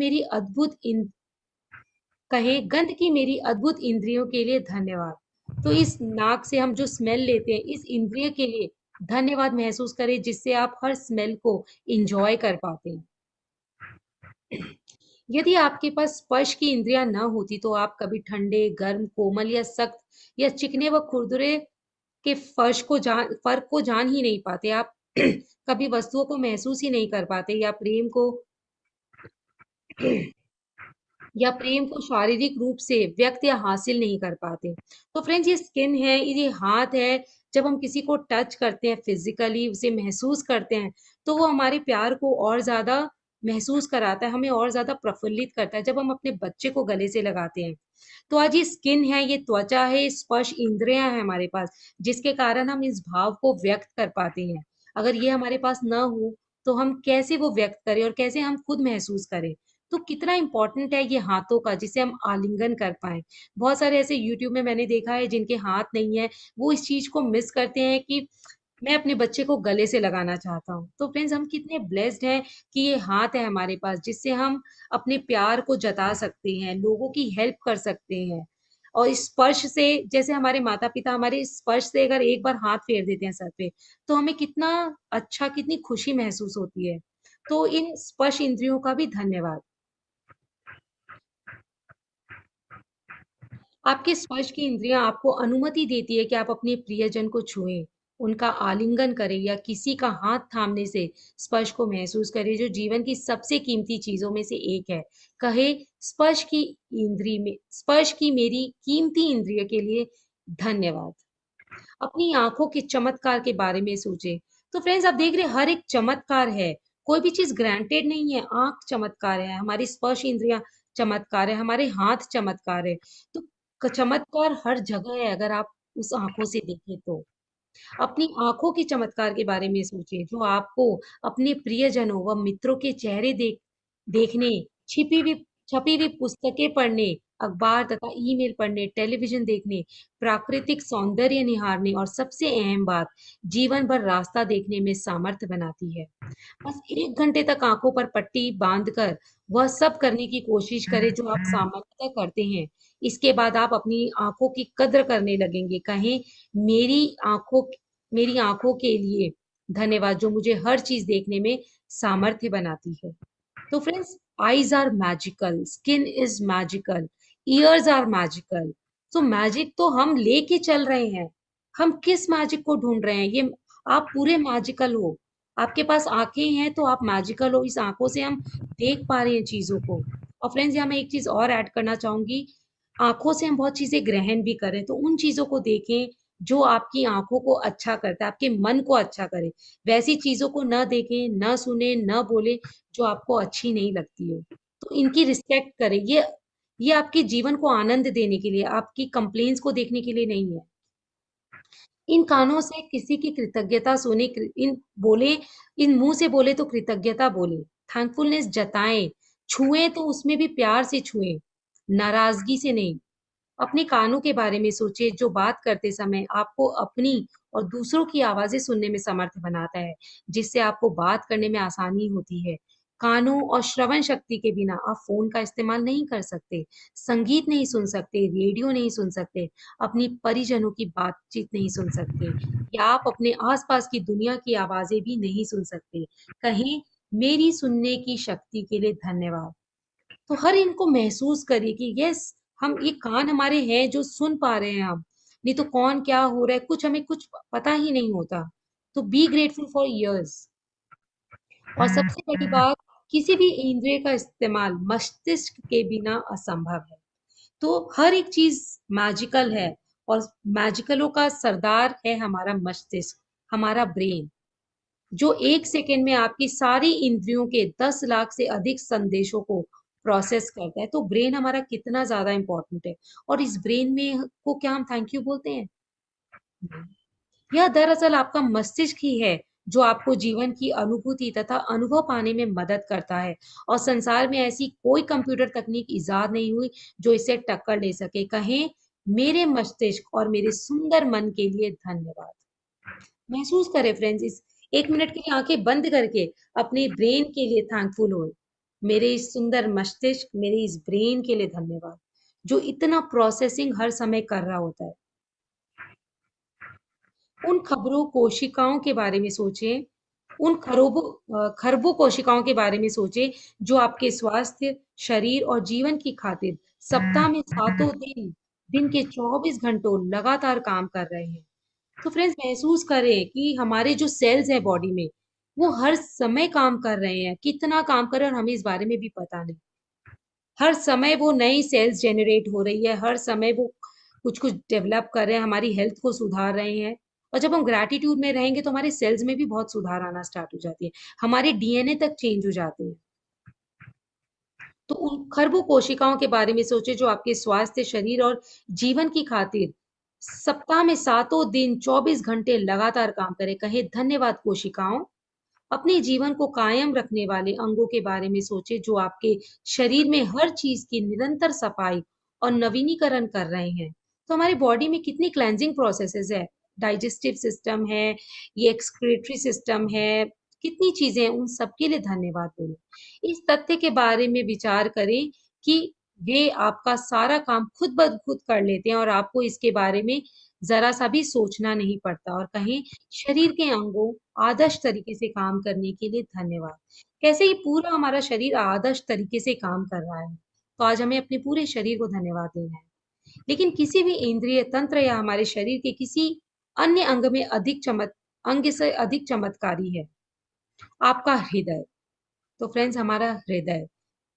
B: की मेरी अद्भुत इंद्रियों के लिए धन्यवाद। तो इस नाक से हम जो स्मेल लेते हैं, इस इंद्रिय के लिए धन्यवाद महसूस करें, जिससे आप हर स्मेल को इंजॉय कर पाते हैं। यदि आपके पास स्पर्श की इंद्रियां न होती तो आप कभी ठंडे, गर्म, कोमल या सख्त या चिकने व खुरदुरे के फर्क को जान ही नहीं पाते। आप कभी वस्तुओं को महसूस ही नहीं कर पाते या प्रेम को शारीरिक रूप से व्यक्त या हासिल नहीं कर पाते। तो फ्रेंड्स, ये स्किन है, ये हाथ है, जब हम किसी को टच करते हैं, फिजिकली उसे महसूस करते हैं, तो वो हमारे प्यार को और ज्यादा महसूस कराता है, हमें और ज्यादा प्रफुल्लित करता है। जब हम अपने बच्चे को गले से लगाते हैं तो आज ये स्किन है, ये त्वचा है, स्पर्श इंद्रियां हैं हमारे पास, जिसके कारण हम इस भाव को व्यक्त कर पाते हैं। अगर ये हमारे पास न हो तो हम कैसे वो व्यक्त करें और कैसे हम खुद महसूस करें। तो कितना इंपॉर्टेंट है ये हाथों का, जिसे हम आलिंगन कर पाए। बहुत सारे ऐसे यूट्यूब में मैंने देखा है जिनके हाथ नहीं है, वो इस चीज को मिस करते हैं कि मैं अपने बच्चे को गले से लगाना चाहता हूँ। तो फ्रेंड्स, हम कितने ब्लेस्ड हैं कि ये हाथ है हमारे पास, जिससे हम अपने प्यार को जता सकते हैं, लोगों की हेल्प कर सकते हैं। और इस स्पर्श से, जैसे हमारे माता पिता हमारे इस स्पर्श से अगर एक बार हाथ फेर देते हैं सर पे, तो हमें कितना अच्छा, कितनी खुशी महसूस होती है। तो इन स्पर्श इंद्रियों का भी धन्यवाद। आपके स्पर्श की इंद्रियां आपको अनुमति देती है कि आप अपने प्रियजन को छुएं, उनका आलिंगन करें या किसी का हाथ थामने से स्पर्श को महसूस करें, जो जीवन की सबसे कीमती चीजों में से एक है। कहे स्पर्श की मेरी कीमती इंद्रिय के लिए धन्यवाद। अपनी आंखों के चमत्कार के बारे में सोचे। तो फ्रेंड्स, आप देख रहे हैं हर एक चमत्कार है, कोई भी चीज ग्रांटेड नहीं है। आंख चमत्कार है, हमारी स्पर्श इंद्रियां चमत्कार है, हमारे हाथ चमत्कार है। तो चमत्कार हर जगह है अगर आप उस आंखों से देखें तो। अपनी आंखों के चमत्कार के बारे में सोचिए, जो आपको अपने प्रियजनों व मित्रों के चेहरे देखने, छपी हुई पुस्तकें पढ़ने, अखबार तथा ईमेल पढ़ने, टेलीविजन देखने, प्राकृतिक सौंदर्य निहारने और सबसे अहम बात, जीवन भर रास्ता देखने में सामर्थ्य बनाती है। बस 1 घंटे तक आंखों पर पट्टी बांधकर वह सब करने की कोशिश करें जो आप सामान्यतः करते हैं। इसके बाद आप अपनी आंखों की कद्र करने लगेंगे। कहें, मेरी आंखों मेरी आंखों के लिए धन्यवाद, जो मुझे हर चीज देखने में सामर्थ्य बनाती है। तो friends, eyes are magical, skin is magical, ears are magical. तो मैजिक तो हम लेके चल रहे हैं, हम किस मैजिक को ढूंढ रहे हैं? ये आप पूरे मैजिकल हो, आपके पास आंखें हैं तो आप मैजिकल हो। इस आंखों से हम देख पा रहे हैं चीजों को। और फ्रेंड्स, यहाँ मैं एक चीज और ऐड करना चाहूंगी, आंखों से हम बहुत चीजें ग्रहण भी करें, तो उन चीजों को देखें जो आपकी आंखों को अच्छा करता है, आपके मन को अच्छा करे। वैसी चीजों को न देखें, न सुने, न बोले जो आपको अच्छी नहीं लगती हो। तो इनकी रिस्पेक्ट करें। ये आपके जीवन को आनंद देने के लिए, आपकी कंप्लेंट्स को देखने के लिए नहीं है। इन कानों से किसी की कृतज्ञता सुने, इन मुंह से बोले तो कृतज्ञता बोले, थैंकफुलनेस जताएं, छुएं तो उसमें भी प्यार से छुएं, नाराजगी से नहीं। अपने कानों के बारे में सोचिए, जो बात करते समय आपको अपनी और दूसरों की आवाजें सुनने में समर्थ बनाता है, जिससे आपको बात करने में आसानी होती है। कानों और श्रवण शक्ति के बिना आप फोन का इस्तेमाल नहीं कर सकते, संगीत नहीं सुन सकते, रेडियो नहीं सुन सकते, अपनी परिजनों की बातचीत नहीं सुन सकते, या आप अपने आसपास की दुनिया की आवाजें भी नहीं सुन सकते। कहें, मेरी सुनने की शक्ति के लिए धन्यवाद। तो हर इनको महसूस करिए कि यस, हम ये कान हमारे हैं जो सुन पा रहे हैं हम, नहीं तो कौन क्या हो रहा है कुछ हमें कुछ पता ही नहीं होता। तो बी ग्रेटफुल फॉर ईयर्स। और सबसे बड़ी बात, किसी भी इंद्रिय का इस्तेमाल मस्तिष्क के बिना असंभव है। तो हर एक चीज मैजिकल है, और मैजिकलों का सरदार है हमारा मस्तिष्क, हमारा ब्रेन, जो 1 सेकेंड में आपकी सारी इंद्रियों के 10 लाख से अधिक संदेशों को प्रोसेस करता है। तो ब्रेन हमारा कितना ज्यादा इंपॉर्टेंट है, और इस ब्रेन में को क्या हम थैंक यू बोलते हैं? यह दरअसल आपका मस्तिष्क ही है जो आपको जीवन की अनुभूति तथा अनुभव पाने में मदद करता है, और संसार में ऐसी कोई कंप्यूटर तकनीक इजाद नहीं हुई जो इसे टक्कर ले सके। कहें, मेरे मस्तिष्क और मेरे सुंदर मन के लिए धन्यवाद। महसूस करें फ्रेंड्स, इस 1 मिनट के लिए आंखें बंद करके अपने ब्रेन के लिए थैंकफुल हो। मेरे इस सुंदर मस्तिष्क, मेरे इस ब्रेन के लिए धन्यवाद, जो इतना प्रोसेसिंग हर समय कर रहा होता है। उन खबरों कोशिकाओं के बारे में सोचें, उन खरबों कोशिकाओं के बारे में सोचें जो आपके स्वास्थ्य, शरीर और जीवन की खातिर सप्ताह में 7 दिन, दिन के 24 घंटों लगातार काम कर रहे हैं। तो फ्रेंड्स, महसूस करें कि हमारे जो सेल्स हैं बॉडी में, वो हर समय काम कर रहे हैं, कितना काम कर रहे हैं और हमें इस बारे में भी पता नहीं। हर समय वो नई सेल्स जनरेट हो रही है, हर समय वो कुछ कुछ डेवलप कर रहे हैं, हमारी हेल्थ को सुधार रहे हैं। और जब हम ग्रैटिट्यूड में रहेंगे तो हमारे सेल्स में भी बहुत सुधार आना स्टार्ट हो जाती है, हमारे डीएनए तक चेंज हो जाते हैं। तो उन खरबों कोशिकाओं के बारे में सोचे जो आपके स्वास्थ्य, शरीर और जीवन की खातिर सप्ताह में 7 दिन 24 घंटे लगातार काम करें। कहे, धन्यवाद कोशिकाओं। अपने जीवन को कायम रखने वाले अंगों के बारे में सोचे जो आपके शरीर में हर चीज की निरंतर सफाई और नवीनीकरण कर रहे हैं। तो हमारी बॉडी में कितनी क्लेंजिंग प्रोसेसेस है, डाइजेस्टिव सिस्टम है, ये एक्सक्रीटरी सिस्टम है, कितनी चीजें हैं, उन सबके लिए धन्यवाद बोले। इस तथ्य के बारे में विचार करें कि वे आपका सारा काम खुद ब खुद कर लेते हैं और आपको इसके बारे में जरा सा भी सोचना नहीं पड़ता। और कहें, शरीर के अंगों आदर्श तरीके से काम करने के लिए धन्यवाद। कैसे ये पूरा हमारा शरीर आदर्श तरीके से काम कर रहा है, तो आज हमें अपने पूरे शरीर को धन्यवाद देना है। लेकिन किसी भी इंद्रिय तंत्र या हमारे शरीर के किसी अन्य अंग से अधिक चमत्कारी है आपका हृदय। तो फ्रेंड्स, हमारा हृदय,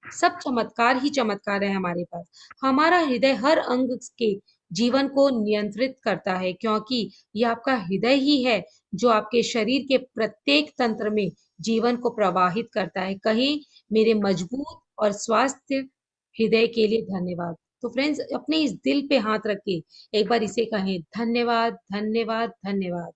B: सब चमत्कार ही चमत्कार है हमारे पास। हमारा हृदय हर अंग के जीवन को नियंत्रित करता है, क्योंकि ये आपका हृदय ही है जो आपके शरीर के प्रत्येक तंत्र में जीवन को प्रवाहित करता है। कहीं, मेरे मजबूत और स्वास्थ्य हृदय के लिए धन्यवाद। तो फ्रेंड्स, अपने इस दिल पे हाथ रख के एक बार इसे कहें, धन्यवाद, धन्यवाद, धन्यवाद।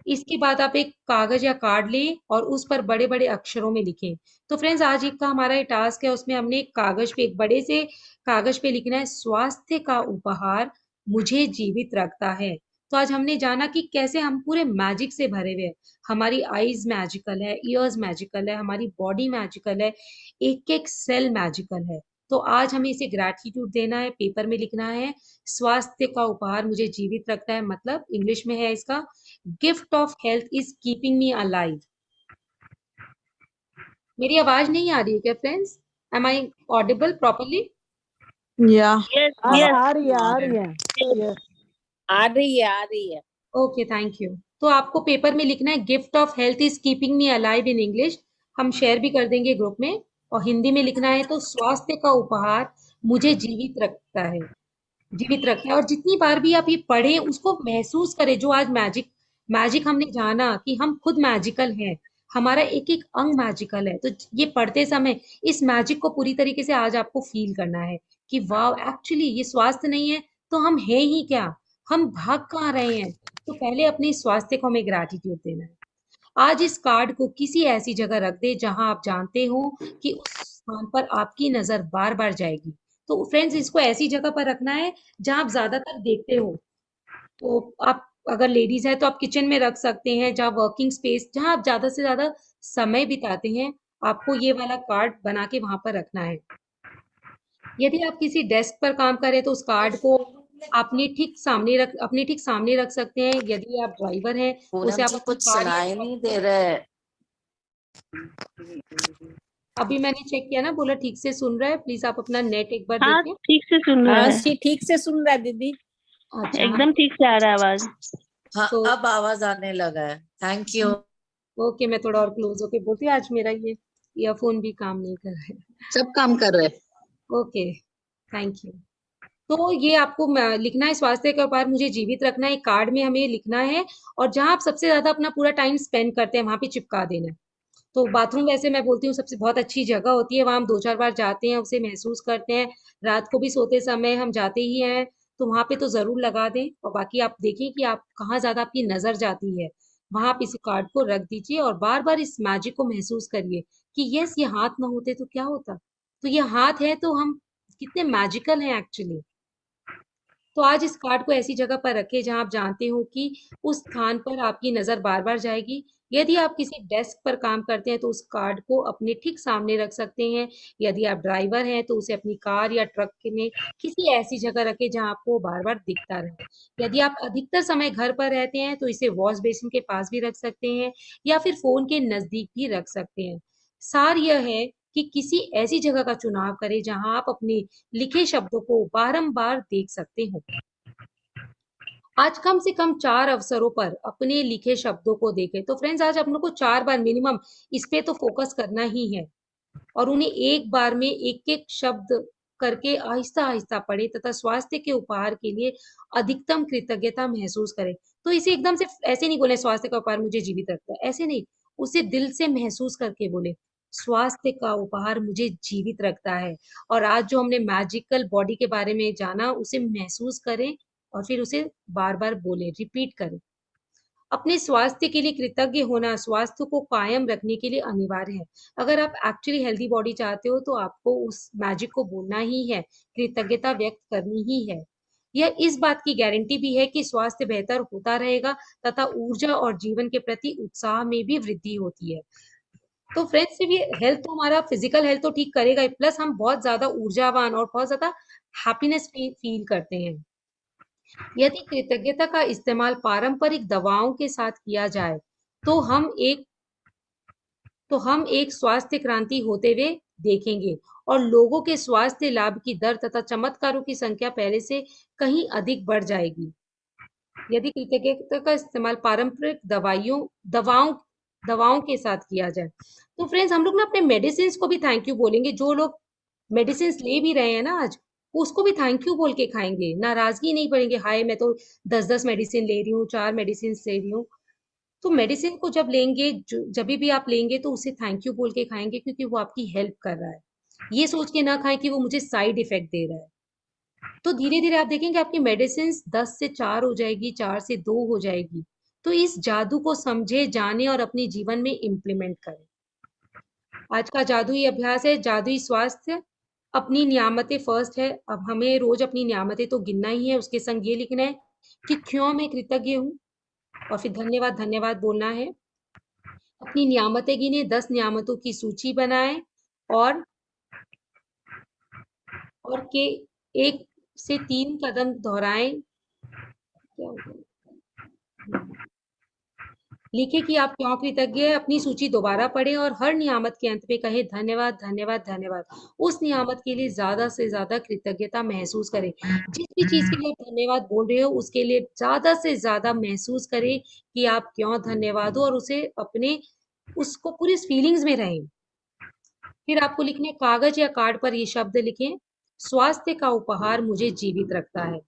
B: इसके बाद आप एक कागज या कार्ड लें और उस पर बड़े बड़े अक्षरों में लिखें। तो फ्रेंड्स, आज एक का हमारा ये टास्क है, उसमें हमने एक कागज पे, एक बड़े से कागज पे लिखना है, स्वास्थ्य का उपहार मुझे जीवित रखता है। तो आज हमने जाना कि कैसे हम पूरे मैजिक से भरे हुए हैं। हमारी आईज मैजिकल है, ईयर्स मैजिकल है, हमारी बॉडी मैजिकल है, एक एक सेल मैजिकल है। तो आज हमें इसे ग्रैटिट्यूड देना है, पेपर में लिखना है, स्वास्थ्य का उपहार मुझे जीवित रखता है, मतलब इंग्लिश में है इसका, gift of health is keeping me alive. मेरी आवाज नहीं आ रही है क्या friends? Am I audible properly?
H: या
A: आ रही है Yes.
H: आ रही है।
B: Okay, thank you. तो आपको पेपर में लिखना है, gift of health is keeping me alive in English. हम शेयर भी कर देंगे ग्रुप में। और हिंदी में लिखना है तो स्वास्थ्य का उपहार मुझे जीवित रखता है, जीवित रखता है। और जितनी बार भी आप ये पढ़ें, उसको महसूस करें। जो आज मैजिक हमने जाना कि हम खुद मैजिकल हैं, हमारा एक एक अंग मैजिकल है। तो ये पढ़ते समय इस मैजिक को पूरी तरीके से आज आपको फील करना है कि वाह, एक्चुअली ये स्वास्थ्य नहीं है तो हम हैं ही क्या, हम भाग कहाँ रहे हैं। तो पहले अपने स्वास्थ्य को हमें ग्रैटिट्यूड देना है। आज इस कार्ड को किसी ऐसी जगह रख दे जहां आप जानते हो कि उस स्थान पर आपकी नजर बार बार जाएगी। तो फ्रेंड्स, इसको ऐसी जगह पर रखना है जहां आप ज्यादातर देखते हो। तो आप अगर लेडीज है तो आप किचन में रख सकते हैं, जहाँ वर्किंग स्पेस, जहाँ आप ज्यादा से ज्यादा समय बिताते हैं, आपको ये वाला कार्ड बना के वहां पर रखना है। यदि आप किसी डेस्क पर काम करें तो उस कार्ड को अपने ठीक सामने रख सकते हैं। यदि आप ड्राइवर हैं,
I: पूनम
B: उसे आप
I: जी
B: अपनी
I: कुछ
B: कार या
I: सुनाई
B: ट्रक
I: नहीं
B: में
I: दे रहा है।
B: अभी मैंने चेक किया ना, बोला ठीक से सुन रहा है। प्लीज आप अपना नेट एक बार
F: हाँ
B: देखें।
F: ठीक से सुन रहा
H: हाँ
F: है,
H: जी, ठीक से सुन रहा है दीदी।
B: अच्छा, हाँ
F: एकदम ठीक से आ रहा है आवाज।
I: हाँ
B: तो
I: अब आवाज आने लगा है। Thank you.
B: ओके, मैं थोड़ा और क्लोज होके बोलती हूँ। आज मेरा ये ईयरफोन भी काम नहीं कर रहा है।
H: सब काम कर रहे हैं।
B: Okay, thank you. तो ये आपको लिखना है, स्वास्थ्य का व्यापार मुझे जीवित रखना है, एक कार्ड में हमें लिखना है। और जहां आप सबसे ज्यादा अपना पूरा टाइम स्पेंड करते हैं वहां पे चिपका देना है। तो बाथरूम वैसे मैं बोलती हूँ सबसे बहुत अच्छी जगह होती है, वहां हम 2-4 बार जाते हैं, उसे महसूस करते हैं। रात को भी सोते समय हम जाते ही हैं, तो वहां पे तो जरूर लगा दें। और बाकी आप देखें कि आप कहाँ ज्यादा आपकी नजर जाती है, वहां आप इस कार्ड को रख दीजिए और बार बार इस मैजिक को महसूस करिए कि यस, ये हाथ ना होते तो क्या होता। तो ये हाथ है तो हम कितने मैजिकल हैं एक्चुअली। तो आज इस कार्ड को ऐसी जगह पर रखें जहां आप जानते हो कि उस स्थान पर आपकी नजर बार बार जाएगी। यदि आप किसी डेस्क पर काम करते हैं तो उस कार्ड को अपने ठीक सामने रख सकते हैं। यदि आप ड्राइवर हैं तो उसे अपनी कार या ट्रक में किसी ऐसी जगह रखें जहां आपको बार बार दिखता रहे। यदि आप अधिकतर समय घर पर रहते हैं तो इसे वॉश बेसिन के पास भी रख सकते हैं या फिर फोन के नजदीक भी रख सकते हैं। सार यह है कि किसी ऐसी जगह का चुनाव करें जहां आप अपने लिखे शब्दों को बारंबार देख सकते हो। आज कम से कम 4 अवसरों पर अपने लिखे शब्दों को देखें। तो फ्रेंड्स, आज आप लोग को 4 बार मिनिमम इस पे तो फोकस करना ही है और उन्हें एक बार में एक-एक शब्द करके आहिस्ता-आहिस्ता पढ़ें तथा स्वास्थ्य के उपहार के लिए अधिकतम कृतज्ञता महसूस करें। तो इसे एकदम से ऐसे नहीं बोले स्वास्थ्य का उपहार मुझे जीवित रखता है, ऐसे नहीं। उसे दिल से महसूस करके बोले, स्वास्थ्य का उपहार मुझे जीवित रखता है। और आज जो हमने मैजिकल बॉडी के बारे में जाना, उसे महसूस करें और फिर उसे बार-बार बोलें, रिपीट करें। अपने स्वास्थ्य के लिए कृतज्ञ होना स्वास्थ्य को कायम रखने के लिए अनिवार्य है। अगर आप एक्चुअली हेल्दी बॉडी चाहते हो तो आपको उस मैजिक को बोलना ही है, कृतज्ञता व्यक्त करनी ही है। यह इस बात की गारंटी भी है कि स्वास्थ्य बेहतर होता रहेगा तथा ऊर्जा और जीवन के प्रति उत्साह में भी वृद्धि होती है। तो फ्रेंड्स, सिर्फ ये हेल्थ तो हमारा फिजिकल हेल्थ तो ठीक करेगा ही, प्लस हम बहुत ज्यादा ऊर्जावान और बहुत ज्यादा हैप्पीनेस फील करते हैं। यदि कृतज्ञता का इस्तेमाल पारंपरिक दवाओं के साथ किया जाए तो हम एक स्वास्थ्य क्रांति होते हुए देखेंगे और लोगों के स्वास्थ्य लाभ की दर तथा चमत्कारों की संख्या पहले से कहीं अधिक बढ़ जाएगी। यदि कृतज्ञता का इस्तेमाल पारंपरिक दवाओं के साथ किया जाए तो फ्रेंड्स, हम लोग ना अपने मेडिसिन को भी थैंक यू बोलेंगे। जो लोग मेडिसिन ले भी रहे हैं ना आज, उसको भी थैंक यू बोल के खाएंगे, नाराजगी नहीं पड़ेंगे। हाय, मैं तो 10-10 मेडिसिन ले रही हूँ, 4 मेडिसिन ले रही हूँ। तो मेडिसिन को जब लेंगे, जब भी आप लेंगे तो उसे थैंक यू बोल के खाएंगे क्योंकि वो आपकी हेल्प कर रहा है। ये सोच के ना खाएं कि वो मुझे साइड इफेक्ट दे रहा है। तो धीरे धीरे आप देखेंगे आपकी मेडिसिन 10 से 4 हो जाएगी, 4 से 2 हो जाएगी। तो इस जादू को समझे, जाने और अपने जीवन में इम्प्लीमेंट करें। आज का जादुई अभ्यास है जादुई स्वास्थ्य। अपनी नियामतें फर्स्ट है। अब हमें रोज अपनी नियामतें तो गिनना ही है, उसके संग ये लिखना है कि क्यों मैं कृतज्ञ हूँ और फिर धन्यवाद धन्यवाद बोलना है। अपनी नियामतें गिने, 10 नियामतों की सूची बनाएं और के 1 से 3 कदम दोहराएं। क्या हो गया? लिखे कि आप क्यों कृतज्ञ हैं। अपनी सूची दोबारा पढ़ें और हर नियामत के अंत में कहें धन्यवाद धन्यवाद धन्यवाद। उस नियामत के लिए ज्यादा से ज्यादा कृतज्ञता महसूस करें। जिस भी चीज के लिए आप धन्यवाद बोल रहे हो उसके लिए ज्यादा से ज्यादा महसूस करें कि आप क्यों धन्यवाद हो और उसको पूरी फीलिंग्स में रहें। फिर आपको लिखने कागज या कार्ड पर ये शब्द लिखें, स्वास्थ्य का उपहार मुझे जीवित रखता है।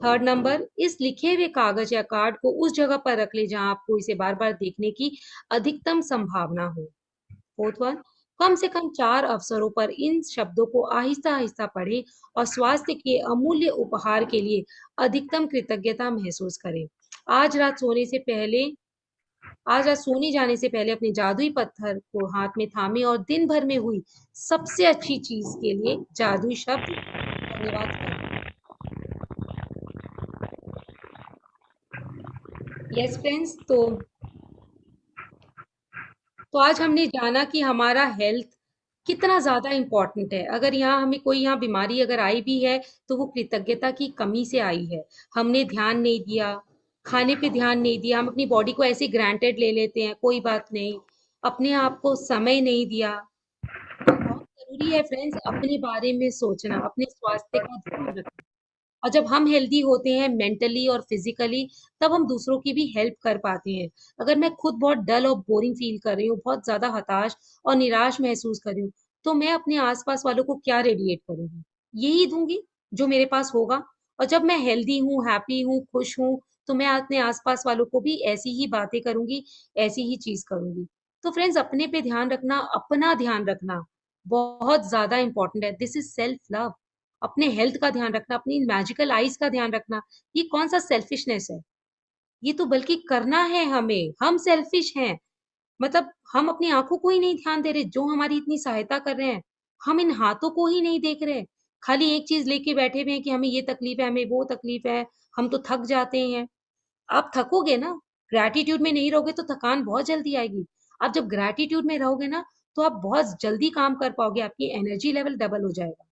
B: थर्ड नंबर, इस लिखे हुए कागज या कार्ड को उस जगह पर रख ले जहां आपको इसे बार बार देखने की अधिकतम संभावना हो। फोर्थ वन, कम से कम 4 अवसरों पर इन शब्दों को आहिस्ता आहिस्ता पढ़ें और स्वास्थ्य के अमूल्य उपहार के लिए अधिकतम कृतज्ञता महसूस करें। आज रात सोने जाने से पहले अपने जादुई पत्थर को हाथ में थामे और दिन भर में हुई सबसे अच्छी चीज के लिए जादुई शब्द धन्यवाद करें। यस फ्रेंड्स, तो आज हमने जाना कि हमारा हेल्थ कितना ज्यादा इम्पोर्टेंट है। अगर यहाँ हमें कोई यहाँ बीमारी अगर आई भी है तो वो कृतज्ञता की कमी से आई है। हमने ध्यान नहीं दिया, खाने पे ध्यान नहीं दिया, हम अपनी बॉडी को ऐसे ग्रांटेड ले लेते हैं, कोई बात नहीं, अपने आप को समय नहीं दिया। तो बहुत जरूरी है फ्रेंड्स अपने बारे में सोचना, अपने स्वास्थ्य का ध्यान रखना। और जब हम हेल्दी होते हैं मेंटली और फिजिकली, तब हम दूसरों की भी हेल्प कर पाते हैं। अगर मैं खुद बहुत डल और बोरिंग फील कर रही हूँ, बहुत ज्यादा हताश और निराश महसूस कर रही हूँ, तो मैं अपने आसपास वालों को क्या रेडिएट करूंगी? यही दूंगी जो मेरे पास होगा। और जब मैं हेल्दी हूँ, हैप्पी हूँ, खुश हूँ, तो मैं अपने आसपास वालों को भी ऐसी ही बातें करूंगी, ऐसी ही चीज करूंगी। तो फ्रेंड्स अपने पे ध्यान रखना, अपना ध्यान रखना बहुत ज्यादा इंपॉर्टेंट है। This is self love. अपने हेल्थ का ध्यान रखना, अपनी मैजिकल आईज का ध्यान रखना, ये कौन सा सेल्फिशनेस है? ये तो बल्कि करना है हमें। हम सेल्फिश हैं, मतलब हम अपनी आंखों को ही नहीं ध्यान दे रहे जो हमारी इतनी सहायता कर रहे हैं। हम इन हाथों को ही नहीं देख रहे, खाली एक चीज लेके बैठे हुए हैं कि हमें ये तकलीफ है, हमें वो तकलीफ है। हम तो थक जाते हैं। आप थकोगे ना, ग्रैटिट्यूड में नहीं रहोगे तो थकान बहुत जल्दी आएगी। आप जब ग्रैटिट्यूड में रहोगे ना, तो आप बहुत जल्दी काम कर पाओगे, आपकी एनर्जी लेवल डबल हो जाएगा।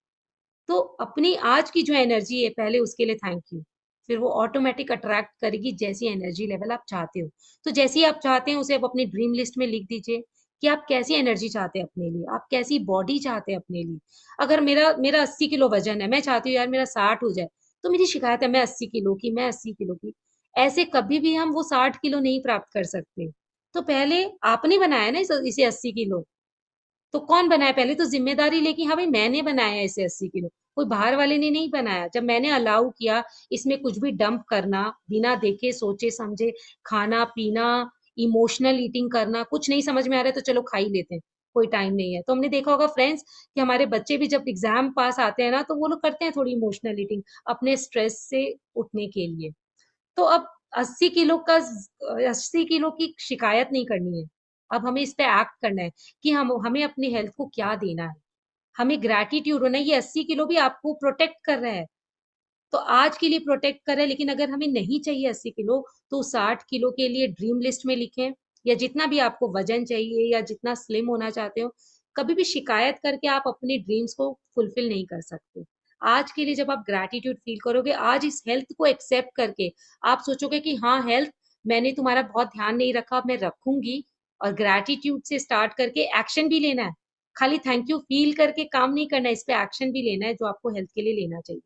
B: तो अपनी आज की जो एनर्जी है पहले उसके लिए थैंक यू, फिर वो ऑटोमेटिक अट्रैक्ट करेगी जैसी एनर्जी लेवल आप चाहते हो। तो जैसी आप चाहते हैं उसे आप अपनी ड्रीम लिस्ट में लिख दीजिए कि आप कैसी एनर्जी चाहते हैं अपने लिए, आप कैसी बॉडी चाहते हैं अपने लिए। अगर मेरा मेरा 80 किलो वजन है, मैं चाहती हूँ यार मेरा 60 हो जाए, तो मेरी शिकायत है मैं 80 किलो की, मैं 80 किलो की। ऐसे कभी भी हम वो 60 किलो नहीं प्राप्त कर सकते। तो पहले आपने बनाया ना इसे 80 किलो, तो कौन बनाया? पहले तो जिम्मेदारी लेके, हाँ भाई मैंने बनाया है इसे 80 किलो, कोई बाहर वाले ने नहीं बनाया। जब मैंने अलाउ किया इसमें कुछ भी डंप करना, बिना देखे सोचे समझे, खाना पीना, इमोशनल ईटिंग करना, कुछ नहीं समझ में आ रहा है तो चलो खा ही लेते हैं, कोई टाइम नहीं है। तो हमने देखा होगा फ्रेंड्स कि हमारे बच्चे भी जब एग्जाम पास आते हैं ना, तो वो लोग करते हैं थोड़ी इमोशनल ईटिंग अपने स्ट्रेस से उठने के लिए। तो अब 80 किलो का 80 किलो की शिकायत नहीं करनी है। अब हमें इस पे एक्ट करना है कि हम हमें अपनी हेल्थ को क्या देना है। हमें ग्रैटिट्यूड होना है, ये 80 किलो भी आपको प्रोटेक्ट कर रहा है, तो आज के लिए प्रोटेक्ट कर रहा है। लेकिन अगर हमें नहीं चाहिए 80 किलो, तो 60 किलो के लिए ड्रीम लिस्ट में लिखें, या जितना भी आपको वजन चाहिए या जितना स्लिम होना चाहते हो। कभी भी शिकायत करके आप अपने ड्रीम्स को फुलफिल नहीं कर सकते। आज के लिए जब आप ग्रैटिट्यूड फील करोगे, आज इस हेल्थ को एक्सेप्ट करके आप सोचोगे कि हाँ हेल्थ, मैंने तुम्हारा बहुत ध्यान नहीं रखा, अब मैं रखूंगी। और ग्रैटिट्यूड से स्टार्ट करके एक्शन भी लेना है। खाली थैंक यू फील करके काम नहीं करना है, इस पे एक्शन भी लेना है जो आपको हेल्थ के लिए लेना चाहिए।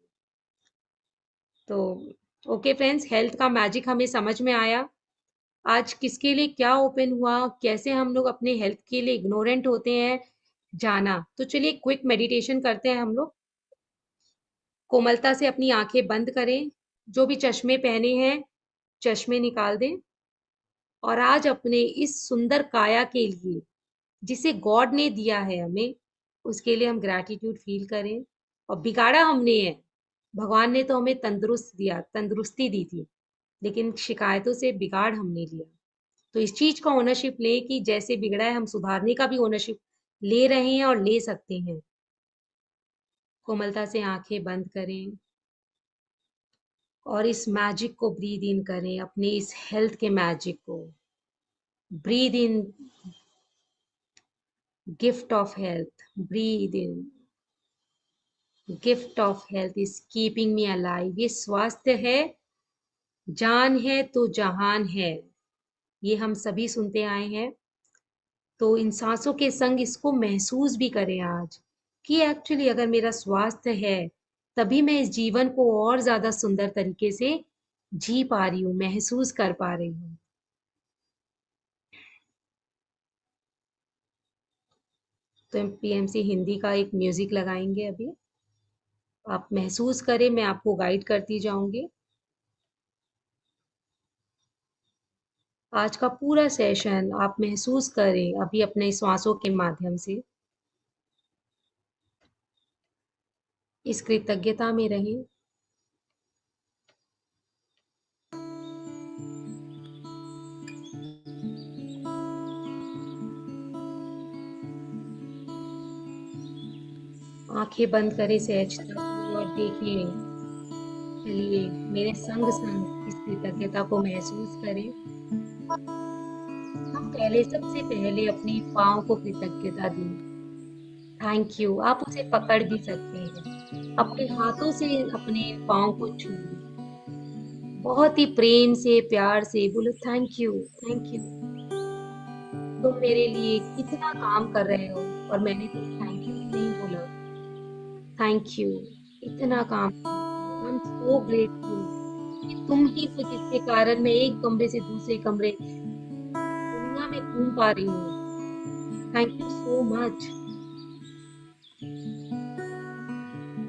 B: तो ओके फ्रेंड्स, हेल्थ का मैजिक हमें समझ में आया। आज किसके लिए क्या ओपन हुआ, कैसे हम लोग अपने हेल्थ के लिए इग्नोरेंट होते हैं, जाना। तो चलिए क्विक मेडिटेशन करते हैं हम लोग। कोमलता से अपनी आंखें बंद करें, जो भी चश्मे पहने हैं चश्मे निकाल दें, और आज अपने इस सुंदर काया के लिए जिसे गॉड ने दिया है हमें, उसके लिए हम ग्रैटिट्यूड फील करें। और बिगाड़ा हमने है, भगवान ने तो हमें तंदुरुस्ती दी थी, लेकिन शिकायतों से बिगाड़ हमने लिया। तो इस चीज का ओनरशिप लें कि जैसे बिगड़ा है हम सुधारने का भी ओनरशिप ले रहे हैं और ले सकते हैं। कोमलता से आंखें बंद करें और इस मैजिक को ब्रीद इन करें, अपने इस हेल्थ के मैजिक को breathe in. Gift of health, breathe in. Gift of health is keeping me alive. ये स्वास्थ्य है, जान है तो जहान है, ये हम सभी सुनते आए हैं। तो इन सांसों के संग इसको महसूस भी करें आज कि एक्चुअली अगर मेरा स्वास्थ्य है, तभी मैं इस जीवन को और ज्यादा सुंदर तरीके से जी पा रही हूँ, महसूस कर पा रही हूँ। तो हम पीएमसी हिंदी का एक म्यूजिक लगाएंगे अभी, आप महसूस करें, मैं आपको गाइड करती जाऊंगी। आज का पूरा सेशन आप महसूस करें अभी अपने श्वासों के माध्यम से, इस कृतज्ञता में रहें। आंखें बंद करें सहजता से और देखें चलिए मेरे संग संग इस कृतज्ञता को महसूस करें। हम सबसे पहले अपने पाँव को कृतज्ञता दें। Thank you. आप उसे पकड़ भी सकते हैं, अपने हाथों से अपने पाँव को छू बहुत ही प्रेम से प्यार से बोलो थैंक यू, थैंक यू। तुम मेरे लिए कितना काम कर रहे हो और मैंने तुम थैंक यू भी नहीं बोला। थैंक यू, इतना काम। आई एम सो ग्रेटफुल कि तुम ही हो जिसके कारण मैं एक कमरे से दूसरे कमरे दुनिया में घूम पा रही हूँ। Thank you so much.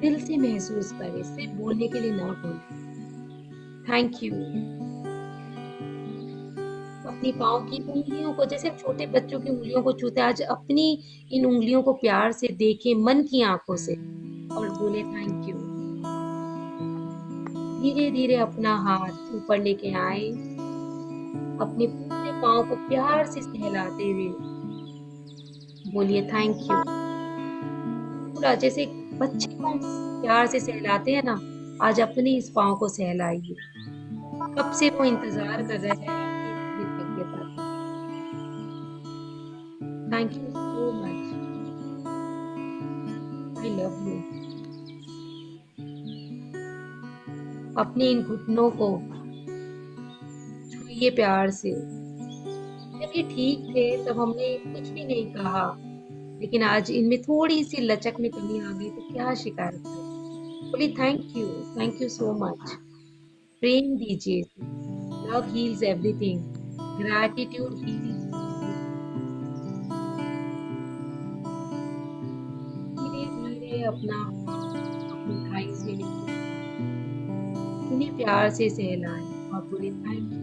B: दिल से महसूस करें, सिर्फ बोलने के लिए ना बोले। Thank you. अपनी पाँव की उंगलियों को, जैसे छोटे बच्चों की उंगलियों को छूते, आज अपनी इन उंगलियों को प्यार से देखें मन की आंखों से और बोले थैंक यू। धीरे धीरे अपना हाथ ऊपर लेके आए, अपने पूरे पाँव को प्यार से सहलाते हुए बोलिए थैंक यू। पूरा जैसे बच्चे को हम प्यार से सहलाते हैं ना, आज अपने इस पाँव को सहलाइए। कब से वो इंतजार कर रहे हैं आपकी कृतज्ञता का। Thank you so much. I love you. अपने इन घुटनों को छूइए प्यार से। जब ये ठीक थे तब हमने कुछ भी नहीं कहा, लेकिन आज इनमें थोड़ी सी लचक में कमी आ गई तो क्या शिकायत है। बोलिए थैंक यू सो मच। प्रेम दीजिए। Love heals everything. Gratitude heels. धीरे धीरे अपना अपनी थाइस में इन्हें प्यार से सहलाएं और बोले थैंक यू।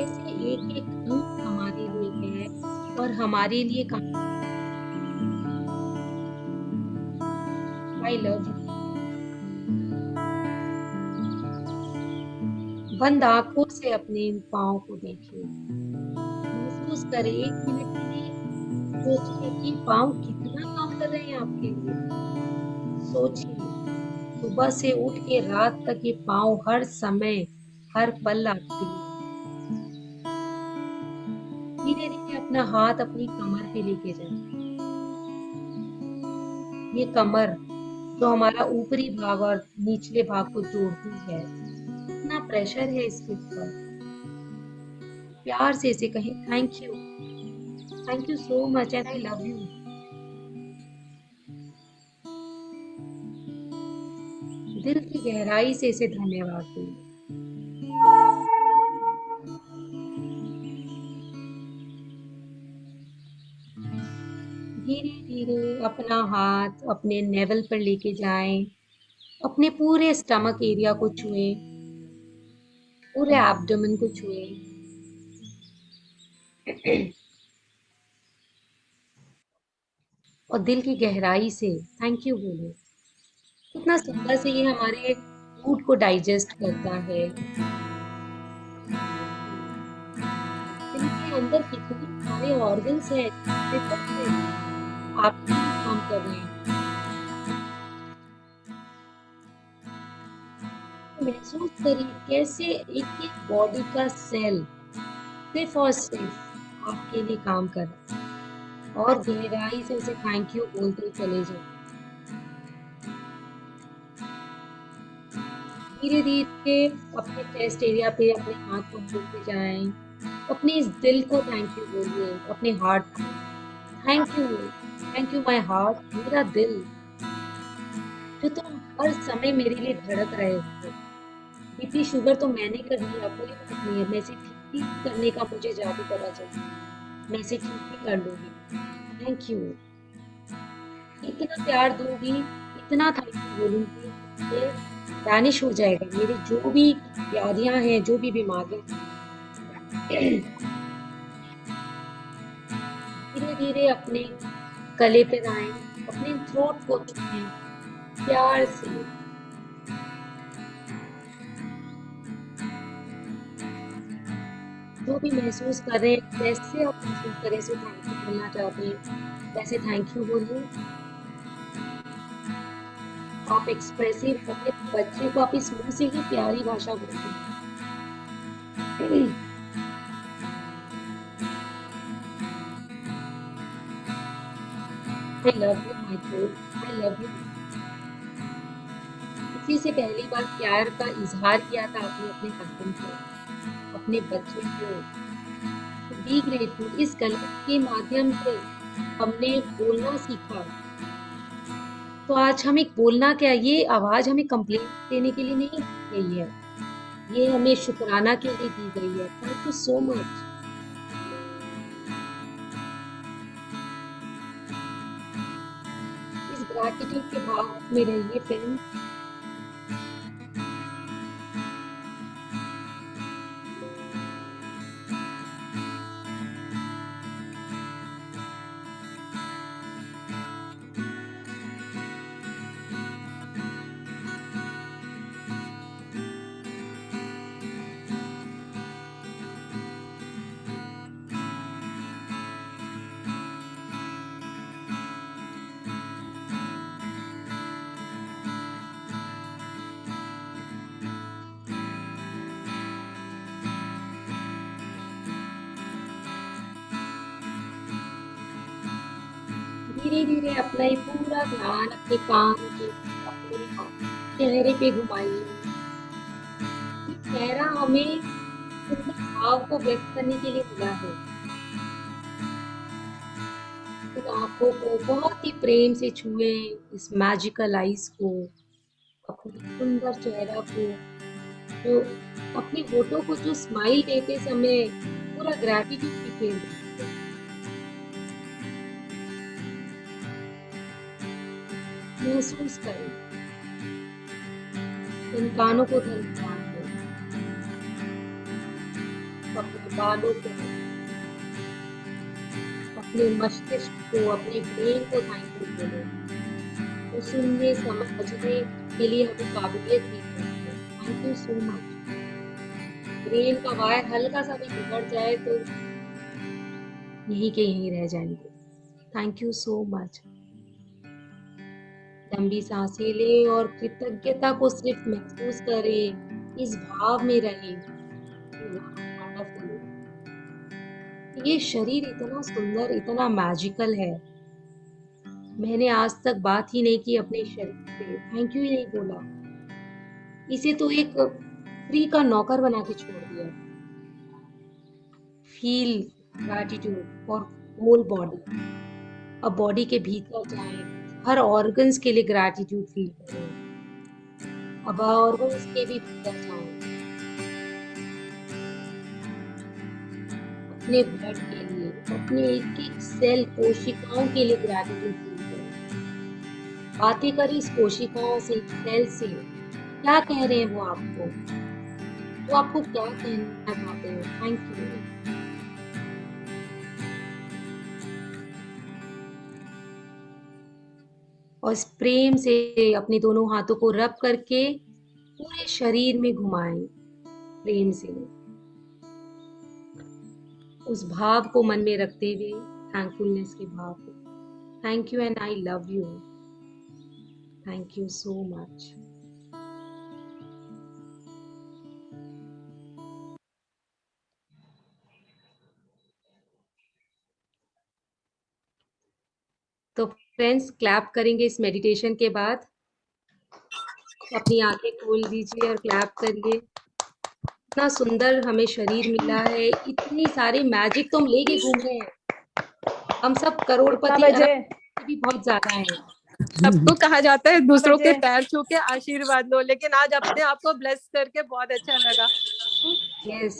B: ऐसे एक एक अंक हमारे लिए है और हमारे लिए काम। I love you. बंद आंखों से अपने इन पाँव को देखिए, महसूस करें। एक मिनट के लिए सोचिए कि पाँव कितना काम कर रहे हैं आपके लिए। सोचिए, सुबह से उठ के रात तक ये पाँव हर समय हर पल आपके लिए। धीरे धीरे अपना हाथ अपनी कमर पे लेके जाए। ये कमर जो हमारा ऊपरी भाग और निचले भाग को जोड़ती है, इतना प्रेशर है इसके ऊपर। प्यार से इसे कहें thank you so much and I love you. दिल की गहराई से इसे धन्यवाद दें। धीरे धीरे अपना हाथ अपने नेवल पर लेके जाएं, अपने पूरे स्टमक एरिया को छुएं, पूरे एब्डोमेन को छुएं। और दिल की गहराई से थैंक यू बोले। कितना सुंदर से ये हमारे फूड को डाइजेस्ट करता है। इनके अंदर कितने सारे ऑर्गन्स हैं, आप काम कर रहे हैं। महसूस करिए कैसे एक एक बॉडी का सेल सिर्फ और सिर्फ आपके लिए काम कर रहा है, और गहराई से उसे थैंक यू बोलते चले जाओ। धीरे धीरे अपने चेस्ट एरिया पे अपने हाथ को लेते जाएं, अपने इस दिल को थैंक यू बोलिए, अपने हार्ट को थैंक यू माय हार्ट, मेरा दिल जो तुम हर समय मेरे लिए धड़क रहे हो। बीपी शुगर तो मैंने कर लिया, कोई बात नहीं है, मैं इसे ठीक करने का मुझे जादू पता चला, मैं इसे ठीक भी कर लूंगी। Thank you. इतना प्यार दूंगी, इतना थैंक यू बोलूंगी, वैनिश हो जाएगा मेरी जो भी व्याधियां हैं, जो भी बीमारियां। धीरे धीरे अपने गले पे आए, अपने थ्रोट को छुएं प्यार से। जो भी महसूस कर रहे हैं, जैसे आप महसूस करें, से थैंक यू बोलना चाहते हैं वैसे थैंक यू बोलिए। आप एक्सप्रेसिव, अपने बच्चे को आप इस मुंह से ही प्यारी भाषा बोलते हैं। I love you, my dude. I love you. इसी से पहली बार प्यार का इजहार किया था आपने अपने हस्बैंड को, अपने बच्चे को। Be grateful. इस गलत के माध्यम से हमने बोलना सीखा। तो आज हमें बोलना क्या, ये आवाज हमें कंप्लेंट देने के लिए नहीं दी गई है, ये हमें शुक्राना के लिए दी गई है। Thank you so much. इस ग्रैटिट्यूड के भाव में रहिए फ्रेंड्स। धीरे धीरे अपना ये पूरा ध्यान अपने कान के, अपने चेहरे पे घुमाइए। ये चेहरा हमें सुंदर भाव को व्यक्त करने के लिए मिला है। इन आंखों को बहुत ही प्रेम से छुए, इस मैजिकल आइज को, अपने सुंदर चेहरा को, जो अपने होठों को जो स्माइल देते समय पूरा ग्रैटिट्यूड भी फील करते हैं। महसूस करें, इन कानों को धन्यवाद दें, अपने बालों को, अपने मस्तिष्क को, अपने ब्रेन को थैंक यू बोलें। तो सुनने समझने के लिए हमें काबिलियत दी गई है। Thank you so much. Brain का वायर हल्का सा भी बिगड़ जाए तो यहीं के यहीं रह जाएंगे। Thank you so much. लंबी सांसें लें और कृतज्ञता को सिर्फ महसूस करें, इस भाव में रहें। ये शरीर इतना सुंदर, इतना मैजिकल है। मैंने आज तक बात ही नहीं की अपने शरीर से, थैंक यू ही नहीं बोला। इसे तो एक फ्री का नौकर बना के छोड़ दिया। Feel gratitude for whole body. अब बॉडी के भीतर जाएं, हर ऑर्गन्स के लिए ग्रैटिट्यूड फील करें। अब ऑर्गन्स के भी भीतर जाएं, अपने ब्लड के लिए, अपने एक एक सेल कोशिकाओं के लिए ग्रैटिट्यूड फील करें। बातें करें इस कोशिकाओं से, सेल से, क्या कह रहे हैं वो आपको, वो आपको क्या कहना चाहते हैं। Thank you. और इस प्रेम से अपने दोनों हाथों को रब करके पूरे शरीर में घुमाएं, प्रेम से उस भाव को मन में रखते हुए, थैंकफुलनेस के भाव को। Thank you and I love you. Thank you so much. तो फ्रेंड्स, क्लैप करेंगे इस मेडिटेशन के बाद। अपनी आंखें खोल दीजिए और क्लैप करिए। इतना सुंदर हमें शरीर मिला है, इतनी सारे मैजिक तो हम लेके घूम रहे हैं। हम सब करोड़पति, अरबपति भी बहुत ज्यादा है।
H: सबको कहा जाता है दूसरों के पैर छू के आशीर्वाद लो, लेकिन आज अपने आप को ब्लेस करके बहुत अच्छा लगा।
B: यस,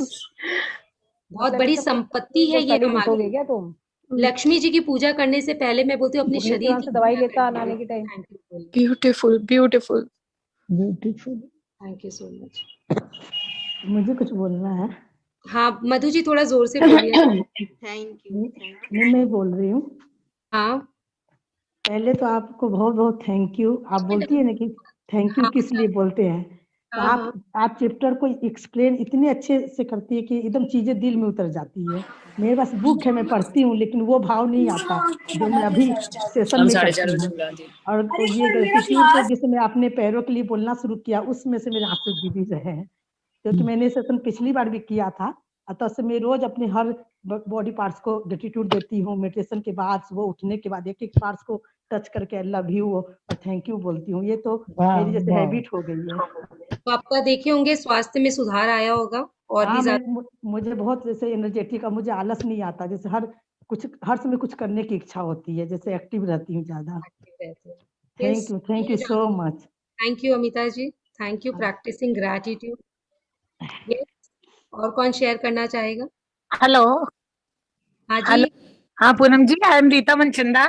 B: बहुत बड़ी संपत्ति है ये हमारी।
E: क्या तुम
B: लक्ष्मी जी की पूजा करने से पहले मैं बोलती हूँ अपने शरीर की
E: दवाई
B: पूजा
E: लेता
B: करनी
E: आने
B: है।
E: के time.
B: Thank you,
H: beautiful beautiful
E: beautiful.
B: Thank you so much.
E: मुझे कुछ बोलना है।
B: हाँ मधु जी, थोड़ा जोर से बोलिए।
H: Thank you.
E: मैं बोल रही हूँ।
B: हाँ
E: पहले तो आपको बहुत बहुत थैंक यू। आप बोलती है ना कि थैंक यू
B: हाँ
E: किस लिए बोलते हैं,
B: हाँ,
J: आप चैप्टर को एक्सप्लेन इतने अच्छे से करती है कि एकदम चीजें दिल में उतर जाती है। मेरे पास बुक है, मैं पढ़ती हूँ, लेकिन वो भाव नहीं आता जो मैं अभी सेशन में करती हूँ। और ये ग्रेटिट्यूड तो जिसमें आपने पैरों के लिए बोलना शुरू किया, उसमें से मेरे आंसू गिर ही रहे हैं, क्योंकि मैंने सेशन पिछली बार भी किया था। तब से मैं रोज अपने हर बॉडी पार्ट्स को ग्रेटिट्यूड देती हूँ। मेडिटेशन के बाद, सुबह उठने के बाद एक एक पार्ट्स को टच करके आई लव यू और थैंक यू बोलती हूँ। ये तो मेरी जैसे हैबिट हो गई है।
B: तो आपका देखे होंगे स्वास्थ्य में सुधार आया होगा और भी
J: हाँ,
B: ज्यादा।
J: मुझे बहुत जैसे एनर्जेटिक, मुझे आलस नहीं आता, जैसे हर समय कुछ करने की इच्छा होती है, जैसे एक्टिव रहती हूँ ज्यादा। Thank you so much.
B: Thank you Amita ji, thank you practising gratitude. और कौन शेयर करना चाहेगा?
K: हेलो।
B: हाँ जी।
K: हाँ पूनम जी, आई एम रीता मनचंदा।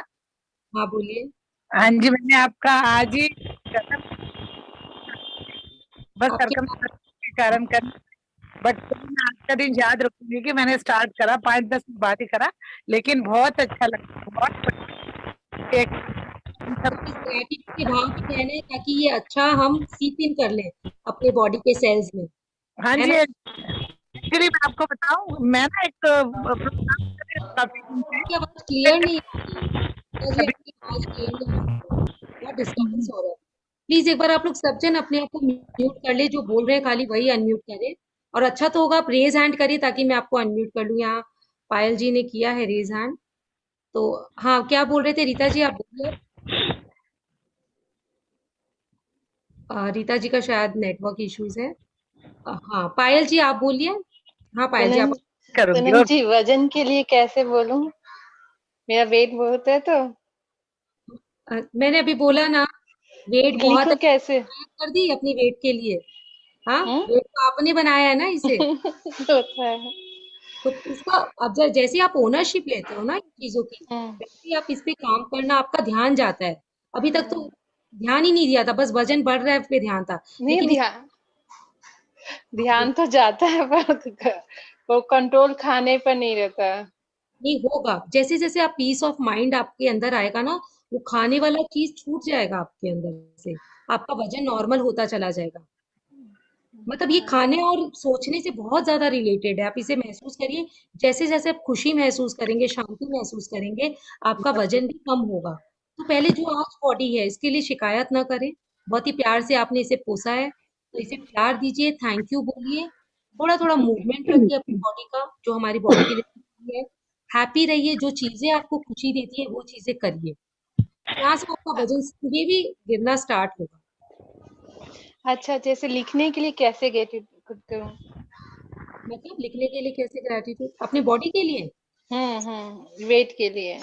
B: हाँ बोलिए।
K: हाँ जी, मैंने आपका आज ही बस सरकम के कारण कर, बट मैं आज का दिन याद रखूंगी कि मैंने स्टार्ट करा 5-10 मिनट बाद ही करा, लेकिन बहुत अच्छा लगा। बहुत
B: ग्रैटिट्यूड के भाव भी कहना है ताकि ये अच्छा हम सीप इन कर लें अपने बॉडी के सेल्स में।
K: हाँ जी, एक्चुअली मैं आपको बताऊं, मैं ना एक
B: क्लियर नहीं डिस्टर्बेंस हो रहा है। प्लीज एक बार आप लोग सब जन अपने आप को म्यूट कर ले, जो बोल रहे हैं खाली वही अनम्यूट करें। और अच्छा तो होगा आप रेज हैंड करिए ताकि मैं आपको अनम्यूट कर लूं। यहाँ पायल जी ने किया है रेज हैंड। तो हाँ, क्या बोल रहे थे रीता जी, आप बोलिए। रीता जी का शायद नेटवर्क इश्यूज है। हाँ पायल जी आप बोलिए। हाँ पायल जी आप
H: पूनम जी, वजन के लिए कैसे बोलूं? मेरा वेट बहुत है तो
B: मैंने अभी बोला ना, वेट बहुत
H: लिखो कैसे
B: कर दी अपनी वेट के लिए। हाँ, वेट तो आपने बनाया है ना इसे।
H: होता है।
B: तो इसका अब जैसे आप ओनरशिप लेते हो ना इन चीजों की, वैसे आप इस पे काम करना, आपका ध्यान जाता है। अभी तक तो ध्यान ही नहीं दिया था, बस वजन बढ़ रहा है पे ध्यान था।
H: नहीं,
B: लेकिन
H: ध्यान तो जाता है पर वो कंट्रोल खाने पर नहीं रहता।
B: नहीं होगा, जैसे जैसे आप पीस ऑफ माइंड आपके अंदर आएगा ना, वो खाने वाला चीज छूट जाएगा आपके अंदर से, आपका वजन नॉर्मल होता चला जाएगा। मतलब ये खाने और सोचने से बहुत ज्यादा रिलेटेड है। आप इसे महसूस करिए, जैसे जैसे आप खुशी महसूस करेंगे, शांति महसूस करेंगे, आपका वजन भी कम होगा। तो पहले जो आज बॉडी है इसके लिए शिकायत ना करें। बहुत ही प्यार से आपने इसे पोसा है, तो इसे प्यार दीजिए, थैंक यू बोलिए। थोड़ा थोड़ा मूवमेंट रखिए अपनी बॉडी का, जो हमारी बॉडी के लिए है। हैप्पी रहिए, जो चीजें आपको खुशी देती है वो चीजें करिए। यहाँ से आपका वजन सीधे भी गिरना स्टार्ट होगा।
H: अच्छा, जैसे लिखने के लिए कैसे ग्रेटिट्यूड करूं?
B: मतलब लिखने के लिए कैसे ग्रेटिट्यूड? अपने बॉडी के लिए?
H: वेट के लिए।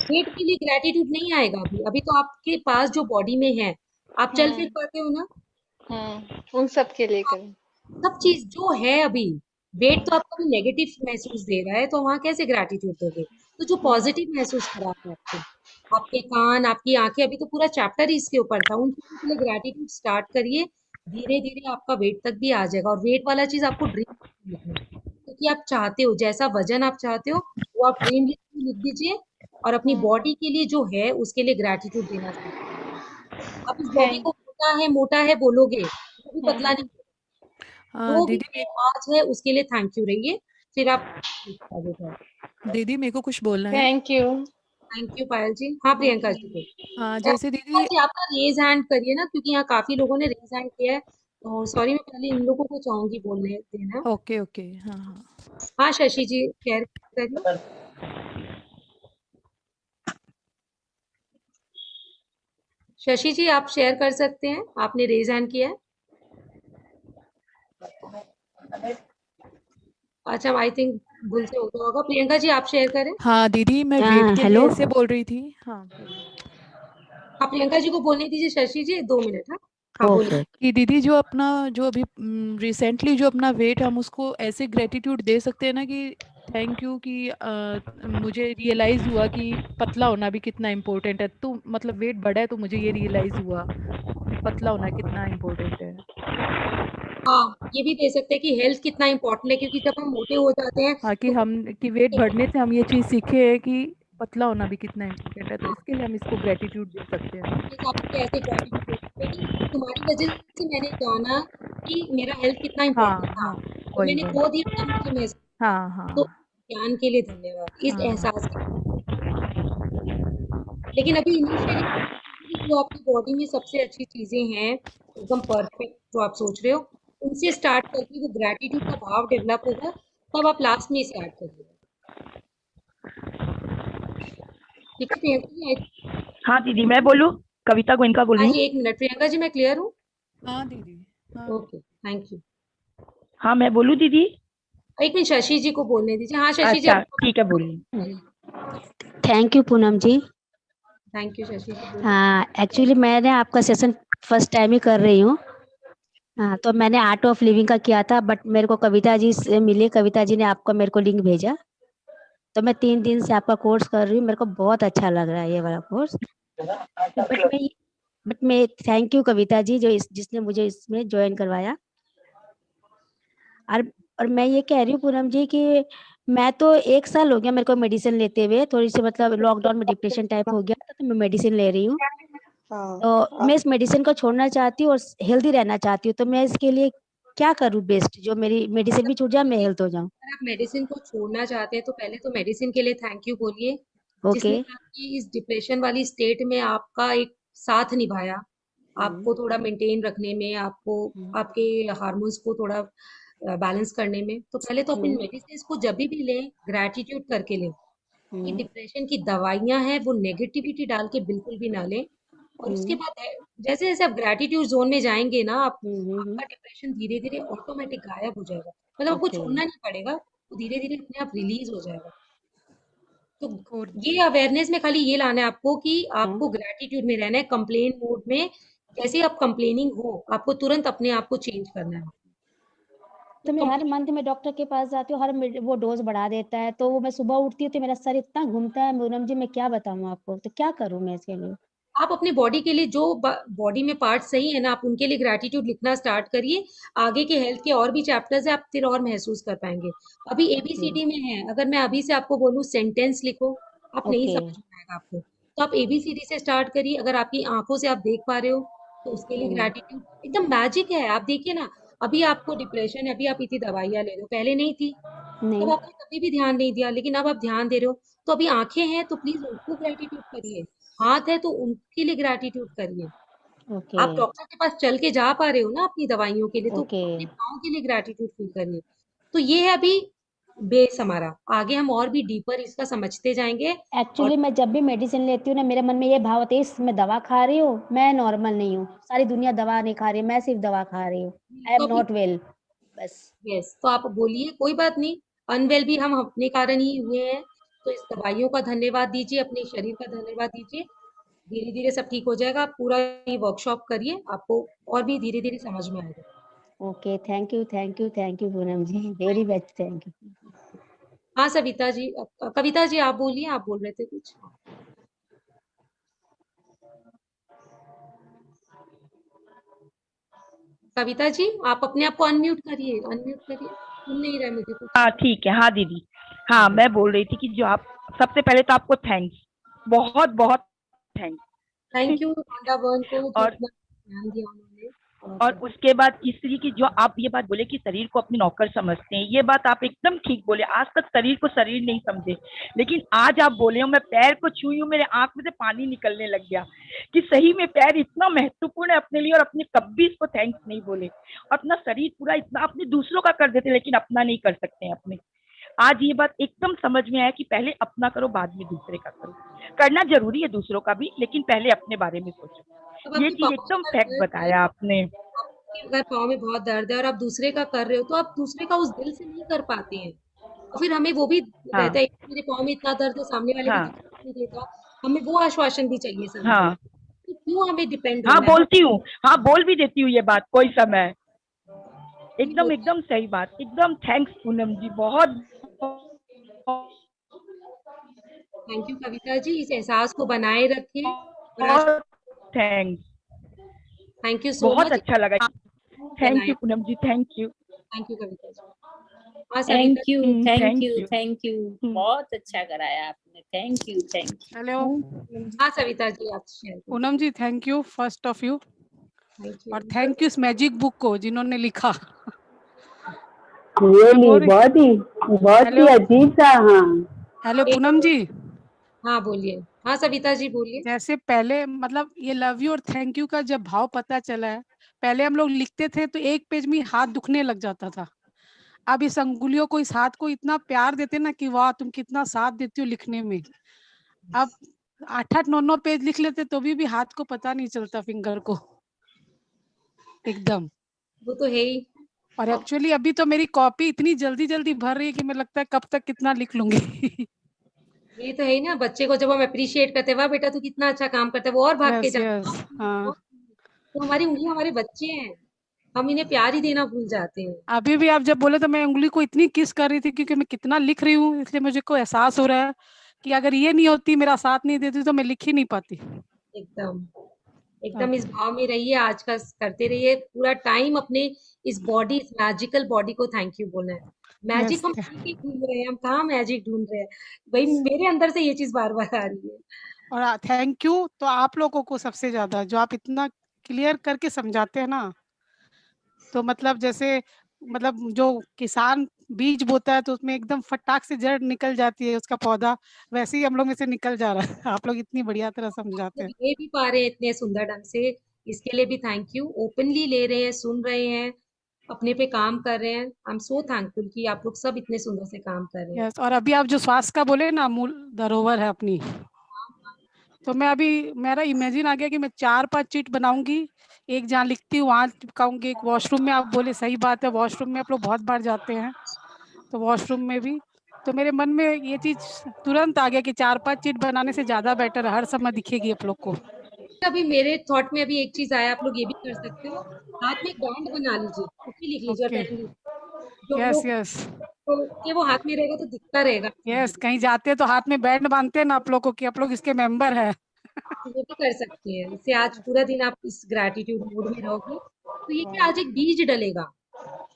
B: वेट के लिए ग्रेटिट्यूड नहीं आएगा अभी। अभी तो आपके पास जो बॉडी में है, आप चल फिर पाते हो ना,
H: उन सब के लिए करूं।
B: सब चीज जो है अभी। वेट तो आपको भी नेगेटिव महसूस दे रहा है, तो वहां कैसे ग्रेटिट्यूड दोगे? तो जो पॉजिटिव महसूस करा है आपको, आपके कान, आपकी आंखें, अभी तो पूरा चैप्टर ही इसके ऊपर था, उन चीजों के लिए ग्रेटिट्यूड स्टार्ट करिए। धीरे धीरे आपका वेट तक भी आ जाएगा। और वेट वाला चीज आपको ड्रीम लिखना है, क्योंकि आप चाहते हो, जैसा वजन आप चाहते हो वो आप ड्रीम लिख दीजिए। और अपनी बॉडी के लिए जो है उसके लिए ग्रेटिट्यूड देना चाहिए। आप इस बॉडी को मोटा है बोलोगे, वो भी पतला नहीं होगा। जो भी
L: दीदी
B: आज है उसके लिए थैंक यू रहिए, फिर आप आगे बढ़ो।
L: दीदी मेरे को कुछ बोलना है।
B: थैंक यू पायल जी। हाँ प्रियंका जी को।
L: हाँ जैसे दीदी
B: जी आपका रेज हैंड करिए ना, क्योंकि यहाँ काफी लोगों ने रेज हैंड किया है। तो सॉरी, मैं पहले इन लोगों को चाहूंगी बोलने देना।
L: Okay okay. हाँ हाँ
B: हाँ शशि जी शेयर करिए। शशि जी आप शेयर कर सकते हैं, आपने रेज हैंड किया है। अच्छा, आई थिंक भूल से हो गया होगा। प्रियंका जी आप शेयर करें।
L: हाँ दीदी मैं वेट के लिए ऐसे बोल रही थी। हाँ
B: आप प्रियंका जी को बोलने दीजिए। शशि जी 2 मिनट। हाँ बोलिए।
L: कि दीदी जो अभी रिसेंटली जो अपना वेट, हम उसको ऐसे ग्रेटिट्यूड दे सकते हैं ना कि थैंक यू कि मुझे रियलाइज हुआ कि पतला होना भी कितना इम्पोर्टेंट है। तो मतलब वेट बढ़ा है तो मुझे ये रियलाइज हुआ कि पतला होना कितना इम्पोर्टेंट है।
B: हाँ, ये भी दे सकते हैं कि हेल्थ कितना इम्पोर्टेंट है, क्योंकि जब हम मोटे हो जाते हैं
L: हाँ कि वेट बढ़ने से हम ये चीज़ सीखे हैं कि पतला होना भी कितना इम्पोर्टेंट है। तो इसके लिए हम इसको ग्रेटिट्यूड दे सकते हैं।
B: आपको कैसे ग्रेटिट्यूड दे सकते हैं कि तुम्हारी वजह से मैंने जाना कि मेरा हेल्थ कितना
M: हाँ
B: इम्पोर्टेंट था,
M: हाँ
B: तो
M: वही
B: मैंने
M: वही
B: खो दिया तब मुझे महसूस,
M: हाँ
B: तो
M: हाँ
B: ज्ञान के लिए धन्यवाद, इस
M: हाँ
B: एहसास के लिए। लेकिन अभी इनिशियली जो आपकी बॉडी में सबसे अच्छी चीजें हैं, एकदम परफेक्ट जो आप सोच रहे हो, उनसे स्टार्ट करके वो ग्रैटिट्यूड का भाव डेवलप होगा, तब आप लास्ट में इसे ऐड करिए। ठीक है प्रियंका जी?
N: हाँ दीदी, मैं बोलूँ? कविता गोइनका बोल
B: हाँ
N: रही
B: जी,
N: हूँ।
B: एक मिनट प्रियंका जी, मैं क्लियर हूँ?
L: हाँ दीदी हाँ
B: ओके, थैंक यू।
N: हाँ मैं बोलूँ दीदी?
B: एक मिनट शशि जी को बोलने दीजिए। हाँ शशि जी,
N: अच्छा ठीक है, बोलिए।
O: Thank you Poonam ji.
B: Thank you Shashi ji, बोलिए।
O: हाँ एक्चुअली मैंने आपका सेशन फर्स्ट टाइम ही कर रही हूँ। हाँ तो मैंने आर्ट ऑफ लिविंग का किया था, बट मेरे को कविता जी से मिली, कविता जी ने आपका मेरे को लिंक भेजा, तो मैं 3 दिन से आपका कोर्स कर रही हूँ। मेरे को बहुत अच्छा लग रहा है ये वाला कोर्स। बट मैं थैंक यू कविता जी जो जिसने मुझे इसमें ज्वाइन करवाया। और मैं ये कह रही हूँ पूनम जी कि मैं तो 1 साल हो गया मेरे को मेडिसिन लेते हुए, थोड़ी सी मतलब लॉकडाउन में डिप्रेशन टाइप हो गया था, तो मैं मेडिसिन ले रही हूँ। तो मैं इस मेडिसिन को छोड़ना चाहती हूँ और हेल्दी रहना चाहती हूँ, तो मैं इसके लिए क्या करूँ बेस्ट, जो मेरी मेडिसिन भी छूट जाए, मैं हेल्थ हो जाऊँ?
B: अगर आप मेडिसिन को छोड़ना चाहते हैं तो पहले तो मेडिसिन के लिए थैंक यू बोलिए, जिसने
O: ओके।
B: आपकी इस डिप्रेशन वाली स्टेट में आपका एक साथ निभाया, आपको थोड़ा मेंटेन रखने में, आपको आपके हार्मोन्स को थोड़ा बैलेंस करने में। तो पहले तो अपनी मेडिसिन को जब भी लें, ग्रैटिट्यूड करके लें कि डिप्रेशन की दवाइयां हैं वो नेगेटिविटी डाल के बिल्कुल भी ना लें। और उसके बाद जैसे जैसे आप ग्रैटिट्यूड जोन में जाएंगे ना, आपका डिप्रेशन धीरे धीरे ऑटोमेटिक गायब हो जाएगा, मतलब आपको
O: ओके।
B: छोड़ना नहीं पड़ेगा, वो धीरे धीरे अपने आप रिलीज हो जाएगा। तो ये अवेयरनेस में खाली ये लाना है आपको कि आपको ग्रैटिट्यूड में रहना है, कंप्लेन मोड में जैसे आप कंप्लेनिंग हो, आपको तुरंत अपने आप को चेंज करना है।
O: तो मैं हर मंथ में डॉक्टर के पास जाती हूँ, वो डोज बढ़ा देता है, तो मैं सुबह उठती हूँ तो मेरा सर इतना घूमता है पूनम जी, मैं क्या बताऊँ आपको, तो क्या करूँ मैं इसके लिए?
B: आप अपने बॉडी के लिए जो बॉडी में पार्ट सही है ना, आप उनके लिए ग्रैटिट्यूड लिखना स्टार्ट करिए। आगे के हेल्थ के और भी चैप्टर्स है, आप फिर और महसूस कर पाएंगे। अभी एबीसीडी में है, अगर मैं अभी से आपको बोलूं सेंटेंस लिखो, आप नहीं
O: ओके।
B: समझ में आएगा आपको, तो आप एबीसीडी से स्टार्ट करिए। अगर आपकी आंखों से आप देख पा रहे हो तो उसके लिए ग्रैटिट्यूड एकदम मैजिक है। आप देखिए ना, अभी आपको डिप्रेशन है, अभी आप इतनी दवाइयां ले रहे हो, पहले नहीं थी, तब आपने कभी भी ध्यान नहीं दिया, लेकिन अब आप ध्यान दे रहे हो। तो अभी आंखें हैं तो प्लीज उनको ग्रेटिट्यूड करिए, हाथ है तो उनके लिए ग्रेटिट्यूड करिए।
O: ओके।
B: आप डॉक्टर के पास चल के जा पा रहे हो ना अपनी दवाइयों के लिए, तो
O: ओके।
B: अपने पाँव के लिए ग्रेटिट्यूड फील करिए। तो ये है अभी बेस हमारा, आगे हम और भी डीपर इसका समझते जाएंगे।
O: एक्चुअली मैं जब भी मेडिसिन लेती हूँ ना, मेरे मन में ये भाव होता है मैं दवा खा रही हूँ, मैं नॉर्मल नहीं हूँ, सारी दुनिया दवा नहीं खा रही है, मैं सिर्फ दवा खा रही हूँ, आई एम नॉट वेल, बस।
B: यस, तो आप बोलिए कोई बात नहीं, अनवेल भी हम अपने कारण ही हुए हैं, तो इस दवाइयों का धन्यवाद दीजिए, अपने शरीर का धन्यवाद दीजिए, धीरे धीरे सब ठीक हो जाएगा। आप पूरा ये वर्कशॉप करिए, आपको और भी धीरे धीरे समझ में आएगा।
O: Okay, thank you Poonam ji, very much thank you.
B: हाँ सविता जी, कविता जी आप बोलिए, आप बोल रहे थे कुछ। कविता जी आप अपने आप को अनम्यूट करिए, सुन नहीं रहा मुझे कुछ।
N: हाँ ठीक है। हाँ दीदी, हाँ मैं बोल रही थी कि जो आप, सबसे पहले तो आपको थैंक्स, बहुत बहुत थैंक्स।
B: थैंक यू पांडा बहन को जो
N: और
B: इतना ध्यान दिया उन्होंने।
N: और उसके बाद इसलिए कि जो आप ये बात बोले कि शरीर को अपनी नौकर समझते हैं, ये बात आप एकदम ठीक बोले। आज तक शरीर को शरीर नहीं समझे, लेकिन आज आप बोले हो, मैं पैर को छुई हूँ, मेरे आंख में से पानी निकलने लग गया कि सही में पैर इतना महत्वपूर्ण है अपने लिए, और अपने कभी इसको थैंक्स नहीं बोले। अपना शरीर पूरा इतना अपने दूसरों का कर देते, लेकिन अपना नहीं कर सकते हैं अपने। आज ये बात एकदम समझ में आया कि पहले अपना करो, बाद में दूसरे का करो। करना जरूरी है दूसरों का भी, लेकिन पहले अपने बारे में सोचो। ये चीज एकदम फैक्ट बताया आपने।
B: अगर पाँव में बहुत दर्द है और आप दूसरे का कर रहे हो, तो आप दूसरे का उस दिल से नहीं कर पाते हैं, और फिर हमें वो भी रहता है मेरे पाँव में इतना दर्द है, सामने वाले को तकलीफ नहीं देता, हमें वो आश्वासन भी चाहिए सब। तो क्यों हमें डिपेंड
N: हाँ
B: होना है?
N: बोलती हूँ, हाँ बोल भी देती हूँ ये बात कोई समय। एकदम एकदम सही बात, एकदम थैंक्स पूनम जी, बहुत
B: थैंक यू कविता जी, इस एहसास को बनाए रखें। और आज
N: thanks,
B: thank you so much,
N: बहुत अच्छा लगा। Thank you Poonam ji, thank you.
B: Thank you Kavita ji. हाँ
P: thank
B: Savita
P: you
B: ji.
P: Thank you, बहुत अच्छा कराया आपने, थैंक यू।
C: हेलो
B: हाँ सविता जी आप शेयर करें।
C: Poonam ji, thank you first of you.
B: Thank
C: और
B: यू।
C: थैंक यू इस मैजिक बुक को जिन्होंने लिखा।
M: रियली बहुत ही
C: हेलो
M: अजीब सा। हाँ
C: हेलो पूनम जी,
B: हाँ बोलिए। हाँ सविता जी बोलिए।
C: जैसे पहले मतलब ये लव यू और थैंक यू का जब भाव पता चला है, पहले हम लोग लिखते थे तो एक पेज में ही हाथ दुखने लग जाता था। अब इस अंगुलियों को, इस हाथ को इतना प्यार देते ना कि वाह तुम कितना साथ देती हो लिखने में। अब 8-8 9-9 पेज लिख लेते तो भी हाथ को पता नहीं चलता, फिंगर को एकदम।
B: वो तो है ही।
C: और एक्चुअली अभी तो मेरी कॉपी इतनी जल्दी जल्दी भर रही है कि मुझे लगता है कब तक कितना लिख लूंगी।
B: ये तो है ही ना, बच्चे को जब हम अप्रिशिएट करते हैं, वाह बेटा तू कितना अच्छा काम करता है, वो और भाग के
C: यस
B: जाता है,
C: यस, हाँ।
B: तो हमारी उंगलियां हमारे बच्चे हैं, हम इन्हें प्यार ही देना भूल जाते हैं।
C: अभी भी आप जब बोले तो मैं उंगली को इतनी किस कर रही थी क्योंकि मैं कितना लिख रही हूँ, इसलिए मुझे को एहसास हो रहा है कि अगर ये नहीं होती, मेरा साथ नहीं देती तो मैं लिख ही नहीं पाती।
B: एकदम एकदम इस भाव में रहिए, आज का करते रहिए पूरा टाइम अपने इस बॉडी, इस मैजिकल बॉडी को थैंक यू बोलना है। मैजिक
C: यस
B: हम कहीं भी ढूंढ रहे हैं, हम कहाँ मैजिक ढूंढ रहे हैं, भाई मेरे अंदर से ये चीज बार बार आ रही है।
C: और थैंक यू तो आप लोगों को सबसे ज्यादा, जो आप इतना क्लियर करके समझाते हैं ना, तो मतलब जैसे मतलब जो किसान बीज बोता है तो उसमें एकदम फटाक से जड़ निकल जाती है उसका पौधा, वैसे ही हम लोग में से निकल जा रहा है। आप लोग इतनी बढ़िया तरह समझाते
B: लोग
C: हैं।
B: ले भी पा रहे हैं इतने सुंदर ढंग से, इसके लिए भी थैंक यू। ओपनली ले रहे हैं, सुन रहे हैं, अपने पे काम कर रहे हैं। आई एम सो थैंकफुल कि आप लोग सब इतने सुंदर से काम कर रहे हैं।
C: यस, और अभी आप जो स्वास्थ्य का बोले ना, मूल धरोहर है अपनी, तो मैं अभी मेरा इमेजिन आ गया कि मैं 4-5 चीट बनाऊंगी, एक जहाँ लिखती हूँ वहाँ चिपकाऊंगी, एक वॉशरूम में। आप बोले सही बात है, वॉशरूम में आप लोग बहुत बार जाते हैं, तो वॉशरूम में भी। तो मेरे मन में ये चीज तुरंत आ गया कि 4-5 चीट बनाने से ज्यादा बेटर हर समय दिखेगी आप लोग को।
B: अभी मेरे थॉट में अभी एक चीज आया, आप लोग ये भी कर सकते हो, हाथ में एक बैंड बना लीजिए, उसकी लिख लीजिए और
C: ओके,
B: पहन लीजिए, जो
C: यस
B: लोग
C: यस
B: तो कि वो हाथ में रहेगा तो दिखता रहेगा चीजें।
C: यस, कहीं जाते हैं तो हाथ में बैंड बांधते हैं ना आप लोग को कि आप लोग इसके मेंबर हैं।
B: वो भी कर सकते हैं, इससे आज पूरा दिन आप इस ग्रैटिट्यूड मूड में रहोगे, तो ये कि आज एक बीज डलेगा,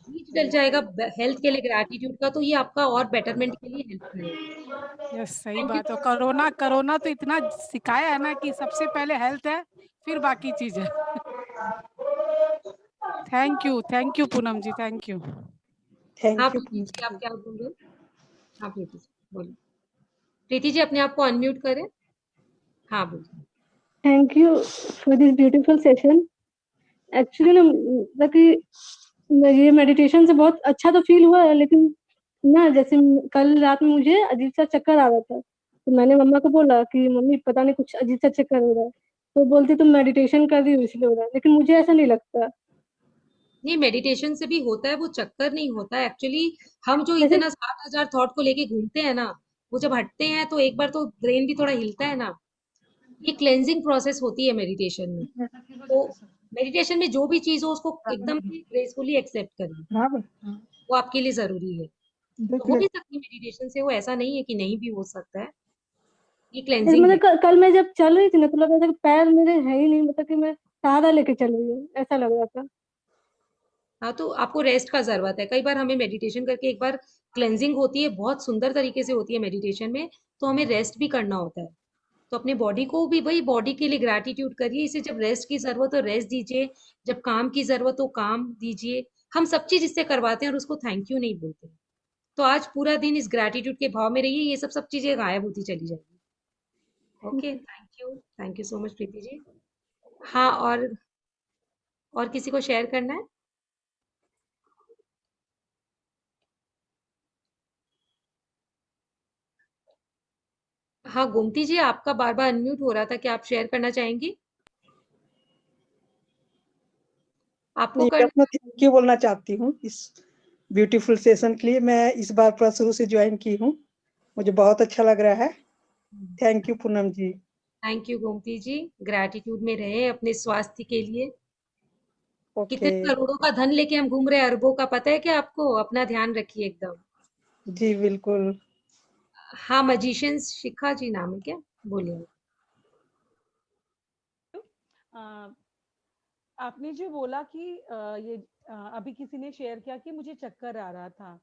B: बीज डल जाएगा हेल्थ के लिए ग्रैटिट्यूड का, तो ये आपका और बेटरमेंट के लिए हेल्प करेगा।
C: यस, सही
B: थैंक यू।
C: बात है। कोरोना कोरोना तो इतना सिखाया है ना कि सबसे पहले हेल्थ है, फिर बाकी चीज है। Thank you Poonam ji, thank you.
B: हाँ प्रीति जी, आप क्या बोल रहे हो? हाँ प्रीति जी बोलिए। प्रीति जी अपने आप को अनम्यूट करें। हाँ बोलिए।
Q: Thank you for this beautiful session. Actually ना मतलब कि ये मेडिटेशन से बहुत अच्छा तो फील हुआ है, लेकिन ना जैसे कल रात में मुझे अजीब सा चक्कर आ रहा था, तो मैंने मम्मा को बोला कि मम्मी पता नहीं कुछ अजीब सा चक्कर हो रहा है, तो बोलती तुम मेडिटेशन कर रही हो इसलिए हो रहा है, लेकिन मुझे ऐसा नहीं लगता।
B: नहीं, मेडिटेशन से भी होता है, वो चक्कर नहीं होता है एक्चुअली। हम जो
Q: जैसे
B: इतना 7,000 थॉट को लेके घूमते हैं ना, वो जब हटते हैं तो एक बार तो ब्रेन भी थोड़ा हिलता है ना, ये क्लेंजिंग प्रोसेस होती है मेडिटेशन में। तो मेडिटेशन में जो भी चीज हो उसको एकदम से ग्रेसफुली एक्सेप्ट करिए, वो आपके लिए जरूरी है। तो हो भी सकती है मेडिटेशन से, वो ऐसा नहीं है कि नहीं भी हो सकता है, ये क्लेंजिंग
Q: मतलब
B: है।
Q: कल मैं जब चल रही थी ना, तो लग रहा था कि पैर मेरे है ही नहीं, मतलब कि मैं सहारा लेके चल रही हूँ, ऐसा लग रहा था।
B: हाँ तो आपको रेस्ट का जरूरत है, कई बार हमें मेडिटेशन करके एक बार क्लेंजिंग होती है, बहुत सुंदर तरीके से होती है मेडिटेशन में, तो हमें रेस्ट भी करना होता है। तो अपने बॉडी को भी, भाई बॉडी के लिए ग्रैटिट्यूड करिए, इसे जब रेस्ट की जरूरत हो रेस्ट दीजिए, जब काम की जरूरत हो काम दीजिए। हम सब चीज इससे करवाते हैं और उसको थैंक यू नहीं बोलते। तो आज पूरा दिन इस ग्रैटिट्यूड के भाव में रहिए, ये सब चीजें गायब होती चली जाएगी। Okay, thank you so much Preeti ji. हाँ, और किसी को शेयर करना है? हाँ गोमती जी, आपका बार बार अनम्यूट हो रहा था, क्या आप शेयर करना चाहेंगी? आपको
R: नहीं, मैं
B: करना?
R: अपना थैंक यू बोलना चाहती हूँ इस ब्यूटीफुल सेशन के लिए। मैं इस बार पूरा शुरू से ज्वाइन की हूँ, मुझे बहुत अच्छा लग रहा है। Thank you Poonam ji.
B: Thank you Gomti ji, gratitude में रहे अपने स्वास्थ्य के लिए। कितने
R: ओके
B: करोड़ों का धन लेके हम घूम रहे हैं, अरबों का, पता है क्या आपको? अपना ध्यान रखिए एकदम।
R: जी बिल्कुल।
B: हाँ, मजिशियंस शिखा जी नाम है क्या? बोलिए।
S: आपने जो बोला कि अभी किसी ने शेयर किया कि मुझे चक्कर आ रहा था,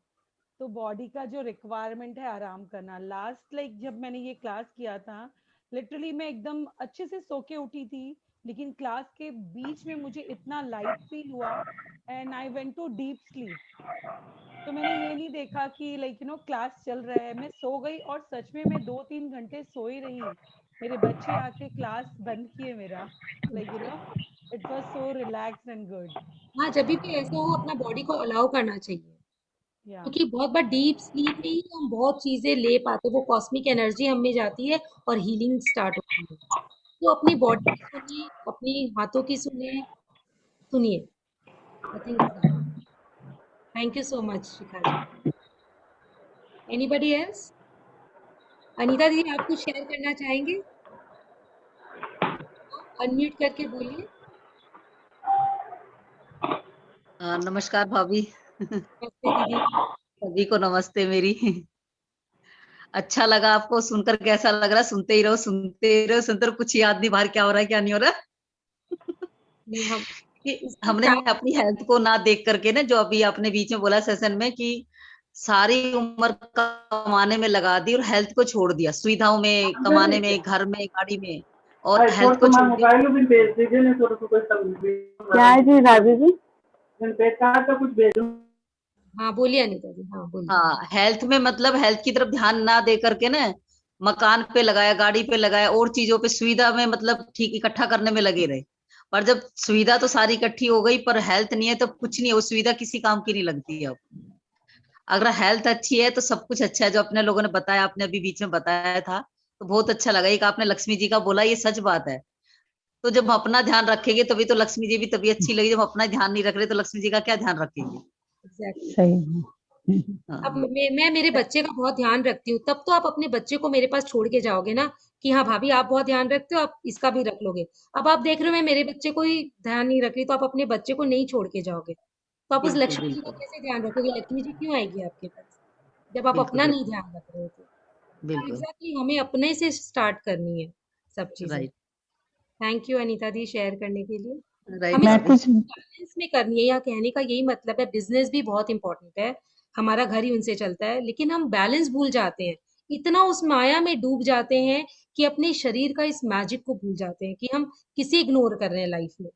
S: तो बॉडी का जो रिक्वायरमेंट है आराम करना। लास्ट जब मैंने ये क्लास किया था, लिटरली मैं एकदम अच्छे से सो के उठी थी, लेकिन क्लास के बीच में मुझे इतना लाइट फील हुआ and I went to deep sleep. तो मैंने ये नहीं देखा कि लाइक क्लास चल रहा है, मैं सो गई और सच में मैं 2-3 घंटे सोई रही। मेरे बच्चे आके क्लास बंद किए मेरा, like it was so relaxed and good.
B: हाँ, जब भी ऐसा हो अपना बॉडी को अलाउ करना चाहिए,
S: या
B: क्योंकि बहुत बार डीप स्लीप में ही हम बहुत चीजें ले पाते हैं, वो कॉस्मिक एनर्जी हम में जाती है और हीलिंग स्टार्ट होती है। तो अपनी बॉडी की सुनिए, अपनी हाथों की सुनिए। Nothing is that. Thank you so much Shikha ji. Anybody else? Anita ji, आप कुछ शेयर करना चाहेंगे? अनम्यूट करके बोलिए।
I: नमस्कार भाभी।
B: नमस्ते दीदी।
I: सभी को नमस्ते मेरी। अच्छा लगा आपको सुनकर, कैसा लग रहा है? सुनते ही रहो, सुनते ही रहो, सुनते रहो, कुछ याद नहीं बाहर क्या हो रहा है क्या नहीं हो रहा।
B: नहीं,
I: हमने अपनी हेल्थ को ना देख करके ना, जो अभी आपने बीच में बोला सेशन में कि सारी उम्र कमाने में लगा दी और हेल्थ को छोड़ दिया, सुविधाओं में, कमाने में, घर में, गाड़ी में, और हेल्थ को छोड़ दिया।
M: क्या है जी भाभी जी?
B: हाँ बोलिए अनीता जी, हाँ बोलिए।
I: हाँ, हेल्थ में मतलब हेल्थ की तरफ ध्यान ना दे करके ना मकान पे लगाया, गाड़ी पे लगाया, और चीजों पे, सुविधा में मतलब ठीक इकट्ठा करने में लगे रहे। पर जब सुविधा तो सारी इकट्ठी हो गई पर हेल्थ नहीं है तो कुछ नहीं है, वो सुविधा किसी काम की नहीं लगती है अब। अगर हेल्थ अच्छी है तो सब कुछ अच्छा है। जो अपने लोगों ने बताया, आपने अभी बीच में बताया था तो बहुत अच्छा लगा। एक आपने लक्ष्मी जी का बोला, ये सच बात है। तो जब हम अपना ध्यान रखेंगे तभी तो लक्ष्मी जी भी तभी अच्छी लगेगी। जब हम अपना ध्यान नहीं रख रहे तो लक्ष्मी जी का क्या ध्यान रखेंगे?
B: एग्जैक्टली।
J: सही
B: अब मैं मेरे बच्चे का बहुत ध्यान रखती हूँ, तब तो आप अपने बच्चे को मेरे पास छोड़ के जाओगे ना कि हाँ भाभी आप बहुत ध्यान रखते हो, आप इसका भी रख लोगे। अब आप देख रहे हो मैं मेरे बच्चे को ही ध्यान नहीं रख रही, तो आप अपने बच्चे को नहीं छोड़ के जाओगे, तो आप उस
I: बिल्कुल
B: लक्ष्मी जी का
I: बिल्कुल
B: कैसे ध्यान रखोगे? लक्ष्मी जी क्यों आएगी आपके पास जब आप
I: बिल्कुल
B: अपना नहीं ध्यान रख रहे हो? तो
I: बिल्कुल
B: एग्जैक्टली हमें अपने से स्टार्ट करनी है सब चीजें।
I: Right
B: thank you Anita the share करने के लिए।
I: राइट
B: हमें
I: भाभी।
B: बैलेंस में करनी है, या कहने का यही मतलब है, बिजनेस भी बहुत इंपॉर्टेंट है, हमारा घर ही उनसे चलता है, लेकिन हम बैलेंस भूल जाते हैं, इतना उस माया में डूब जाते हैं कि अपने शरीर का इस मैजिक को भूल जाते हैं कि हम किसे इग्नोर कर रहे हैं लाइफ में।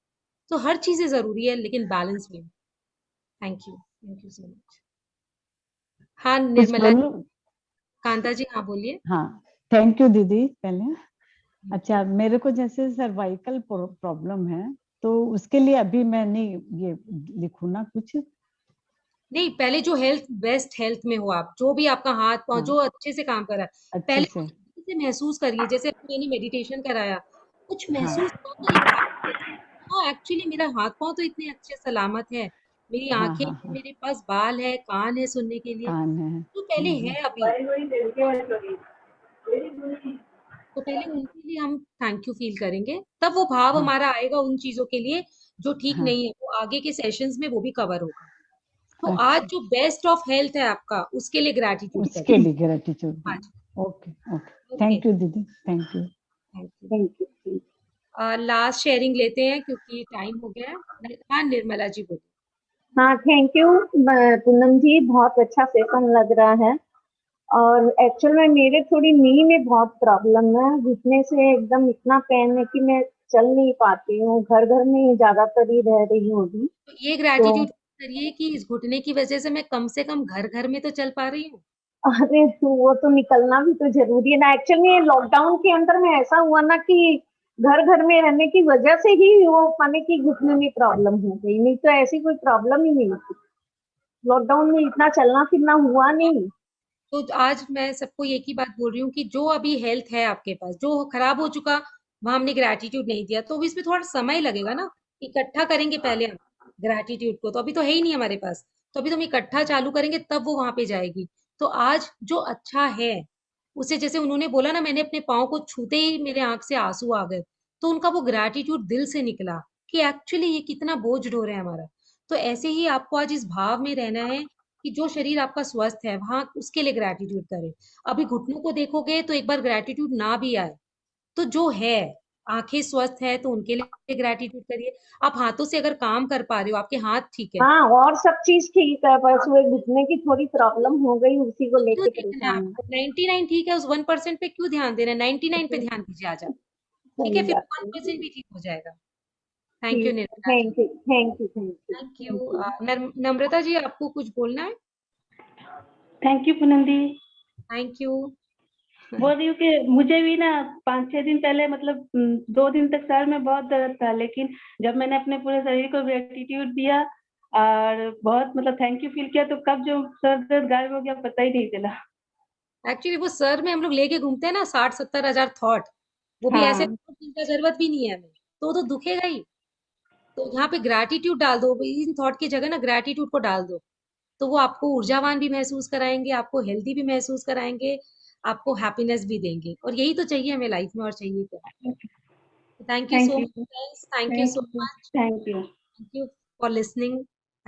B: तो हर चीजें जरूरी है लेकिन बैलेंस में। Thank you so much. हाँ
J: कुछ
B: निर्मला
J: बोलूं?
B: कांता जी, हाँ बोलिए।
J: हाँ, थैंक यू दीदी पहले। अच्छा, मेरे को जैसे सर्वाइकल प्रॉब्लम है तो उसके लिए अभी मैं नहीं ये लिखूं ना कुछ।
B: नहीं, पहले जो हेल्थ, बेस्ट हेल्थ में हो आप, जो भी आपका हाथ पांव
J: हाँ,
B: जो अच्छे से काम कर रहा है,
J: अच्छे
B: पहले
J: से।
B: से महसूस करिए। जैसे अभी मैंने मेडिटेशन कराया, कुछ
J: हाँ
B: महसूस हुआ तो एक बात, हाँ एक्चुअली मेरा हाथ पांव तो इतने अच्छे सलामत है, मेरी
J: हाँ
B: आंखें
J: हाँ
B: हैं,
J: हाँ,
B: मेरे पास बाल है, कान है सुनने के लिए,
J: कान है।
B: तो पहले
J: हम्म।
B: है अभी, तो पहले उनके लिए हम थैंक यू फील करेंगे, तब वो भाव
J: हाँ
B: हमारा आएगा उन चीजों के लिए जो ठीक
J: हाँ,
B: नहीं है, वो आगे के सेशंस में वो भी कवर होगा। तो आज
J: अच्छा,
B: जो बेस्ट ऑफ हेल्थ है आपका, उसके लिए ग्रैटिट्यूड
J: उसके
B: करिए।
J: लिए ग्रेटिट्यूड।
B: हाँ जी।
J: Okay okay,
B: okay,
J: thank you दीदी, thank you.
B: Thank you.
M: Thank you.
B: Last sharing लेते हैं क्योंकि टाइम हो गया है। हाँ निर्मला जी बोलिए।
M: हाँ थैंक यू पूनम जी, बहुत अच्छा सेशन लग रहा है। और एक्चुअल में मेरे थोड़ी नी में बहुत प्रॉब्लम है, घुटने से एकदम इतना पेन है कि मैं चल नहीं पाती हूँ, घर घर में ही ज्यादातर ही रह रही हूँ अभी।
B: तो ये
M: तो
B: ग्रैटिट्यूड करिए कि इस घुटने की वजह से मैं कम से कम घर घर में तो चल पा रही हूँ।
M: अरे वो तो निकलना भी तो जरूरी है ना। एक्चुअली लॉकडाउन के अंदर में ऐसा हुआ ना कि घर घर में रहने की वजह से ही वो माने कि घुटने में प्रॉब्लम हो गई, नहीं तो ऐसी कोई प्रॉब्लम ही नहीं थी। लॉकडाउन में इतना चलना फिरना हुआ नहीं।
B: तो आज मैं सबको एक ही बात बोल रही हूँ कि जो अभी हेल्थ है आपके पास, जो खराब हो चुका वहां हमने ग्रैटिट्यूड नहीं दिया, तो इसमें थोड़ा समय लगेगा ना, इकट्ठा करेंगे पहले हम ग्रैटिट्यूड को, तो अभी तो है ही नहीं हमारे पास, तो अभी तो हम इकट्ठा चालू करेंगे तब वो वहां पे जाएगी। तो आज जो अच्छा है उसे, जैसे उन्होंने बोला ना, मैंने अपने पाँव को छूते ही मेरे आंख से आंसू आ गए, तो उनका वो ग्रैटिट्यूड दिल से निकला कि एक्चुअली ये कितना बोझ ढो रहा है हमारा। तो ऐसे ही आपको आज इस भाव में रहना है कि जो शरीर आपका स्वस्थ है वहां उसके लिए ग्रैटिट्यूड करें। अभी घुटनों को देखोगे तो एक बार ग्रैटिट्यूड ना भी आए तो जो है, आंखें स्वस्थ है तो उनके लिए ग्रैटिट्यूड करिए। आप हाथों से अगर काम कर पा रहे हो, आपके हाथ ठीक है,
M: हाँ और सब चीज ठीक है, बस वो घुटने की थोड़ी प्रॉब्लम हो गई, उसी को
B: क्यों
M: लेके
B: देखना है
M: परेशान हूँ।
B: आपको? 99 ठीक है, उस 1% पे क्यों ध्यान देना है? 99 पे ध्यान दीजिए आज आप। ठीक है,
M: सही
B: फिर
M: बात है
B: 1% भी ठीक हो जाएगा। Thank you Nirmala ji.
M: Thank you thank you thank you
B: thank you. Namrata ji, आपको कुछ बोलना है?
Q: थैंक यू पूनम दी।
B: Thank you.
Q: बोल रही हूँ कि मुझे भी ना 5-6 दिन पहले मतलब 2 दिन तक सर में बहुत दर्द था, लेकिन जब मैंने अपने पूरे शरीर को ग्रेटिट्यूड दिया और बहुत मतलब थैंक यू फील किया, तो कब जो सर दर्द गायब हो गया पता ही नहीं चला।
B: एक्चुअली वो सर में हम लोग लेके घूमते हैं ना 60-70 हजार थॉट, वो भी ऐसे
Q: हाँ
B: का जरूरत भी नहीं है हमें, तो दुखेगा ही। तो यहाँ पे ग्रैटिट्यूड डाल दो, इन थॉट की जगह ना ग्रैटिट्यूड को डाल दो, तो वो आपको ऊर्जावान भी महसूस कराएंगे, आपको हेल्दी भी महसूस कराएंगे, आपको हैप्पीनेस भी देंगे, और यही तो चाहिए हमें लाइफ में, और चाहिए क्या। Thank you
Q: thank
B: so
Q: you
B: much, thank you so much,
Q: thank you.
B: Thank you for listening.